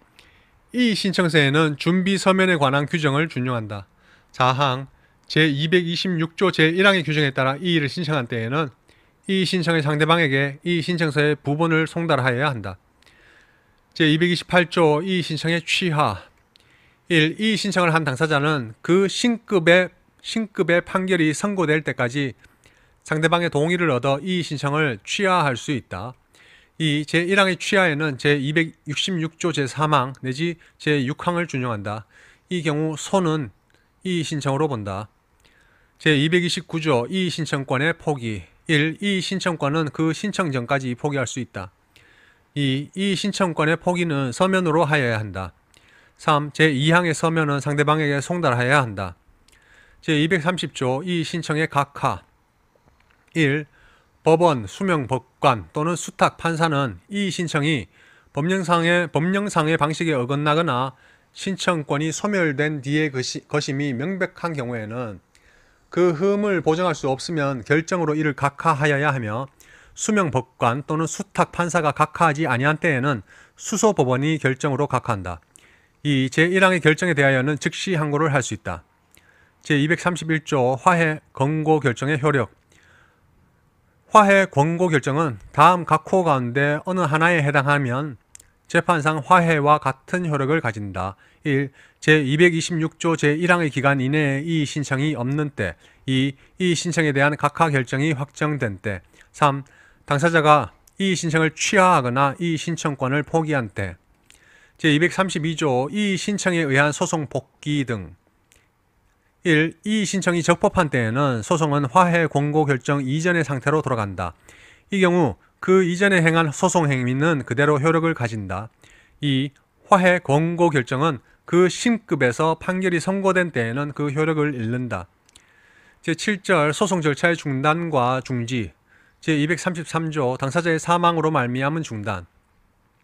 이의 신청서에는 준비 서면에 관한 규정을 준용한다. 4항 제226조 제1항의 규정에 따라 이의를 신청한 때에는 이의 신청의 상대방에게 이의 신청서의 부본을 송달하여야 한다. 제228조 이의 신청의 취하 1. 이의 신청을 한 당사자는 그 신급의 판결이 선고될 때까지 상대방의 동의를 얻어 이의 신청을 취하할 수 있다. 2. 제1항의 취하에는 제266조 제3항 내지 제6항을 준용한다. 이 경우 소는 이의 신청으로 본다. 제229조 이의 신청권의 포기 1. 이의 신청권은 그 신청 전까지 포기할 수 있다. 2. 이의 신청권의 포기는 서면으로 하여야 한다. 3. 제2항의 서면은 상대방에게 송달하여야 한다. 제230조 이의 신청의 각하 1. 법원, 수명법관 또는 수탁, 판사는 이의 신청이 법령상의 방식에 어긋나거나 신청권이 소멸된 뒤의 것임이 명백한 경우에는 그 흠을 보정할 수 없으면 결정으로 이를 각하하여야 하며 수명법관 또는 수탁, 판사가 각하하지 아니한 때에는 수소법원이 결정으로 각하한다. 2. 제1항의 결정에 대하여는 즉시 항고를 할 수 있다. 제231조 화해 권고 결정의 효력 화해 권고 결정은 다음 각호 가운데 어느 하나에 해당하면 재판상 화해와 같은 효력을 가진다. 1. 제226조 제1항의 기간 이내에 이의 신청이 없는 때 2. 이의 신청에 대한 각하 결정이 확정된 때 3. 당사자가 이의 신청을 취하하거나 이의 신청권을 포기한 때 제232조 이의 신청에 의한 소송 복귀 등 1. 이의 신청이 적법한 때에는 소송은 화해 권고 결정 이전의 상태로 돌아간다. 이 경우 그 이전에 행한 소송 행위는 그대로 효력을 가진다. 2. 화해 권고 결정은 그 신급에서 판결이 선고된 때에는 그 효력을 잃는다. 제7절 소송 절차의 중단과 중지 제233조 당사자의 사망으로 말미암은 중단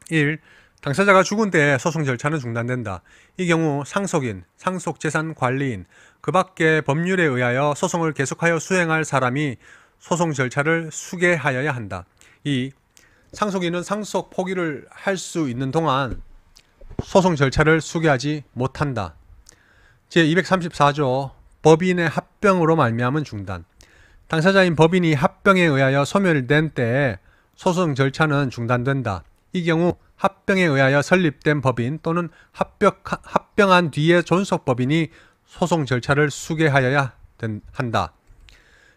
1. 당사자가 죽은 때에 소송 절차는 중단된다. 이 경우 상속인, 상속재산관리인, 그 밖의 법률에 의하여 소송을 계속하여 수행할 사람이 소송 절차를 수계하여야 한다. 2. 상속인은 상속 포기를 할 수 있는 동안 소송 절차를 수계하지 못한다. 제234조 법인의 합병으로 말미암은 중단 당사자인 법인이 합병에 의하여 소멸된 때에 소송 절차는 중단된다. 이 경우 합병에 의하여 설립된 법인 또는 합병한 뒤에 존속법인이 소송 절차를 수계하여야 한다.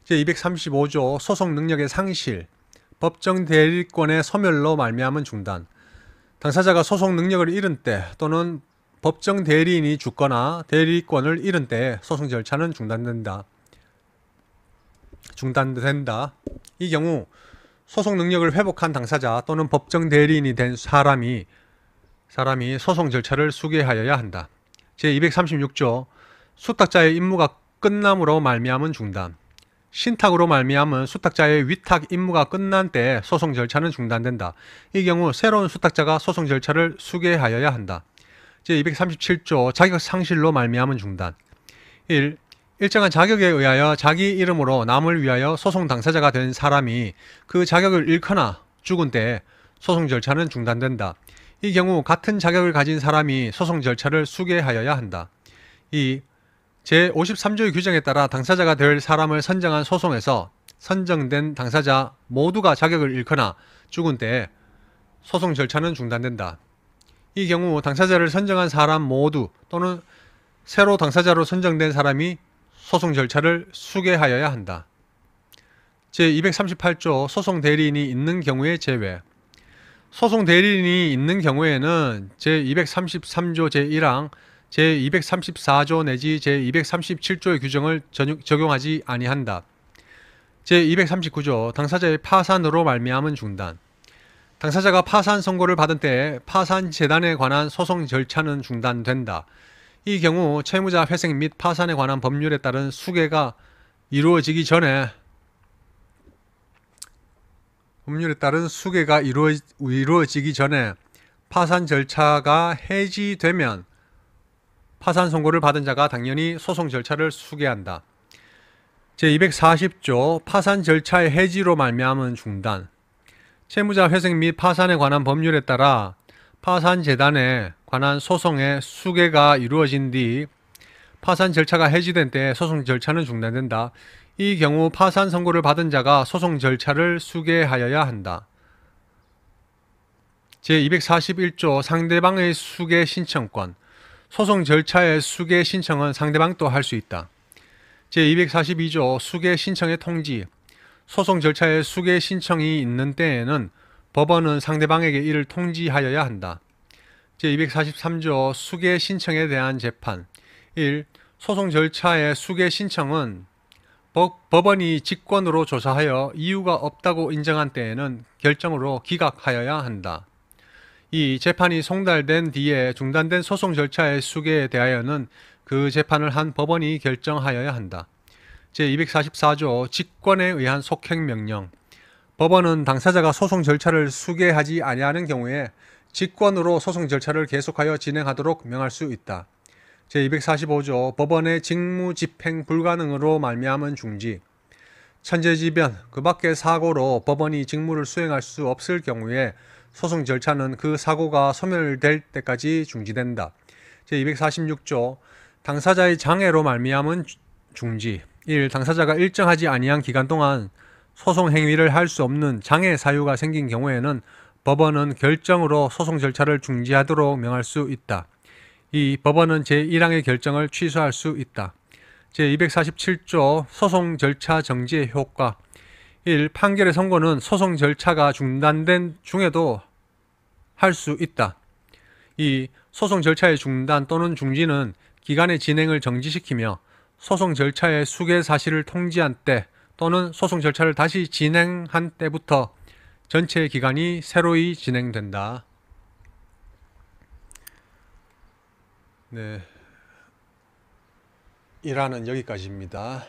제235조 소송 능력의 상실 법정 대리권의 소멸로 말미암은 중단 당사자가 소송 능력을 잃은 때 또는 법정 대리인이 죽거나 대리권을 잃은 때에 소송 절차는 중단된다. 이 경우 소송 능력을 회복한 당사자 또는 법정 대리인이 된 사람이 소송 절차를 수계하여야 한다. 제236조 수탁자의 임무가 끝남으로 말미암은 중단 신탁으로 말미암은 수탁자의 위탁 임무가 끝난 때에 소송 절차는 중단된다. 이 경우 새로운 수탁자가 소송 절차를 수계하여야 한다. 제237조 자격 상실로 말미암은 중단 1. 일정한 자격에 의하여 자기 이름으로 남을 위하여 소송 당사자가 된 사람이 그 자격을 잃거나 죽은 때에 소송 절차는 중단된다. 이 경우 같은 자격을 가진 사람이 소송 절차를 수개하여야 한다. 이 제53조의 규정에 따라 당사자가 될 사람을 선정한 소송에서 선정된 당사자 모두가 자격을 잃거나 죽은 때에 소송 절차는 중단된다. 이 경우 당사자를 선정한 사람 모두 또는 새로 당사자로 선정된 사람이 소송 절차를 수개하여야 한다. 제238조 소송 대리인이 있는 경우의 제외. 소송 대리인이 있는 경우에는 제233조 제1항, 제234조 내지 제237조의 규정을 적용하지 아니한다. 제239조 당사자의 파산으로 말미암은 중단. 당사자가 파산 선고를 받은 때에 파산재단에 관한 소송 절차는 중단된다. 이 경우 채무자 회생 및 파산에 관한 법률에 따른 수개가 이루어지기 전에 파산 절차가 해지되면 파산 선고를 받은 자가 당연히 소송 절차를 수개한다. 제240조 파산 절차의 해지로 말미암은 중단. 채무자 회생 및 파산에 관한 법률에 따라 파산재단에 관한 소송의 수개가 이루어진 뒤 파산 절차가 해지된 때 소송 절차는 중단된다. 이 경우 파산 선고를 받은 자가 소송 절차를 수개하여야 한다. 제241조 상대방의 수개 신청권. 소송 절차의 수개 신청은 상대방도 할 수 있다. 제242조 수개 신청의 통지. 소송 절차에 수개 신청이 있는 때에는 법원은 상대방에게 이를 통지하여야 한다. 제243조 수개 신청에 대한 재판. 1. 소송 절차의 수개 신청은 법원이 직권으로 조사하여 이유가 없다고 인정한 때에는 결정으로 기각하여야 한다. 2. 재판이 송달된 뒤에 중단된 소송 절차의 수개에 대하여는 그 재판을 한 법원이 결정하여야 한다. 제244조 직권에 의한 속행명령. 법원은 당사자가 소송 절차를 수개하지 아니하는 경우에 직권으로 소송 절차를 계속하여 진행하도록 명할 수 있다. 제245조 법원의 직무 집행 불가능으로 말미암은 중지. 천재지변, 그 밖의 사고로 법원이 직무를 수행할 수 없을 경우에 소송 절차는 그 사고가 소멸될 때까지 중지된다. 제246조 당사자의 장애로 말미암은 중지. 1. 당사자가 일정하지 아니한 기간 동안 소송 행위를 할 수 없는 장애 사유가 생긴 경우에는 법원은 결정으로 소송 절차를 중지하도록 명할 수 있다. 2. 법원은 제1항의 결정을 취소할 수 있다. 제247조 소송 절차 정지의 효과. 1. 판결의 선고는 소송 절차가 중단된 중에도 할 수 있다. 2. 소송 절차의 중단 또는 중지는 기간의 진행을 정지시키며 소송 절차의 수개 사실을 통지한 때 또는 소송 절차를 다시 진행한 때부터 전체 기간이 새로이 진행된다. 네, 1화는 여기까지입니다.